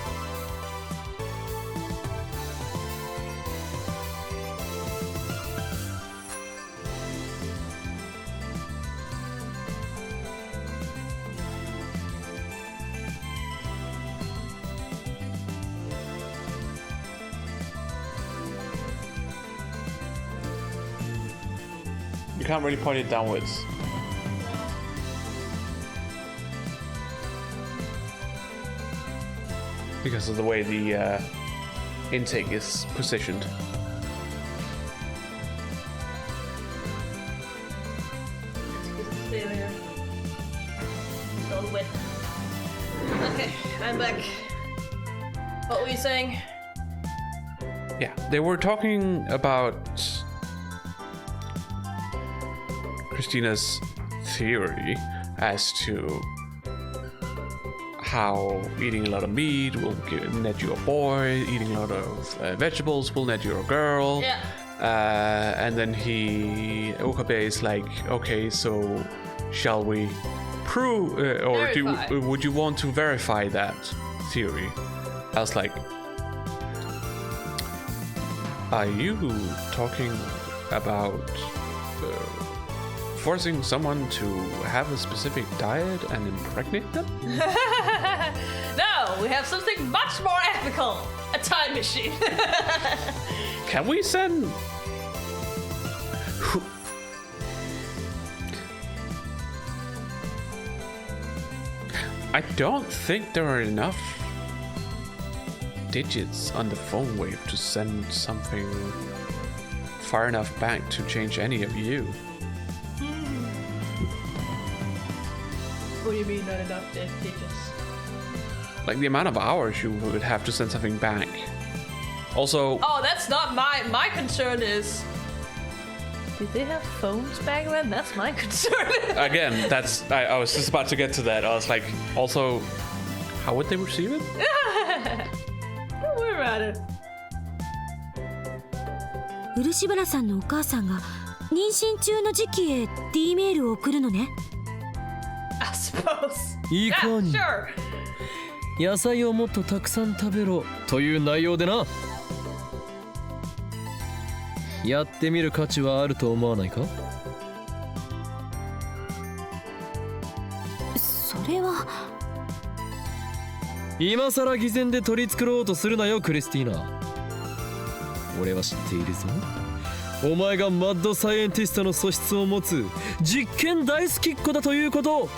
You can't really point it downwards. Because of the way the intake is positioned. Stay there. Don't win. Okay, I'm back. What were you saying? Yeah, they were talking about Christina's theory as to how eating a lot of meat will net you a boy, eating a lot of vegetables will net you a girl. Yeah. And then Okabe is like, okay, so shall we prove, or Verify. would you want to verify that theory? I was like, are you talking about forcing someone to have a specific diet and impregnate them? No, we have something much more ethical. A time machine. Can we send... I don't think there are enough digits on the phone wave to send something far enough back to change any of you. What do you mean not enough digits? Like the amount of hours you would have to send something back. Also, Oh, that's not my concern is Did they have phones back then? That's my concern. Again, that's I was just about to get to that. I was like, also, how would they receive it? Don't worry about it. 漆原さんのお母さんが妊娠中の時期へ D メールを送るのね。 I suppose. いか Yeah, に sure. 野菜をもっとたくさん食べろという内容でな。やってみる価値はあると思わないか？それは今さら偽善で取り繕おうとするなよクリスティーナ。俺は知っているぞ。お前がマッドサイエンティストの素質を持つ実験大好きっ子だということ。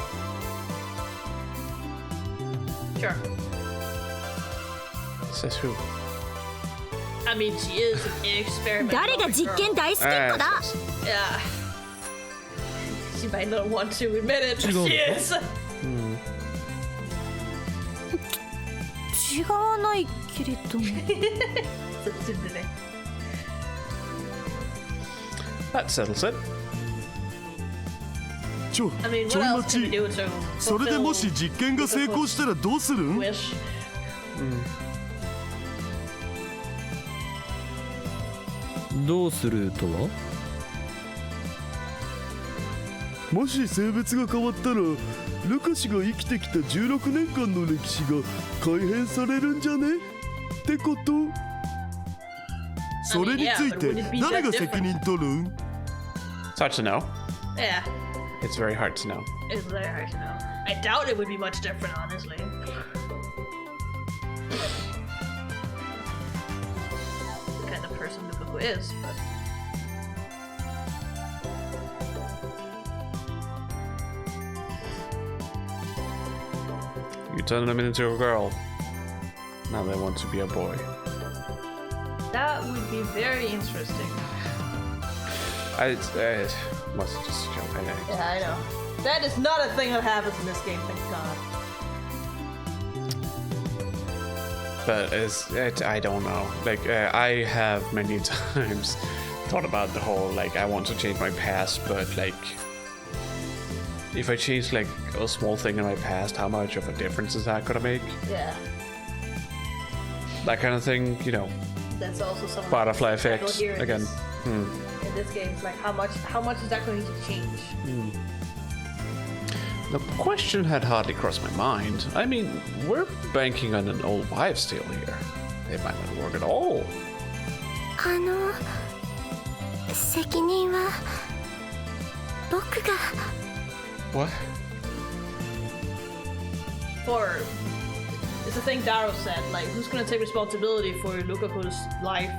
Sure. Says who? I mean, she is an experiment. 誰が実験大好きっ子だ？ Yeah. She might not want to admit it, but she is. 違わないけれども。 That settles it. I mean, ちょ what い else 待 can we ち do to それでもし fulfill 実験が成功したらどうするん？ wish? どうするとは？もし性別が変わったらルカ氏が生きてきた16年間の歴史が改変されるんじゃねってこと。それについて誰が責任取るん？ It's hard to know. Yeah, It's very hard to know. it's very hard to know. I doubt it would be much different, honestly. The kind of person Luka is, but You turn them into a girl. Now they want to be a boy. that would be very interesting. I must just joke. Yeah, I know. That is not a thing that happens in this game, thank God. But I don't know. Like I have many times thought about the whole like I want to change my past, but like if I change like a small thing in my past, how much of a difference is that gonna make? Yeah, That kind of thing, you know. that's also some Butterfly of the effect here in again. this- In this game, it's like how much is that going to change? The question had hardly crossed my mind. I mean, we're banking on an old wives' tale here. It might not work at all. 責任は僕が。 What? For it's the thing Daro said, like who's gonna take responsibility for Lukaku's life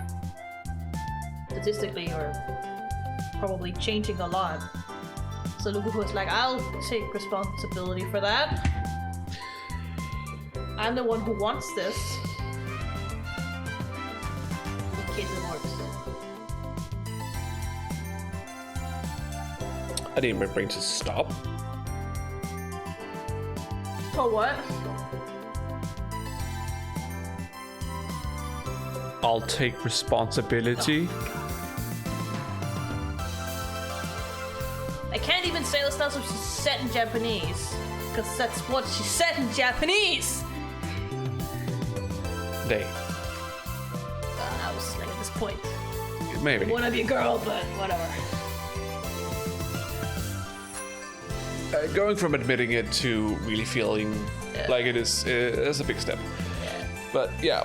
statistically or probably changing a lot. So Lukaku was like, I'll take responsibility for that. I'm the one who wants this. In case it works. I need my brain to stop. For what? I'll take responsibility. I can't even say this now, so she's set in Japanese. Because that's what she said in Japanese! They. I was like at this point. Maybe. I wanna be a girl, but whatever. Going from admitting it to really feeling like it is a big step. But yeah.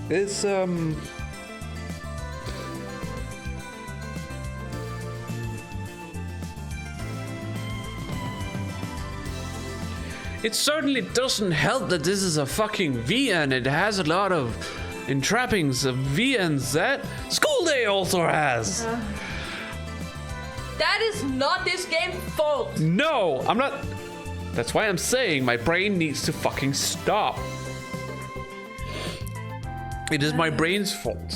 It's It certainly doesn't help that this is a fucking V and it has a lot of entrappings of V and Z. School Day also has. That is not this game's fault! No, I'm not. That's why I'm saying my brain needs to fucking stop. It is my brain's fault.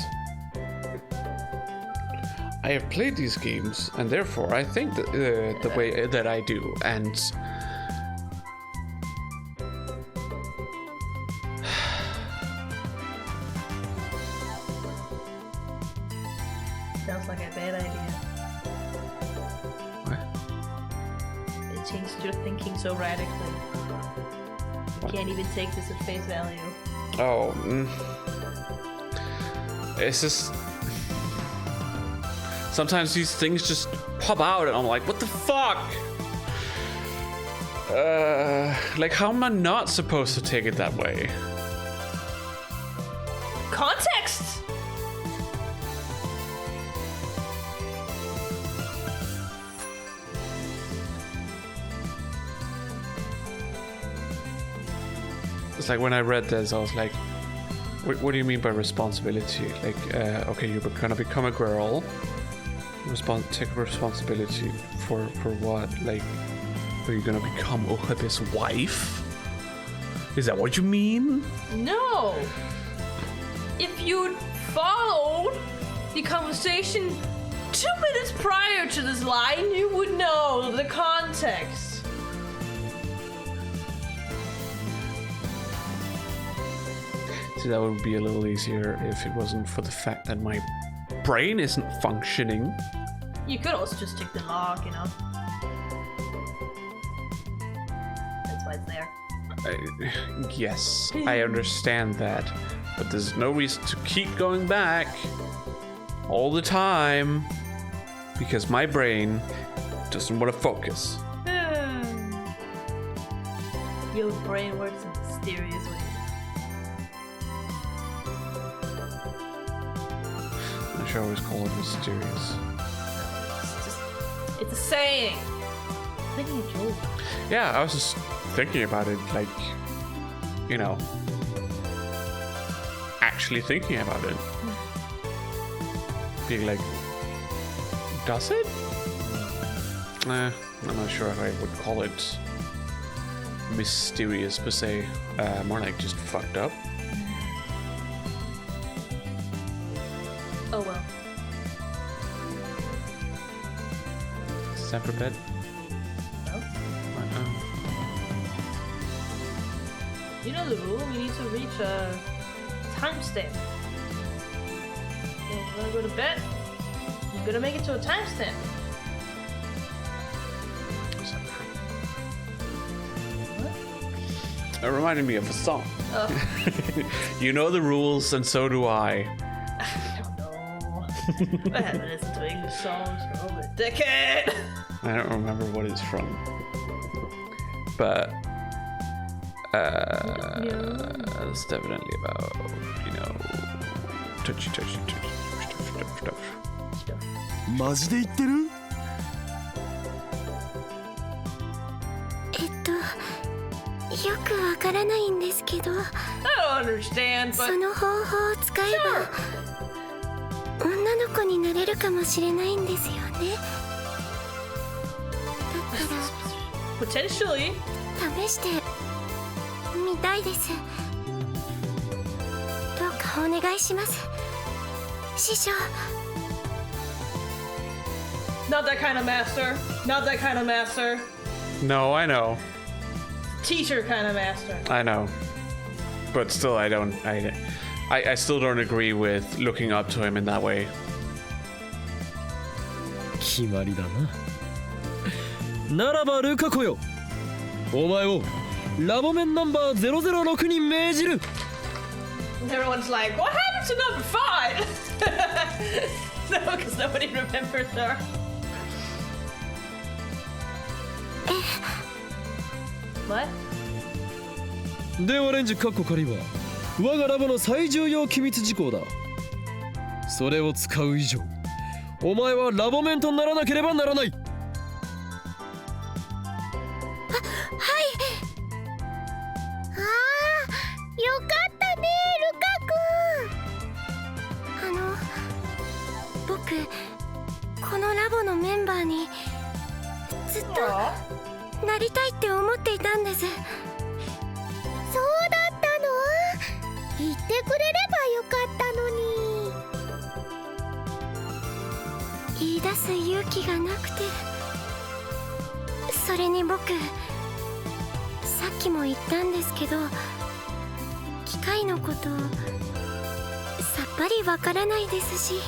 I have played these games, and therefore I think that, the way that I do, and changed your thinking so radically? You can't even take this at face value. Oh, it's just sometimes these things just pop out, and I'm like, what the fuck? Like, how am I not supposed to take it that way? Context! It's like when I read this, I was like, what do you mean by responsibility? Like, okay, you're gonna become a girl. Take responsibility for what? Like, are you gonna become Ohabe's wife? Is that what you mean? No! If you'd followed the conversation 2 minutes prior to this line, you would know the context. See, that would be a little easier if it wasn't for the fact that my brain isn't functioning. You could also just check the log, you know? That's why it's there. Yes, I understand that, but there's no reason to keep going back all the time because my brain doesn't want to focus. Your brain works in mysterious ways. I should always call it mysterious. It's a saying. I'm making a joke. Yeah, I was just thinking about it, like, you know, actually thinking about it. Being like, does it? I'm not sure if I would call it mysterious per se. More like just fucked up. Oh well. Separate bed? No? You know the rule, you need to reach a timestamp. If you wanna go to bed, you're gonna make it to a timestamp. It reminded me of a song. Oh. You know the rules, and so do I. I don't know. I haven't listened to English songs for over a decade. I don't remember what it's from. But it's definitely about, you know, touchy stuff. マジで言ってる？よくわからないんですけど、 I don't understand, そ but の方法を使えば女の子になれるかもしれないんですよね。だった potentially. ら試してみたいです。どうかお願いします、師匠。 Not that kind of master. Not that kind of master. No, I know. Teacher kind of master. I know. But still, I still don't agree with looking up to him in that way. 決まりだな。ならばルカ子よ、お前をラボメンナンバー006に命じる。 Everyone's like, what happened to number 5? No, because nobody remembers her. What? ではレンジカッコ仮は我がラボの最重要機密事項だ。それを使う以上、お前はラボメンとならなければならない。よかったね、ルカ君。僕このラボのメンバーにずっとなりたいって思っていたんです。そうだったの？言ってくれればよかったのに。言い出す勇気がなくて。それに僕さっきも言ったんですけど、機械のことさっぱりわからないですし。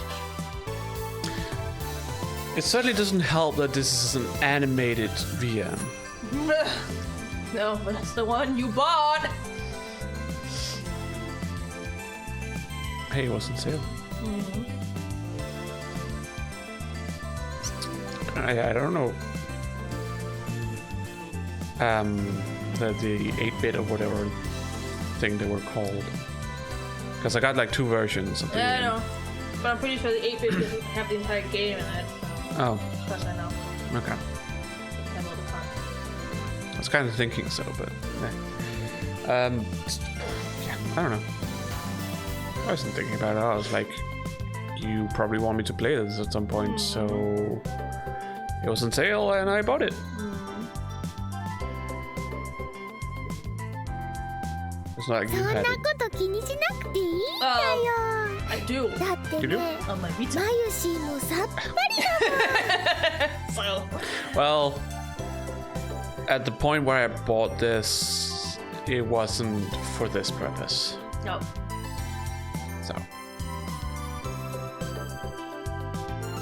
It certainly doesn't help that this is an animated VM. No, but that's the one you bought. Hey, it was on sale. I don't know. The 8-bit or whatever thing they were called. Because I got like 2 versions of the Yeah, I game. know. But I'm pretty sure the 8-bit doesn't have the entire game in it. Oh, Plus I know. okay. Have all the content. I was kind of thinking so, but yeah, I don't know. I wasn't thinking about it. I was like, you probably want me to play this at some point, so it was on sale and I bought it. It's not like you そんな had こ it. と気にしなくていいんだよ。 I do. だって You do? ね、 On my Vita. マユシーもさっぱり So, Well, at the point where I bought this, it wasn't for this purpose. no. So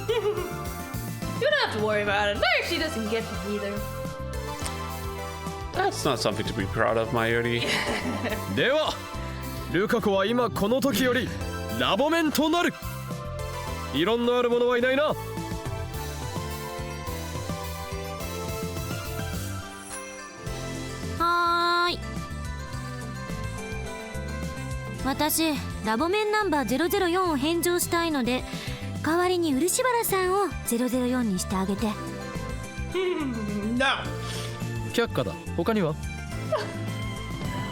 You don't have to worry about it. Maybe she doesn't get it either. that's not something to be proud of, Mayuri. ではルカ子は今この時よりラボメンとなる。異論のある者はいないな。はーい。私ラボメンナンバー004を返上したいので、代わりに漆原さんを004にしてあげて。 No. 却下だ。他には？は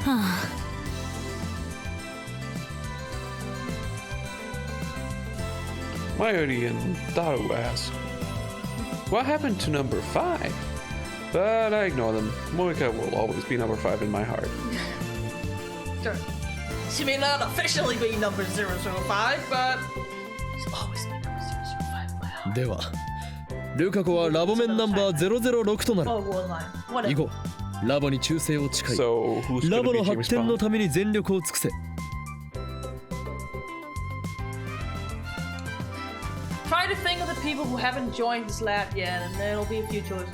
あ。 Mayuri and Daru ask, what happened to number 5? But I ignore them. Moika will always be number 5 in my heart. Sure. She may not officially be number 005, but she'll always be number 005 in my heart. ではルカ子はラボメンナンバー006となる。 Oh, one line. 以 Whatever. 後ラボに忠誠を誓い、 So who's ラ gonna ボ be の James 発展の Bond? ために全力を尽くせ。 Try to think of the people who haven't joined this lab yet, and there'll be a few choices.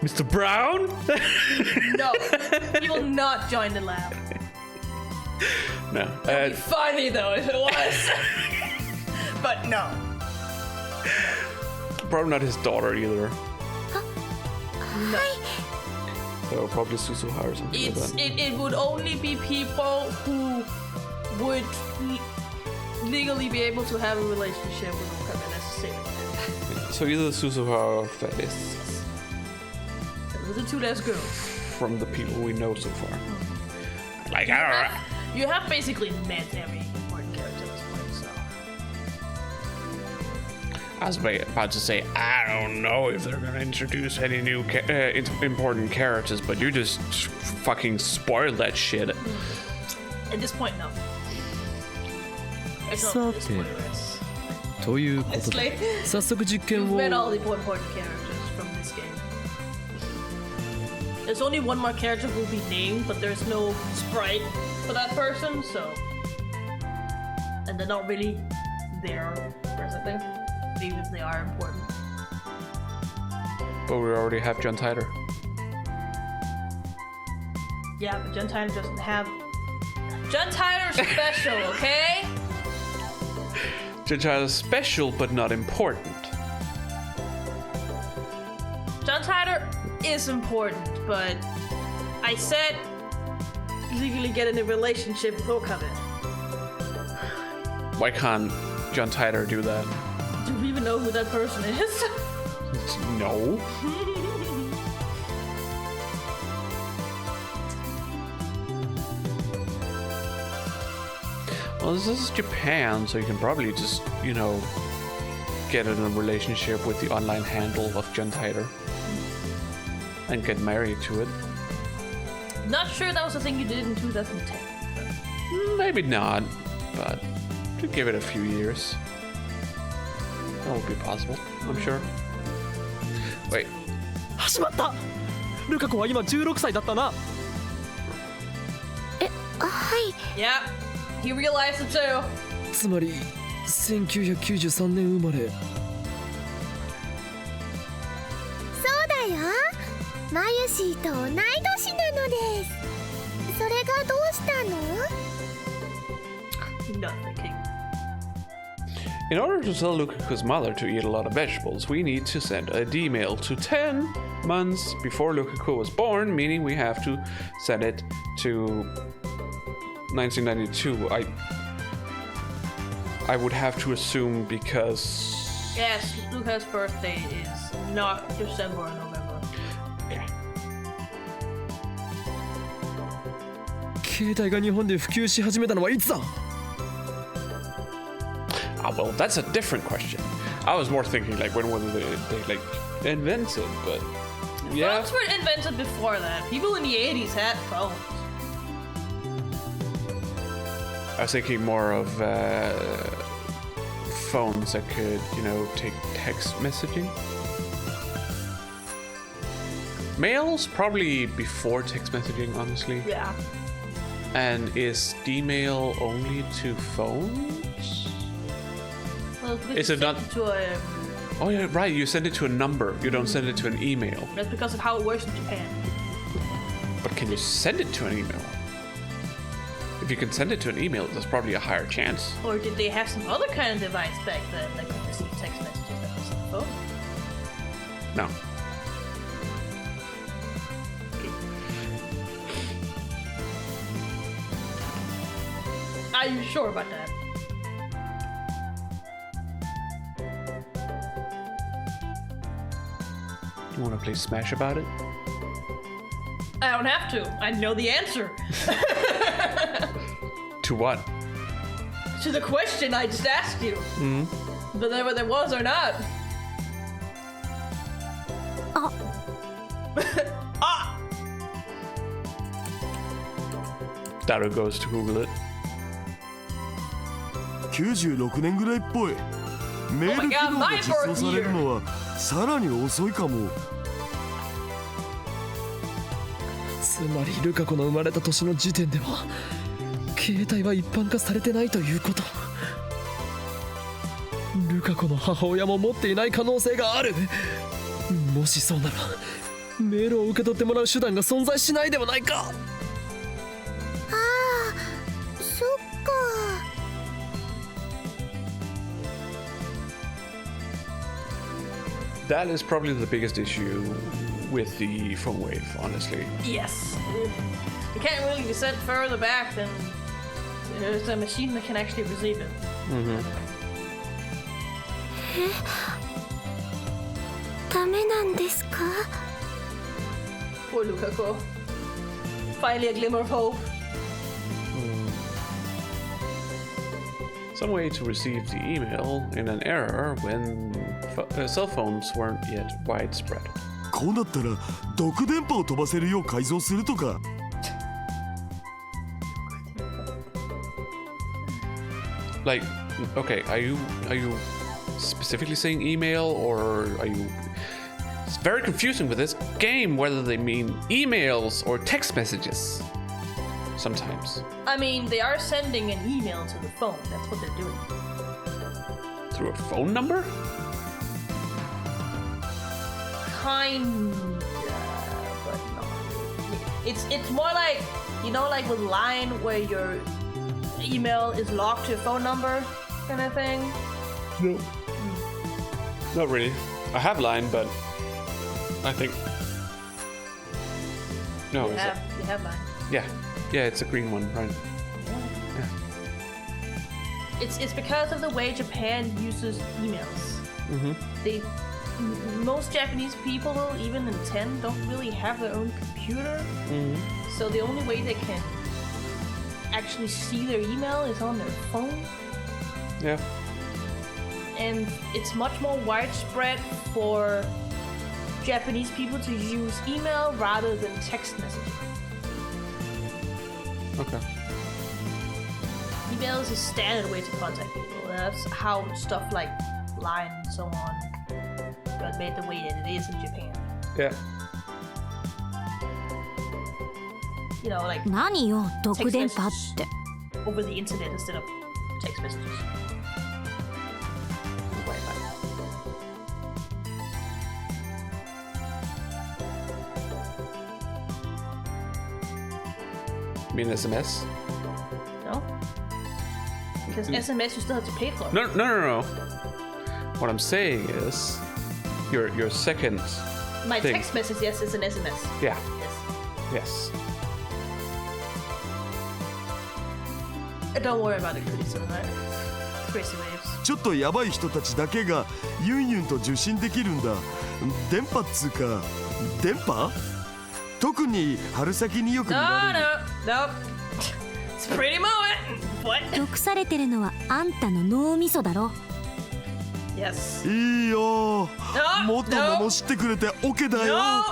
Mr. Brown? No, he will not join the lab. No. It'd be funny though if it was. But no. Probably not his daughter either. No. So probably Suzuha or something like that. It would only be people who would legally be able to have a relationship with Luka necessarily. So either Suzuha or Felis. Those are 2 less girls. From the people we know so far. Like, I don't know. You have basically met every important character at this point, so. I was about to say, I don't know if they're gonna introduce any new important characters, but you just fucking spoiled that shit. At this point, no. It's not さ really て spoilers. ということ It's で like 早速実 you've 験を met all the important characters from this game. There's only one more character who will be named, but there's no sprite for that person, so. And they're not really there presently, even if they are important. But we already have John Titor. Yeah, but John Tyler doesn't have. John Tyler's special, okay? John Titor's special, but not important. John Tyler is important, but I said legally get in a relationship with Luka. Why can't John Titor do that? Do we even know who that person is? No. Well, this is Japan, so you can probably just, you know, get in a relationship with the online handle of John Titor and get married to it. Not sure that was a thing you did in 2010. Maybe not, but to give it a few years. That would be possible, I'm sure. Wait, 始まった。ルカ子は今16歳だったな。はい。 Yeah, he realized it too. つまり1993年生まれ。マユシーと同い年なのです。それがどうしたの？ Nothing. In order to tell Lukaku's mother to eat a lot of vegetables, we need to send a D-mail to 10 months before Lukaku was born, meaning we have to send it to 1992. I would have to assume because... Yes, Luka's birthday is not December or November. Okay. 携帯が日本で普及し始めたのはいつだ？ Well, that's a different question. I was more thinking like when were they like invented, but yeah. Phones were invented before that. People in the 80s had phones. I was thinking more of phones that could, take text messaging. Mails probably before text messaging, honestly. Yeah. And is D-mail only to phones? Well, Is it not? To a, Oh yeah, right. You send it to a number. You don't send it to an email. that's because of how it works in Japan. But can you send it to an email? If you can send it to an email, there's probably a higher chance. Or did they have some other kind of device back then that could receive text messages that was on the phone? No. Are you sure about that? You want to play Smash about it? I don't have to. I know the answer To what? to the question I just asked you. But whether there was or not. Daru goes to Google it. 96年ぐらいっぽい。メール機能が実装されるのはさらに遅いかも。つまりルカ子の生まれた年の時点では携帯は一般化されてないということ。ルカ子の母親も持っていない可能性がある。もしそうならメールを受け取ってもらう手段が存在しないではないか。そっか。That is probably the biggest issue with the phone wave, honestly. Yes. You can't really be sent further back than there's a machine that can actually receive it. Mm-hmm. ダメなんですか？ Poor Lukaku. Finally a glimmer of hope. Some way to receive the email in an error when cell phones weren't yet widespread. こうなったら毒電波を飛ばせるよう改造するとか。Like, okay, are you specifically saying email, or are you? It's very confusing with this game whether they mean emails or text messages. Sometimes. I mean, they are sending an email to the phone. That's what they're doing. Through a phone number? Kinda, but not really. It's more like, like with Line where your email is locked to a phone number kind of thing. No. Not really. I have Line, but I think no. You have Line. Yeah, it's a green one, right? It's because of the way Japan uses emails. Most Japanese people, even in 10, don't really have their own computer. So the only way they can actually see their email is on their phone. Yeah. And it's much more widespread for Japanese people to use email rather than text messaging. Okay. Email is a standard way to contact people. That's how stuff like Line and so on got made the way that it is in Japan. Yeah. Like 何よ毒電波って。 over the internet instead of text messages. You mean SMS? No? Because SMS you still have to pay for. No. What I'm saying is, your second My thing. text message, yes, is an SMS. Yeah. Yes. Yes. Don't worry about it, Crazy waves. ちょっとヤバい人たちだけがユンユンと受信できるんだ。電波っつうか電波？特に春先によく見 No, られる。 no. It's pretty moment. What? 毒されてるのはあんたの脳みそだろ。 Yes. いいよ。 No. もっと罵ってくれて OK だよ。 No.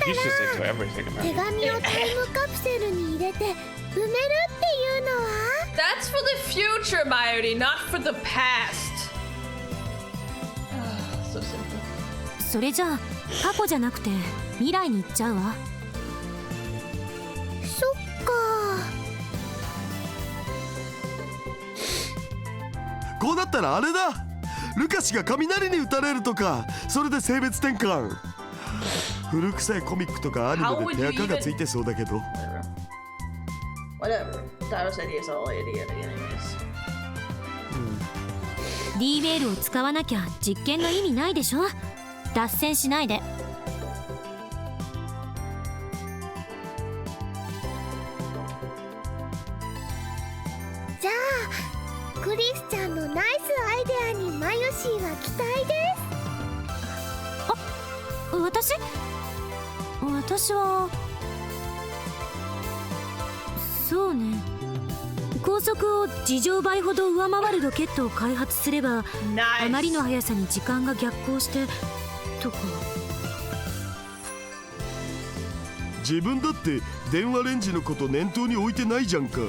He's just into everything, 手 man. 紙をタイムカプセルに入れて埋めるっていうのは That's for the future, Mayuri, not for the past. So simple. それじゃあ過去じゃなくて未来に行っちゃうわ。そっか。こうなったらあれだ。ルカ氏が雷に打たれるとか、それで性別転換。古臭いコミックとかアニメで手垢がついてそうだけど。Whatever. Tyro said he's all idiot anyways. D メールを使わなきゃ実験の意味ないでしょ。脱線しないで。じゃあクリスちゃんのナイスアイデアにマヨシーは期待です。私はそうね。高速を事情倍ほど上回るロケットを開発すれば、 Nice. あまりの速さに時間が逆行してとか。自分だって電話レンジのこと念頭に置いてないじゃんか。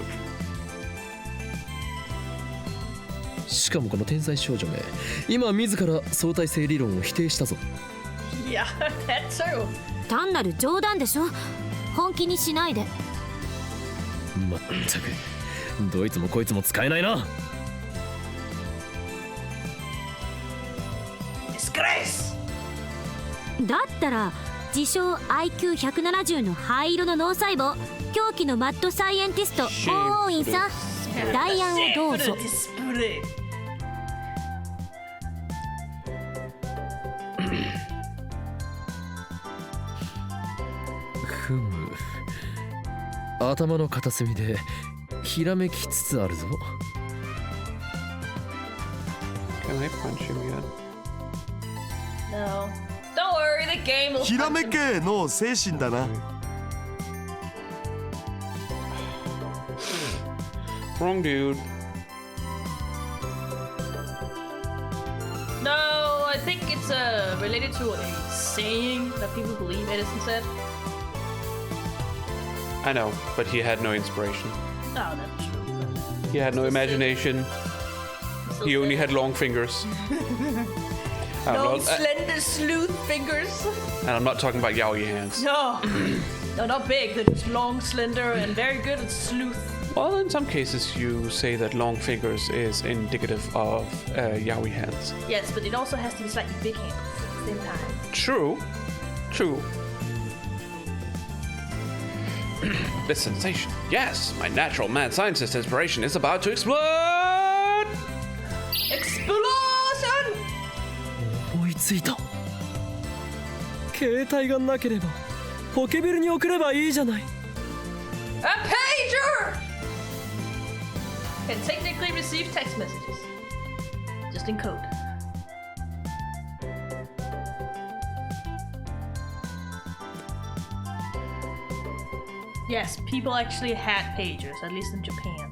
しかもこの天才少女め、今自ら相対性理論を否定したぞ。 Yeah, that's true. 単なる冗談でしょ。本気にしないで。まったくどいつもこいつも使えないな。 Disgrace. だったら自称 IQ170 の灰色の脳細胞、狂気のマッドサイエンティストオーインさん、代案をどうぞ。ふむ、頭の片隅でひらめきつつあるぞ。 Can I punch him yet? No. Don't worry, the game will. ひらめけの精神だな。 Wrong dude. No, I think it's related to a saying that people believe Edison said. I know, but he had no inspiration. Oh, that's true. He had no imagination. He only had long fingers. No slender sleuth fingers. And I'm not talking about yaoi hands. No. No, not big. They're long, slender, and very good at sleuth. Well, in some cases, you say that long fingers is indicative of yaoi hands. Yes, but it also has to be slightly big hands at the same time. True. True. This sensation. Yes, my natural mad scientist inspiration is about to explode! Explosion! 思いついた。携帯がなければポケベルに送ればいいじゃない。 A pager! Can technically receive text messages. Just in code. Yes, people actually had pagers, at least in Japan.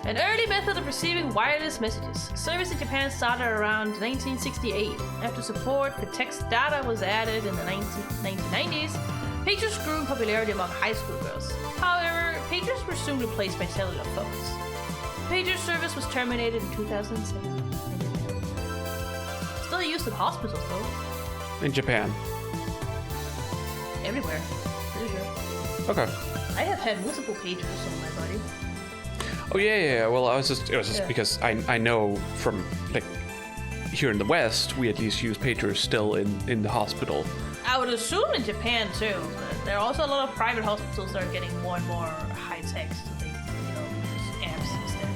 An early method of receiving wireless messages. Service in Japan started around 1968. After support for text data was added in the 1990s, pagers grew in popularity among high school girls. However, pagers were soon replaced by cellular phones. Pager service was terminated in 2007 in Japan. Still used in hospitals though. In Japan. Everywhere. Pretty sure. Okay. I have had multiple pagers on my body. Oh yeah. Well, it was just because I know from like here in the West, we at least use pagers still in the hospital. I would assume in Japan too, but there are also a lot of private hospitals that are getting more and more high tech, so they, use apps instead.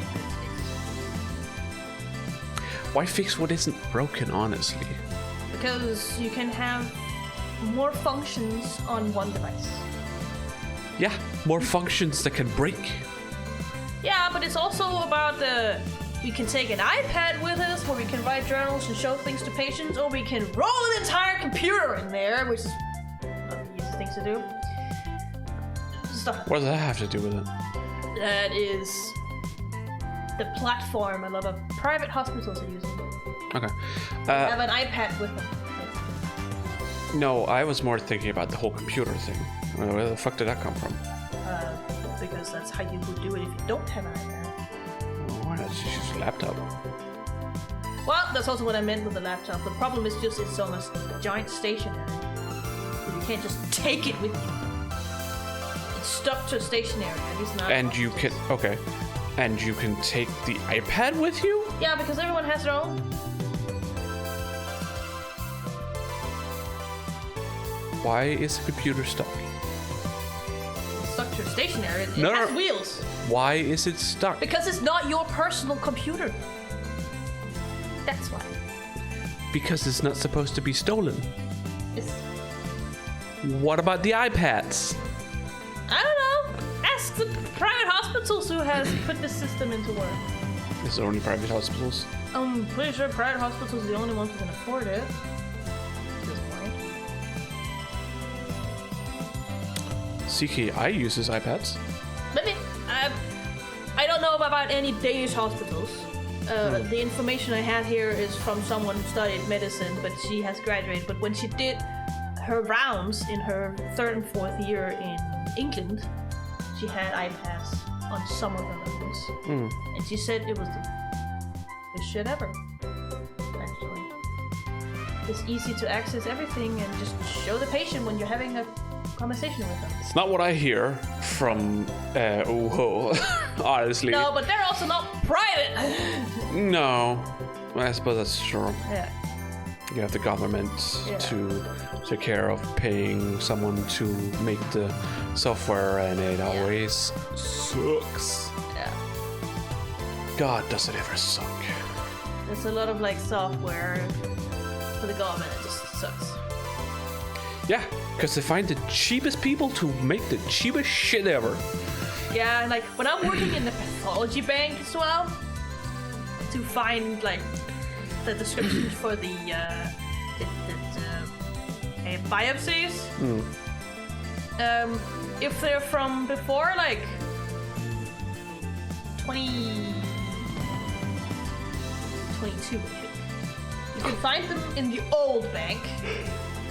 Why fix what isn't broken, honestly? Because you can have more functions on one device. Yeah, more functions that can break. Yeah, but it's also about we can take an iPad with us where we can write journals and show things to patients, or we can roll an entire computer in there, which is not the easiest thing to do. Stuff. What does that have to do with it? That is the platform a lot of private hospitals are using. Okay. They have an iPad with them. No, I was more thinking about the whole computer thing. Where the fuck did that come from? Because that's how you would do it if you don't have an iPad. Why not just use a laptop? Well, that's also what I meant with the laptop. The problem is just it's almost giant stationary. You can't just take it with you. It's stuck to stationary, at least not. And you can and you can take the iPad with you? Yeah, because everyone has their own. Why is the computer stuck? It's stuck to stationary. It No. has wheels. Why is it stuck? Because it's not your personal computer. That's why. Because it's not supposed to be stolen. It's, What about the iPads? I don't know. Ask the private hospitals who has put this system into work. Is there only private hospitals? I'm pretty sure private hospitals are the only ones who can afford it. At this point. CKI uses iPads. Maybe. I don't know about any Danish hospitals. The information I have here is from someone who studied medicine, but she has graduated. But when she did her rounds in her 3rd and 4th year in England, she had iPads on some of the rooms. And she said it was the best shit ever, actually. It's easy to access everything and just show the patient when you're having a conversation with them. It's not what I hear from Oho, honestly. No, but they're also not private. No, I suppose that's true. Yeah. You have the government to take care of paying someone to make the software, and it always sucks. Yeah. God, does it ever suck? There's a lot of like software for the government. It just sucks. Yeah, because they find the cheapest people to make the cheapest shit ever. Yeah, and like when I'm working in the pathology bank as well, to find like the descriptions for the biopsies. If they're from before like 2022, I think. You can find them in the old bank.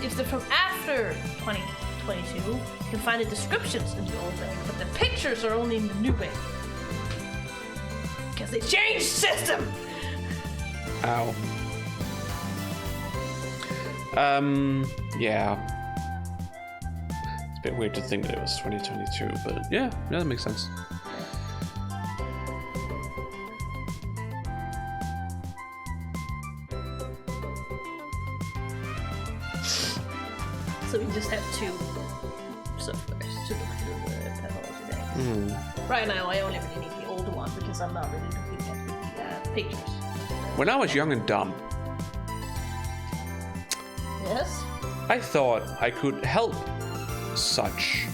If they're from after 2022, you can find the descriptions in the old bank, but the pictures are only in the new bank. Because they changed system! Ow. Yeah. It's a bit weird to think that it was 2022, but yeah, that makes sense. So we just have 2 softwares to look through the pathology banks. Right now, I only really need the old one because I'm not really looking at the pictures. When I was young and dumb, Yes? I thought I could help such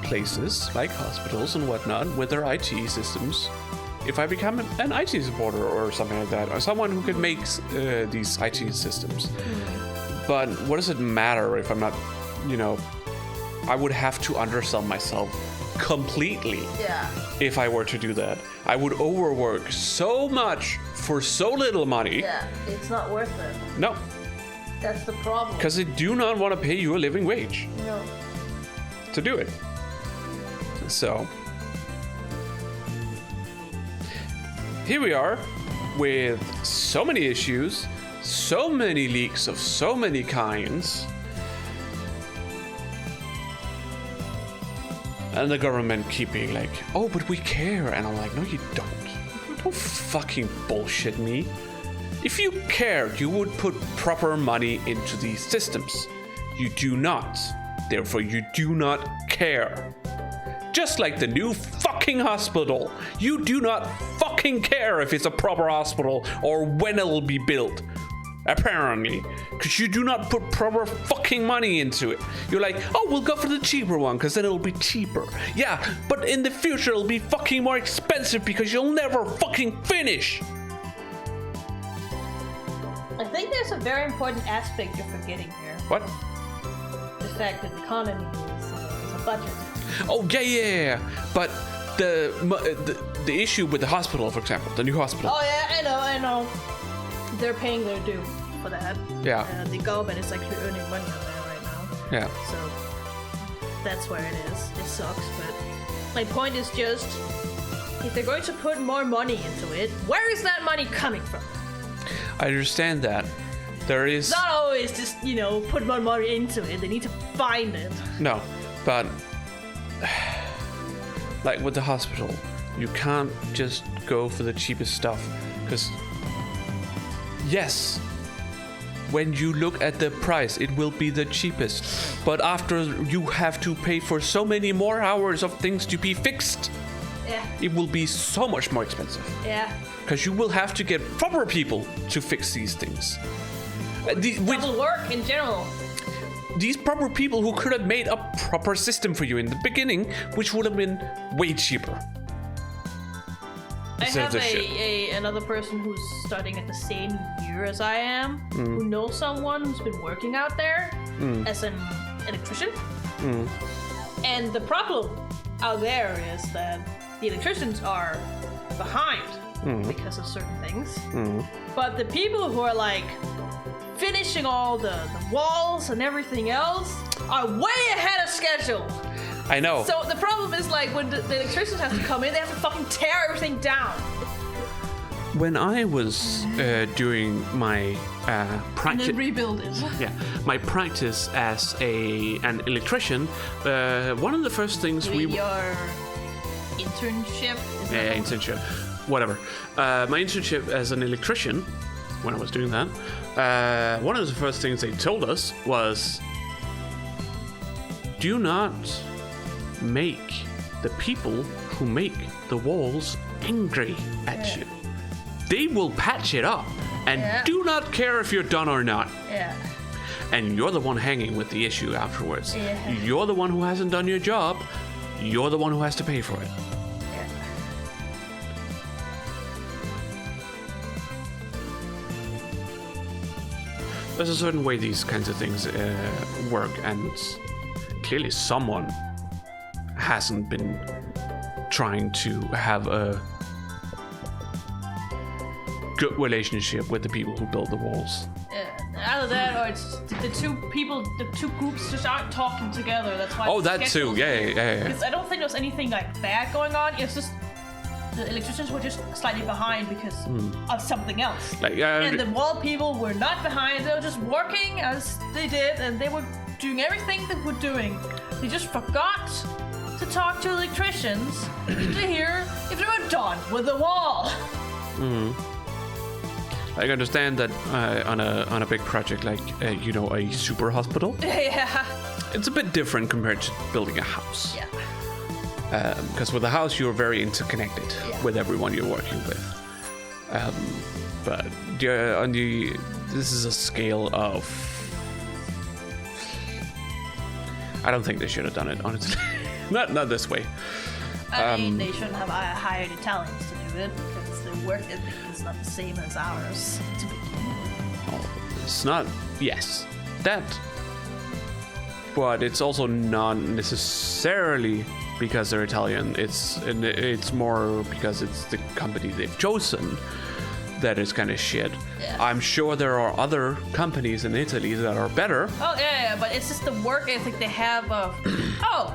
places like hospitals and whatnot with their IT systems if I become an IT supporter or something like that, or someone who can make these IT systems. But what does it matter if I'm not, I would have to undersell myself completely Yeah. if I were to do that. I would overwork so much for so little money. Yeah, it's not worth it. No, That's the problem. because they do not want to pay you a living wage No. to do it. So here we are with so many issues, so many leaks of so many kinds. And the government keep being like, oh, but we care. And I'm like, no, you don't. Don't fucking bullshit me. If you cared, you would put proper money into these systems. You do not. Therefore, you do not care. Just like the new fucking hospital. You do not fucking care if it's a proper hospital or when it'll be built. Apparently. Because you do not put proper fucking money into it. You're like, oh, we'll go for the cheaper one because then it'll be cheaper. Yeah, but in the future it'll be fucking more expensive because you'll never fucking finish. I think there's a very important aspect you're forgetting here. What? The fact that the economy is a budget. Oh, yeah. But the issue with the hospital, for example, the new hospital. Oh, yeah, I know. They're paying their due for that. Yeah. The government is actually earning money on that right now. Yeah. So that's where it is. It sucks, but my point is just, if they're going to put more money into it, where is that money coming from? I understand that. There is... It's not always just, put more money into it. They need to find it. No, but... like with the hospital, you can't just go for the cheapest stuff. Because... yes, when you look at the price, it will be the cheapest. But after you have to pay for so many more hours of things to be fixed, it will be so much more expensive. Yeah. Because you will have to get proper people to fix these things. Double work in general. These proper people who could have made a proper system for you in the beginning, which would have been way cheaper. I have another person who's studying at the same year as I am, who knows someone who's been working out there as an electrician. And the problem out there is that the electricians are behind because of certain things. But the people who are like finishing all the walls and everything else are way ahead of schedule. I know. So the problem is like when the electricians have to come in, they have to fucking tear everything down. When I was doing my practice, And then rebuild it. yeah, my practice as an electrician, one of the first things Your internship? internship, whatever. My internship as an electrician, when I was doing that, one of the first things they told us was, do not make the people who make the walls angry at you. They will patch it up and do not care if you're done or not. Yeah. And you're the one hanging with the issue afterwards. Yeah. You're the one who hasn't done your job. You're the one who has to pay for it. Yeah. There's a certain way these kinds of things work, and clearly someone hasn't been trying to have a good relationship with the people who build the walls. Either that, or it's the two groups just aren't talking together. That's why. Oh, that too. Yeah. Because I don't think there's anything like bad going on. It's just the electricians were just slightly behind because of something else. And the wall people were not behind. They were just working as they did, and they were doing everything they were doing. They just forgot to talk to electricians to hear if they were done with the wall. I understand that on a big project like a super hospital, Yeah. it's a bit different compared to building a house. Yeah. Because with a house you're very interconnected with everyone you're working with. But this is a scale of. I don't think they should have done it, honestly. not this way. I mean, they shouldn't have hired Italians to do it because their work ethic is not the same as ours to begin with. It's not. Yes, that. But it's also not necessarily because they're Italian. It's more because it's the company they've chosen that is kind of shit. Yeah. I'm sure there are other companies in Italy that are better. Oh, yeah, but it's just the work ethic they have of, oh,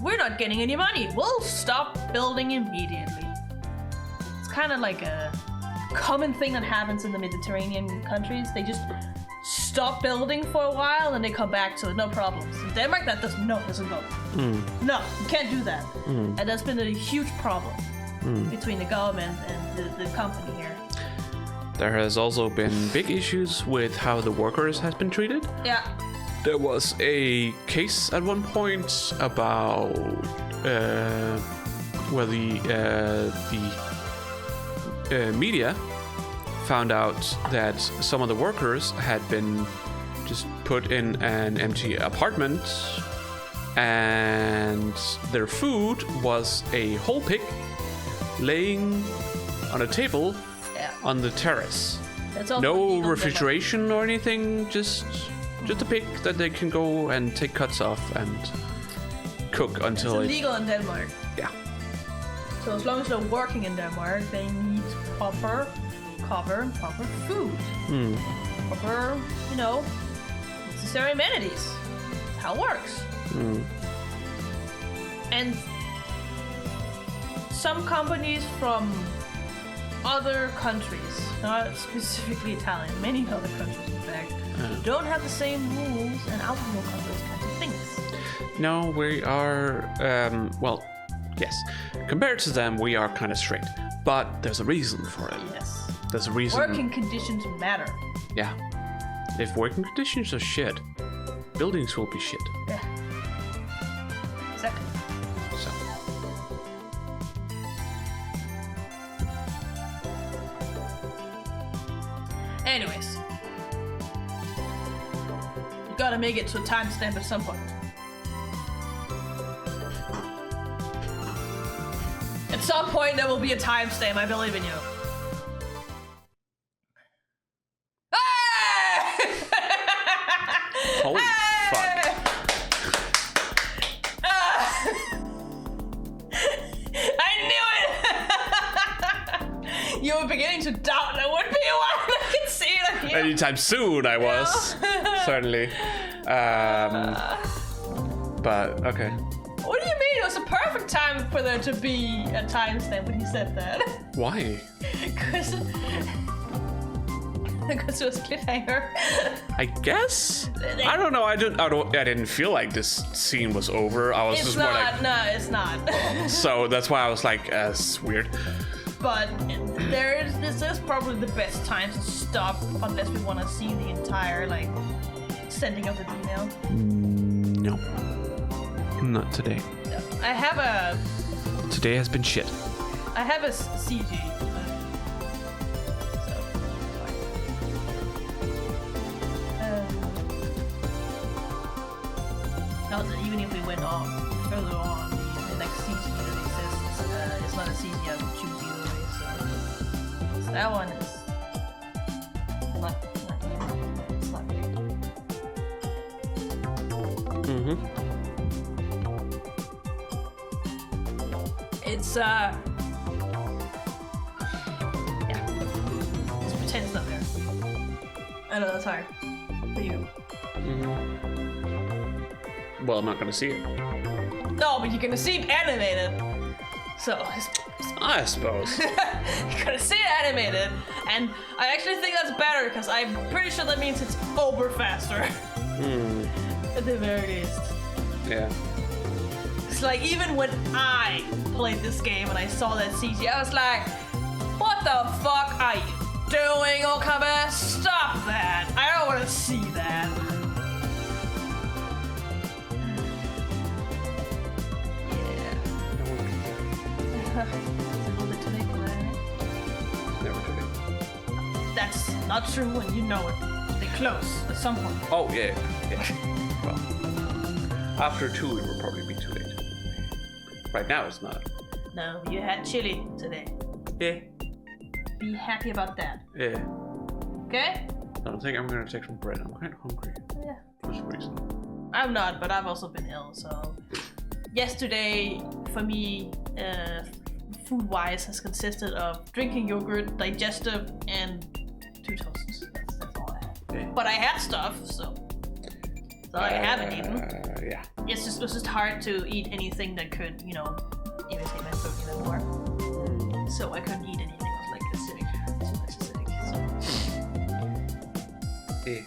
we're not getting any money. We'll stop building immediately. It's kind of like a common thing that happens in the Mediterranean countries. They just stop building for a while and they come back to it, no problems. In Denmark, that doesn't go. No, you can't do that. And that's been a huge problem between the government and the company here. There has also been big issues with how the workers has been treated. Yeah. There was a case at one point about where the media found out that some of the workers had been just put in an empty apartment, and their food was a whole pig laying on a table on the terrace. No refrigeration or anything, just a pig that they can go and take cuts off and cook until it's illegal in Denmark. Yeah. So as long as they're working in Denmark, they need proper cover and proper food. Proper, necessary amenities. That's how it works. And some companies from other countries, not specifically Italian, many other countries in fact, don't have the same rules and outlook on those kinds of things. No, we are, yes. Compared to them, we are kind of strict. But there's a reason for it. Yes. There's a reason. Working conditions matter. Yeah. If working conditions are shit, buildings will be shit. Yeah. Exactly. So. Anyways. You gotta make it to a timestamp at some point. At some point there will be a timestamp, I believe in you. Holy fuck. I knew it! You were beginning to doubt there would be one. I can see it on you. Anytime soon, I was. Certainly. But, okay. What do you mean? It was a perfect time for there to be a timestamp when you said that. Why? Because it was cliffhanger. I guess? I don't know. I didn't feel like this scene was over. I was It's just not. more like... No, it's not. So that's why I was like, it's weird. But this is probably the best time to stop unless we want to see the entire, sending of the email. No. Not today. I have a... Today has been shit. I have a CG. Even if we went on further on, the next CG that exists, it's not a CG I would choose either way. So that one is not it's not great. It's yeah. Just pretend it's not there. I know that's hard for you. Well, I'm not gonna see it. No, but you're gonna see it animated. So, I suppose. you're gonna see it animated, and I actually think that's better because I'm pretty sure that means it's over faster. At the very least. Yeah. It's like even when I played this game and I saw that CG, I was like, "What the fuck are you doing, Okabe? Stop that! I don't want to see that." Never too late. That's not true when you know it. They close at some point. Oh, yeah. Well, after 2, it will probably be too late. Right now, it's not. No, you had chili today. Yeah. Be happy about that. Yeah. Okay? I don't think I'm gonna take some bread. I'm kind of hungry. Yeah. For some reason. I'm not, but I've also been ill, so... Yesterday, for me, food-wise, has consisted of drinking yogurt, digestive, and 2 toasts. That's all I had. Yeah. But I had stuff, so I haven't eaten. Yeah. It was just hard to eat anything that could, irritate my throat even more. So I couldn't eat anything that was acidic, too much acidic. So. Yeah.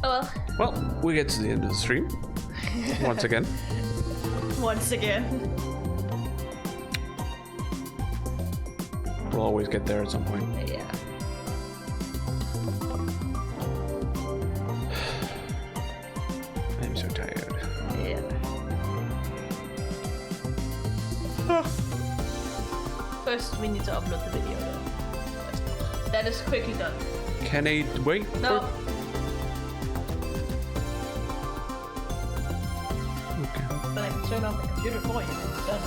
Oh Well, we get to the end of the stream. Once again. Once again. We'll always get there at some point. Yeah. I'm so tired. Yeah. First, we need to upload the video, though. That is quickly done. Can I wait? No. Okay. But I can turn off the computer for you. It's done.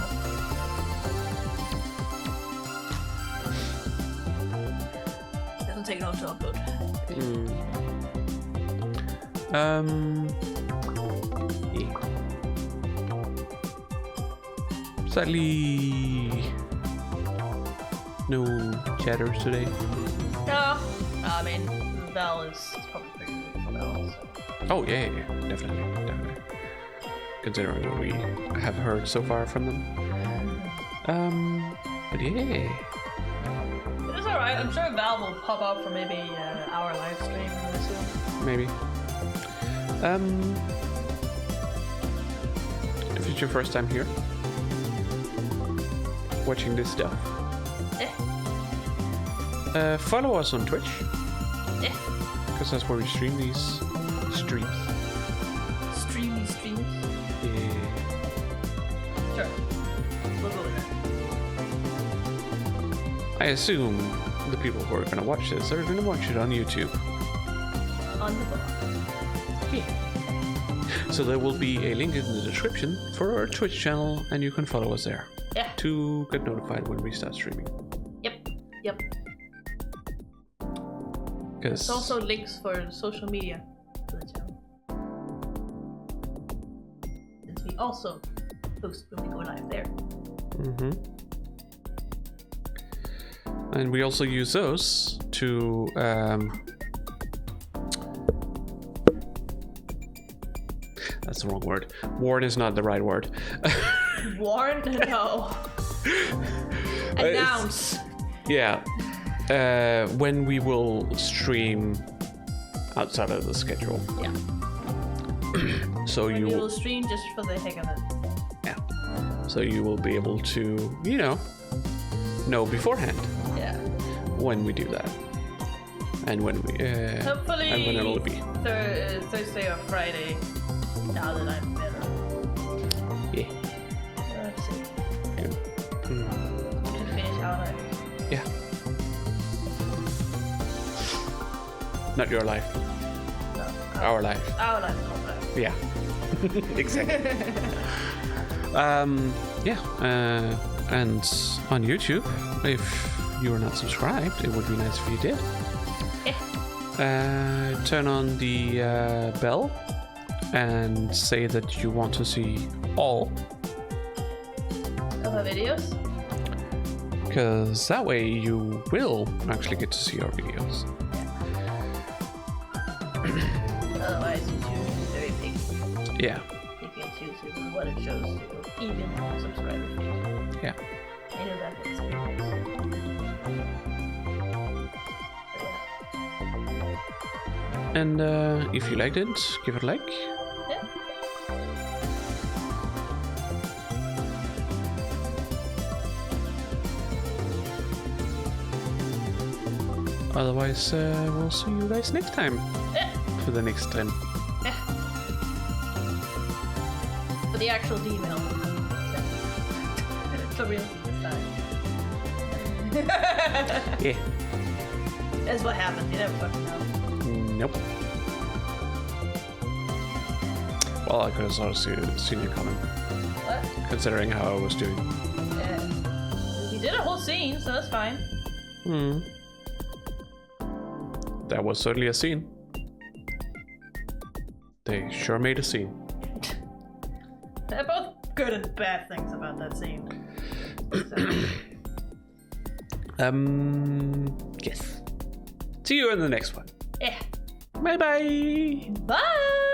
Doesn't take long to upload. Yeah. Sadly, no chatters today. No. I mean, Val is probably pretty good for Val. So. Oh yeah, definitely. Considering what we have heard so far from them. But yeah. It's alright. I'm sure Val will pop up for maybe our live stream soon. Maybe. If it's your first time here, watching this stuff, follow us on Twitch. Yeah. Because that's where we stream these streams. Streams. Yeah. Sure. We'll go with that. I assume the people who are going to watch this are going to watch it on YouTube. On the book. Yeah. So there will be a link in the description for our Twitch channel, and you can follow us there Yeah. to get notified when we start streaming. Yep. Because There's also links for social media for the channel. Since we also post when we go live there. And we also use those to that's the wrong word. Warn is not the right word. Warn? No. Announce. Yeah. When we will stream outside of the schedule. Yeah. So When you we will stream just for the heck of it. yeah. So you will be able to, know beforehand Yeah. when we do that. And when we Hopefully and when it'll be. Thursday or Friday. Now that I'm better. Yeah. Let's see. Good. We can finish our life. Yeah. Not your life. No. Our life. Our life is not better. Yeah. Exactly. And on YouTube, if you're not subscribed, it would be nice if you did. Turn on the bell and say that you want to see all, Of our videos? because that way you will actually get to see our videos. Otherwise, YouTube is very big. Yeah. You can choose what it shows to even subscriber feed. Yeah. I know that experience. And if you liked it, give it a like. Yeah. Otherwise, we'll see you guys next time Yeah. for the next stream. Yeah. For the actual email. For real this time. Yeah. That's what happened. You never fucking know. Nope. Well, I could have sort of seen you coming, What? considering how I was doing. Yeah. You did a whole scene, so that's fine. That was certainly a scene. They sure made a scene. They're both good and bad things about that scene. So, Yes. See you in the next one. yeah. Bye bye. Bye!